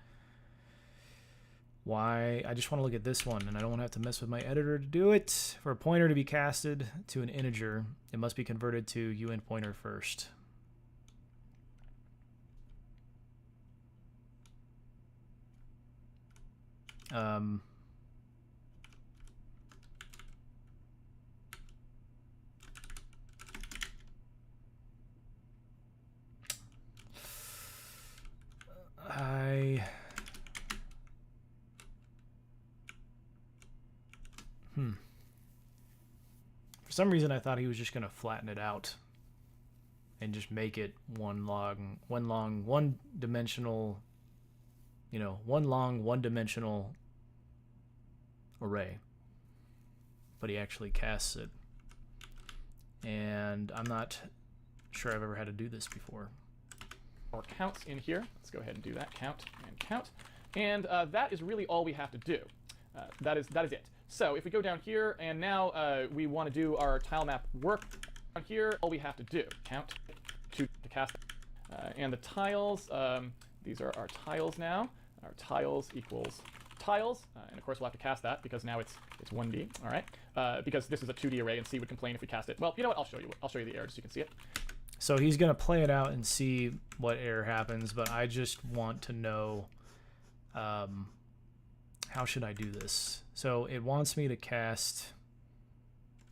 Speaker 1: why? I just want to look at this one, and I don't want to have to mess with my editor to do it. For a pointer to be casted to an integer, it must be converted to uint pointer first. For some reason, I thought he was just going to flatten it out and just make it one long, one-dimensional, you know, one-dimensional array. But he actually casts it. And I'm not sure I've ever had to do this before.
Speaker 2: Or counts in here. Let's go ahead and do that. Count and count. And that is really all we have to do. That is it. So if we go down here, and now we want to do our tile map work down here, all we have to do, count to cast. And the tiles, these are our tiles now. Our tiles equals tiles, and of course we'll have to cast that because now it's 1D. All right, because this is a 2D array, and C would complain if we cast it. Well, you know what? I'll show you. I'll show you the error so you can see it.
Speaker 1: So he's gonna play it out and see what error happens, but I just want to know how should I do this. So it wants me to cast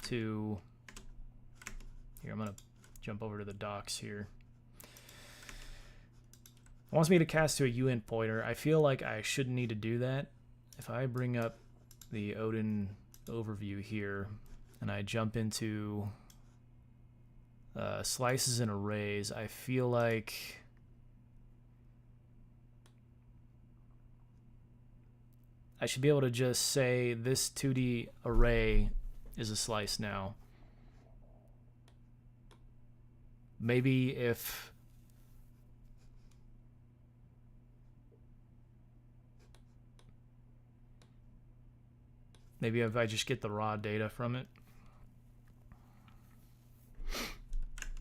Speaker 1: to here. I'm gonna jump over to the docs here. It wants me to cast to a uint pointer. I feel like I shouldn't need to do that. If I bring up the Odin overview here and I jump into slices and arrays, I feel like I should be able to just say this 2D array is a slice now. Maybe if I just get the raw data from it.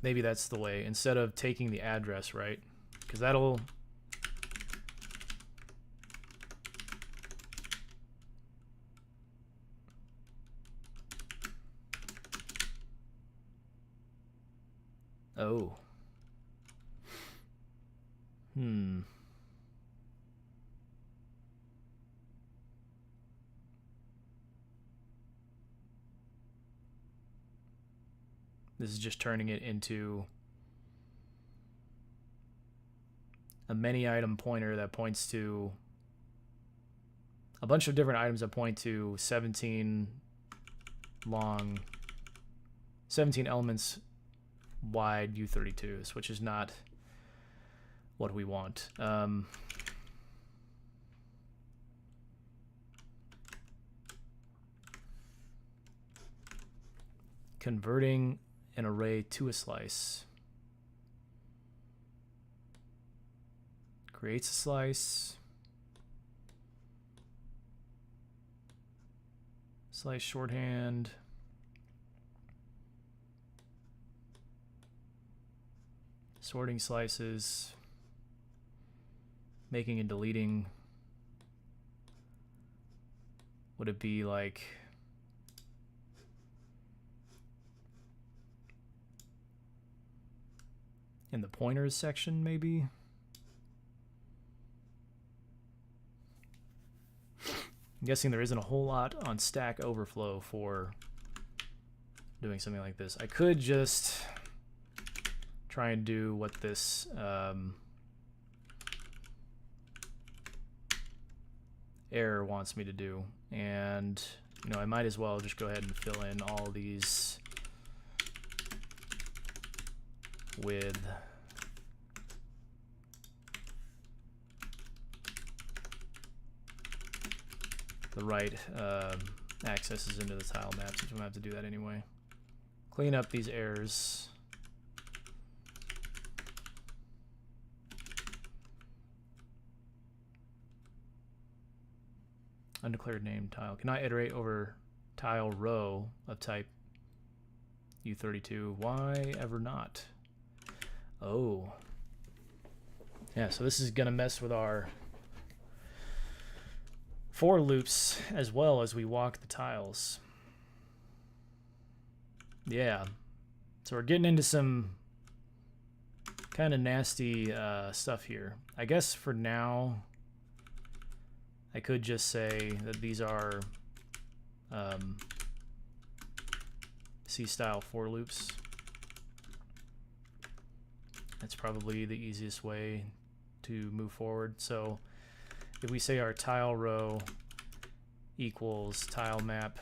Speaker 1: Maybe that's the way, instead of taking the address, right? Because that'll... Oh. This is just turning it into a many item pointer that points to a bunch of different items that point to 17 elements wide U32s, which is not what we want. Converting an array to a slice. Creates a slice. Slice shorthand. Sorting slices. Making and deleting. Would it be like... in the pointers section, maybe? I'm guessing there isn't a whole lot on Stack Overflow for doing something like this. I could just try and do what this error wants me to do, and you know, I might as well just go ahead and fill in all these with the right accesses into the tile map, since I'm going to have to do that anyway. Clean up these errors. Undeclared name tile. Cannot iterate over tile row of type U32. Why ever not? Oh. Yeah, so this is going to mess with our for loops as well as we walk the tiles. Yeah. So we're getting into some kind of nasty stuff here. I guess for now, I could just say that these are C-style for loops. That's probably the easiest way to move forward. So if we say our tile row equals tile map,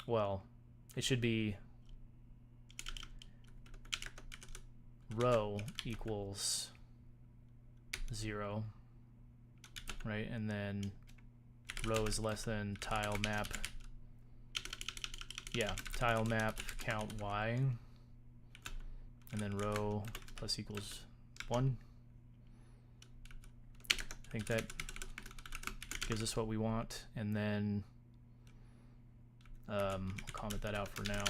Speaker 1: well, it should be row equals 0, right? And then row is less than tile map. Yeah, tile map count y, and then row plus equals 1. I think that gives us what we want, and then I'll comment that out for now.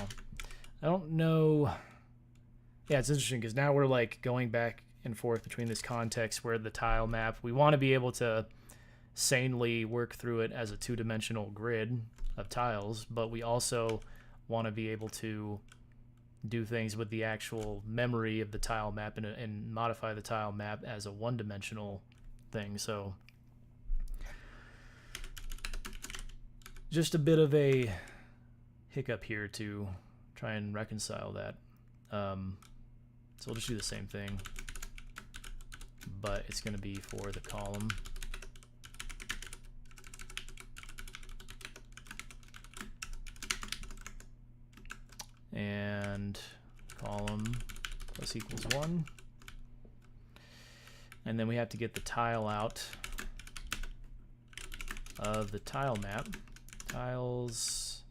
Speaker 1: I don't know. Yeah, it's interesting because now we're like going back and forth between this context where the tile map, we want to be able to sanely work through it as a two-dimensional grid of tiles, but we also want to be able to do things with the actual memory of the tile map and modify the tile map as a one-dimensional thing. So just a bit of a hiccup here to try and reconcile that. So we'll just do the same thing, but it's going to be for the column. And column plus equals 1. And then we have to get the tile out of the tile map. Tiles,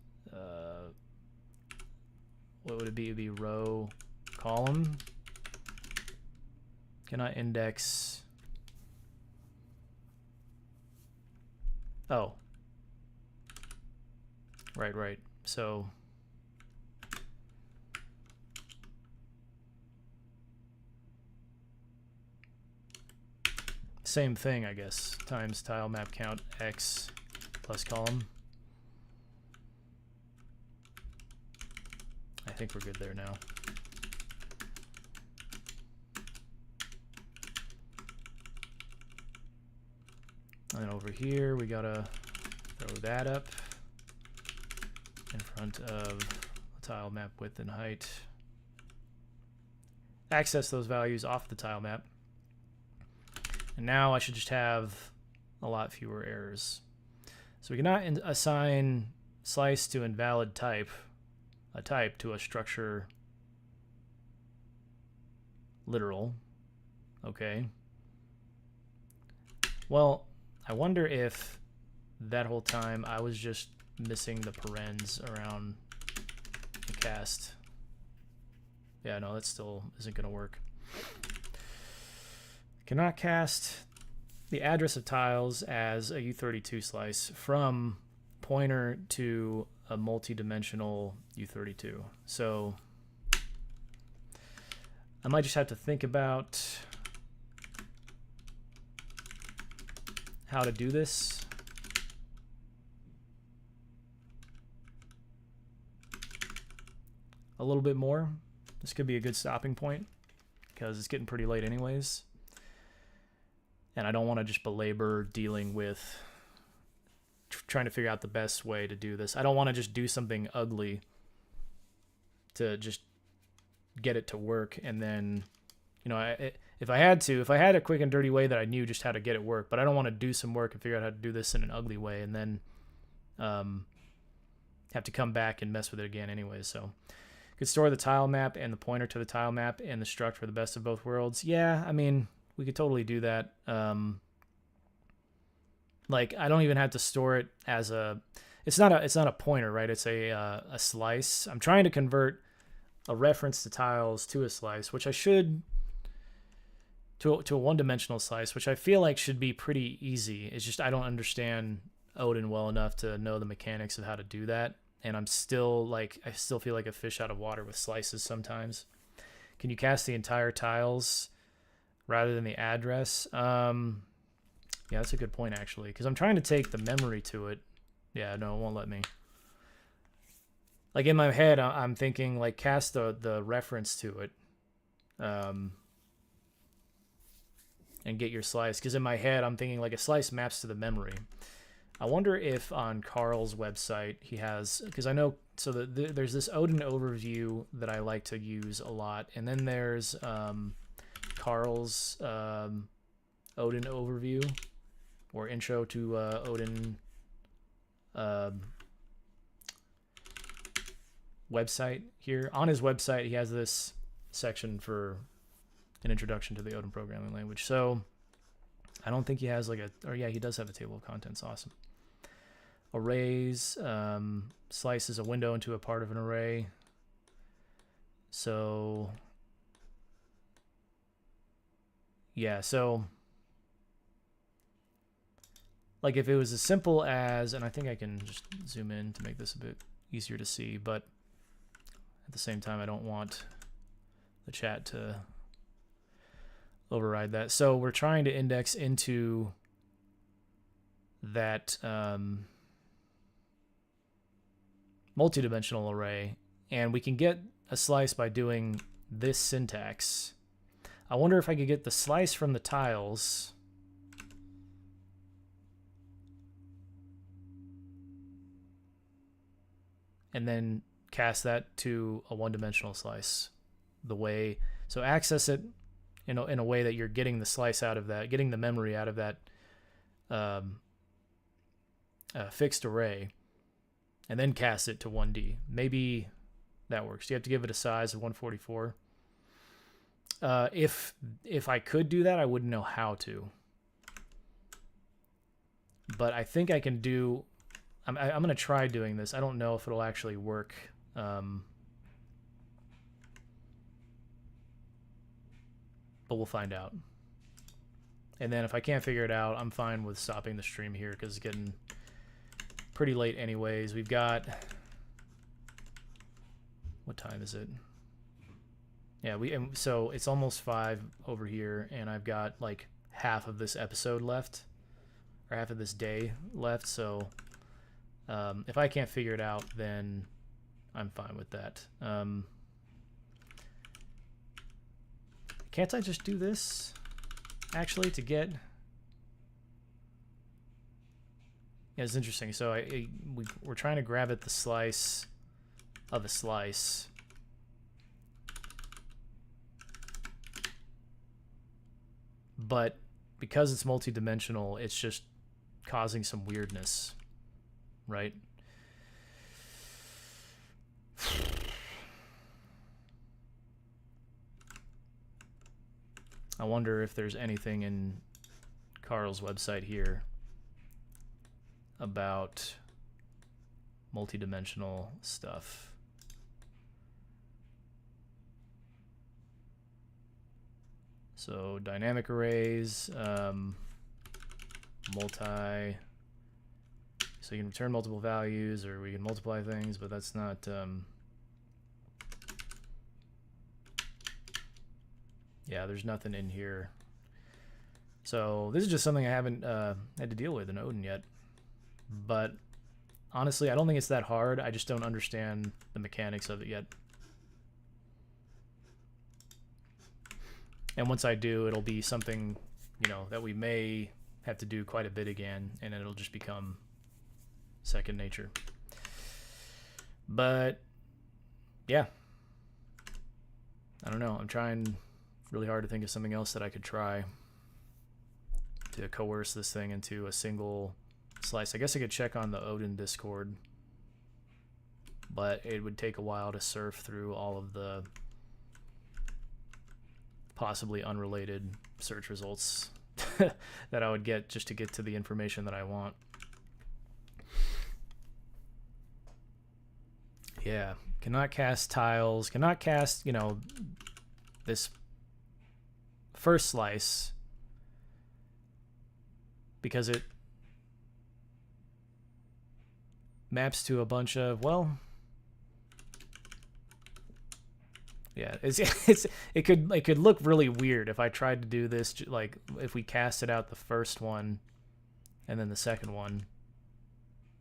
Speaker 1: what would it be? It would be row column. Cannot index. Oh. Right. So same thing, I guess, times tile map count x plus column. I think we're good there now. And then over here, we gotta throw that up in front of the tile map width and height. Access those values off the tile map. And now I should just have a lot fewer errors. So we cannot assign slice to invalid type, a type to a structure literal. Okay. Well, I wonder if that whole time I was just missing the parens around the cast. Yeah, no, that still isn't going to work. Cannot cast the address of tiles as a U32 slice from pointer to a multi-dimensional U32. So I might just have to think about how to do this. A little bit more. This could be a good stopping point because it's getting pretty late anyways. And I don't want to just belabor dealing with trying to figure out the best way to do this. I don't want to just do something ugly to just get it to work. And then, you know, if I had a quick and dirty way that I knew just how to get it work, but I don't want to do some work and figure out how to do this in an ugly way and then have to come back and mess with it again anyway. So could store the tile map and the pointer to the tile map and the struct for the best of both worlds. Yeah, I mean, we could totally do that. Like, I don't even have to store it as a, it's not a pointer, right? It's a slice. I'm trying to convert a reference to tiles to a slice, which I should, to a one-dimensional slice, which I feel like should be pretty easy. It's just I don't understand Odin well enough to know the mechanics of how to do that, and I'm still like, I still feel like a fish out of water with slices sometimes. Can you cast the entire tiles rather than the address? Yeah, that's a good point, actually, because I'm trying to take the memory to it. Yeah, no, it won't let me. Like, in my head, I'm thinking, like, cast the reference to it, and get your slice. Because in my head, I'm thinking, like, a slice maps to the memory. I wonder if on Carl's website he has... Because I know... So there's this Odin overview that I like to use a lot. And then there's Carl's Odin overview. Or intro to Odin website here. On his website, he has this section for an introduction to the Odin programming language. So I don't think he has like a, or yeah, he does have a table of contents. Awesome. Arrays, slices a window into a part of an array. So yeah, so like if it was as simple as, and I think I can just zoom in to make this a bit easier to see, but at the same time, I don't want the chat to override that. So we're trying to index into that multi-dimensional array, and we can get a slice by doing this syntax. I wonder if I could get the slice from the tiles and then cast that to a one-dimensional slice. The way, so access it in a way that you're getting the slice out of that, getting the memory out of that fixed array, and then cast it to 1D. Maybe that works. You have to give it a size of 144. If I could do that, I wouldn't know how to. But I think I can do... I'm going to try doing this. I don't know if it'll actually work. But we'll find out. And then if I can't figure it out, I'm fine with stopping the stream here because it's getting pretty late anyways. We've got... What time is it? Yeah, so it's almost 5 over here, and I've got like half of this episode left, or half of this day left, so... if I can't figure it out, then I'm fine with that. Can't I just do this, actually, to get... Yeah, it's interesting. So we're trying to grab at the slice of a slice. But because it's multi-dimensional, it's just causing some weirdness. Right? I wonder if there's anything in Carl's website here about multi-dimensional stuff. So dynamic arrays, multi... So you can return multiple values, or we can multiply things, but that's not... Yeah, there's nothing in here. So this is just something I haven't had to deal with in Odin yet. But honestly, I don't think it's that hard. I just don't understand the mechanics of it yet. And once I do, it'll be something, you know, that we may have to do quite a bit again, and it'll just become second nature. But yeah, I don't know. I'm trying really hard to think of something else that I could try to coerce this thing into a single slice. I guess I could check on the Odin Discord, but it would take a while to surf through all of the possibly unrelated search results that I would get just to get to the information that I want. Yeah, cannot cast tiles, cannot cast, you know, this first slice because it maps to a bunch of, well, yeah, it could look really weird if I tried to do this, like if we casted out the first one and then the second one,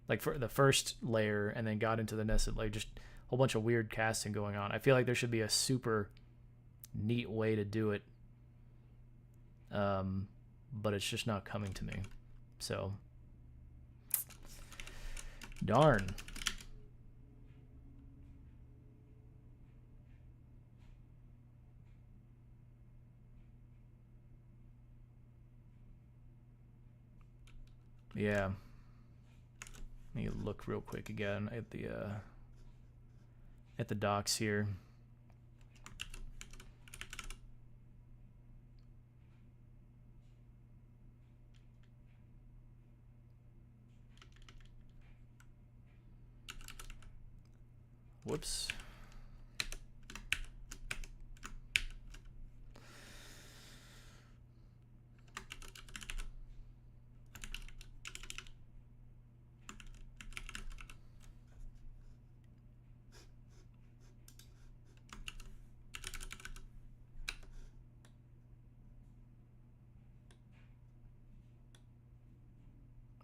Speaker 1: like for the first layer and then got into the nested layer, just a whole bunch of weird casting going on. I feel like there should be a super neat way to do it, but it's just not coming to me. So, darn. Yeah. Let me look real quick again at the docs here. Whoops.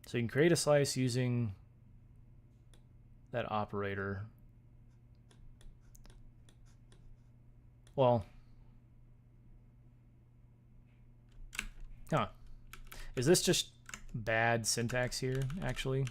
Speaker 1: So you can create a slice using that operator. Well, huh. Is this just bad syntax here, actually?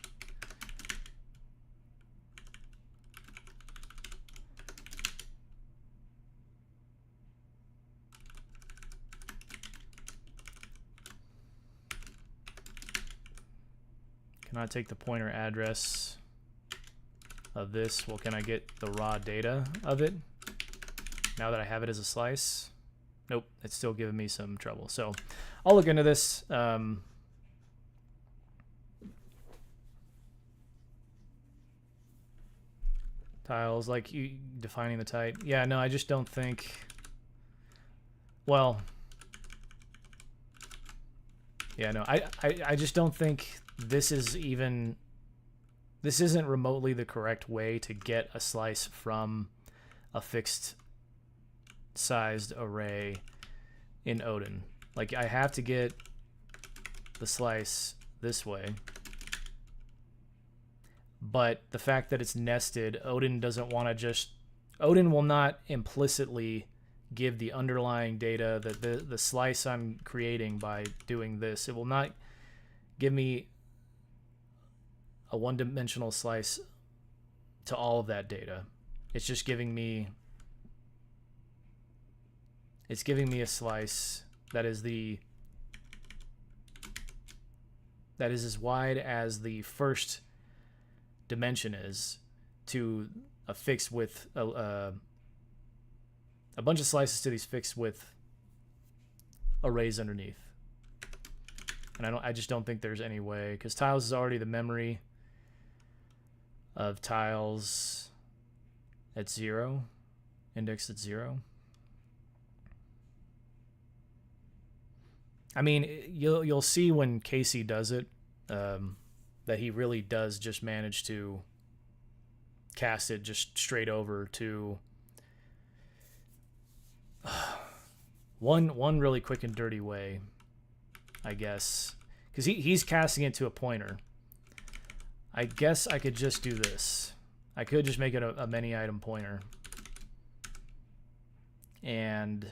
Speaker 1: Can I take the pointer address of this? Well, can I get the raw data of it now that I have it as a slice? Nope, it's still giving me some trouble. So I'll look into this. Tiles, like you defining the type. Yeah, no, I just don't think. Well, yeah, no, I just don't think this isn't remotely the correct way to get a slice from a fixed sized array in Odin. Like, I have to get the slice this way, but the fact that it's nested, Odin will not implicitly give the underlying data that the slice I'm creating by doing this. It will not give me a one-dimensional slice to all of that data. It's just giving me a slice that is as wide as the first dimension is to a fixed width, a bunch of slices to these fixed width arrays underneath. And I just don't think there's any way, because tiles is already the memory of tiles at 0, indexed at 0. I mean, you'll see when Casey does it, that he really does just manage to cast it just straight over to one really quick and dirty way, I guess, because he's casting it to a pointer. I guess I could just do this. I could just make it a many item pointer. And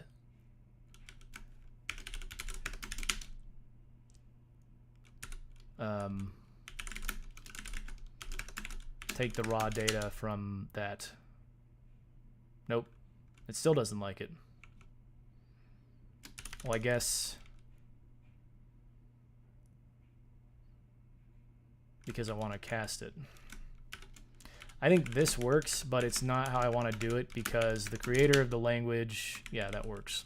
Speaker 1: take the raw data from that. Nope. It still doesn't like it. Well, I guess because I want to cast it. I think this works, but it's not how I want to do it, because the creator of the language, yeah, that works.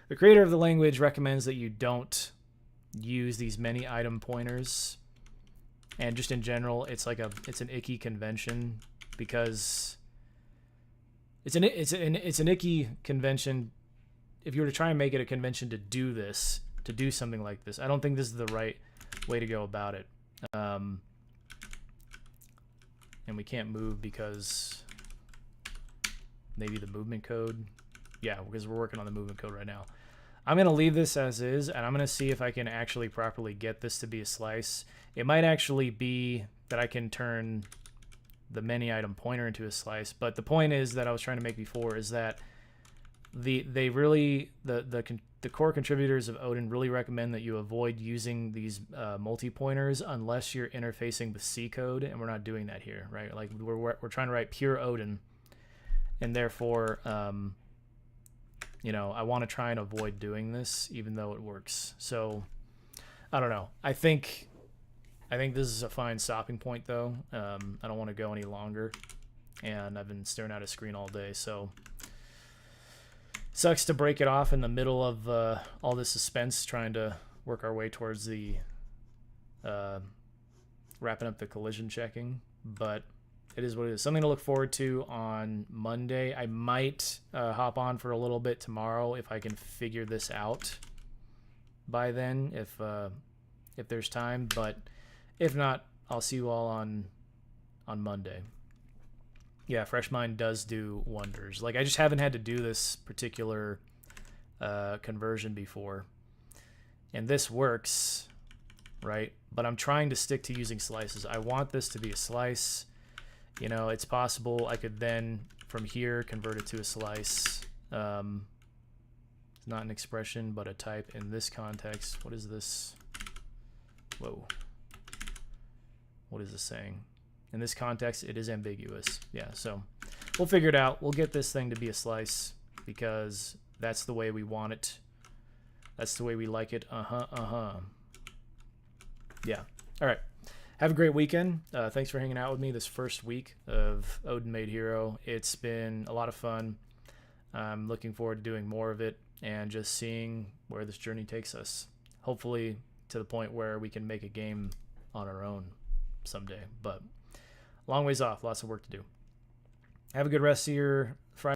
Speaker 1: The creator of the language recommends that you don't use these many item pointers, and just in general, it's an icky convention, because it's an icky convention. If you were to try and make it a convention to do something like this, I don't think this is the right way to go about it. And we can't move because maybe the movement code. Yeah, because we're working on the movement code right now. I'm going to leave this as is, and I'm going to see if I can actually properly get this to be a slice. It might actually be that I can turn the many item pointer into a slice, but the point is that I was trying to make before is that the core contributors of Odin really recommend that you avoid using these multi-pointers unless you're interfacing with C code, and we're not doing that here, right? Like we're trying to write pure Odin, and therefore you know, I want to try and avoid doing this, even though it works. So, I don't know. I think this is a fine stopping point, though. I don't want to go any longer, and I've been staring at a screen all day, so sucks to break it off in the middle of all this suspense, trying to work our way towards the wrapping up the collision checking, but it is what it is. Something to look forward to on Monday. I might hop on for a little bit tomorrow if I can figure this out by then, if there's time. But if not, I'll see you all on Monday. Yeah, Fresh Mind does do wonders. Like, I just haven't had to do this particular conversion before, and this works, right? But I'm trying to stick to using slices. I want this to be a slice. You know, it's possible I could then, from here, convert it to a slice. It's not an expression, but a type. In this context, what is this? Whoa. What is this saying? In this context, it is ambiguous. Yeah, so we'll figure it out. We'll get this thing to be a slice, because that's the way we want it. That's the way we like it. Yeah. All right. Have a great weekend. Thanks for hanging out with me this first week of Odinmade Hero. It's been a lot of fun. I'm looking forward to doing more of it and just seeing where this journey takes us. Hopefully to the point where we can make a game on our own someday. But long ways off. Lots of work to do. Have a good rest of your Friday.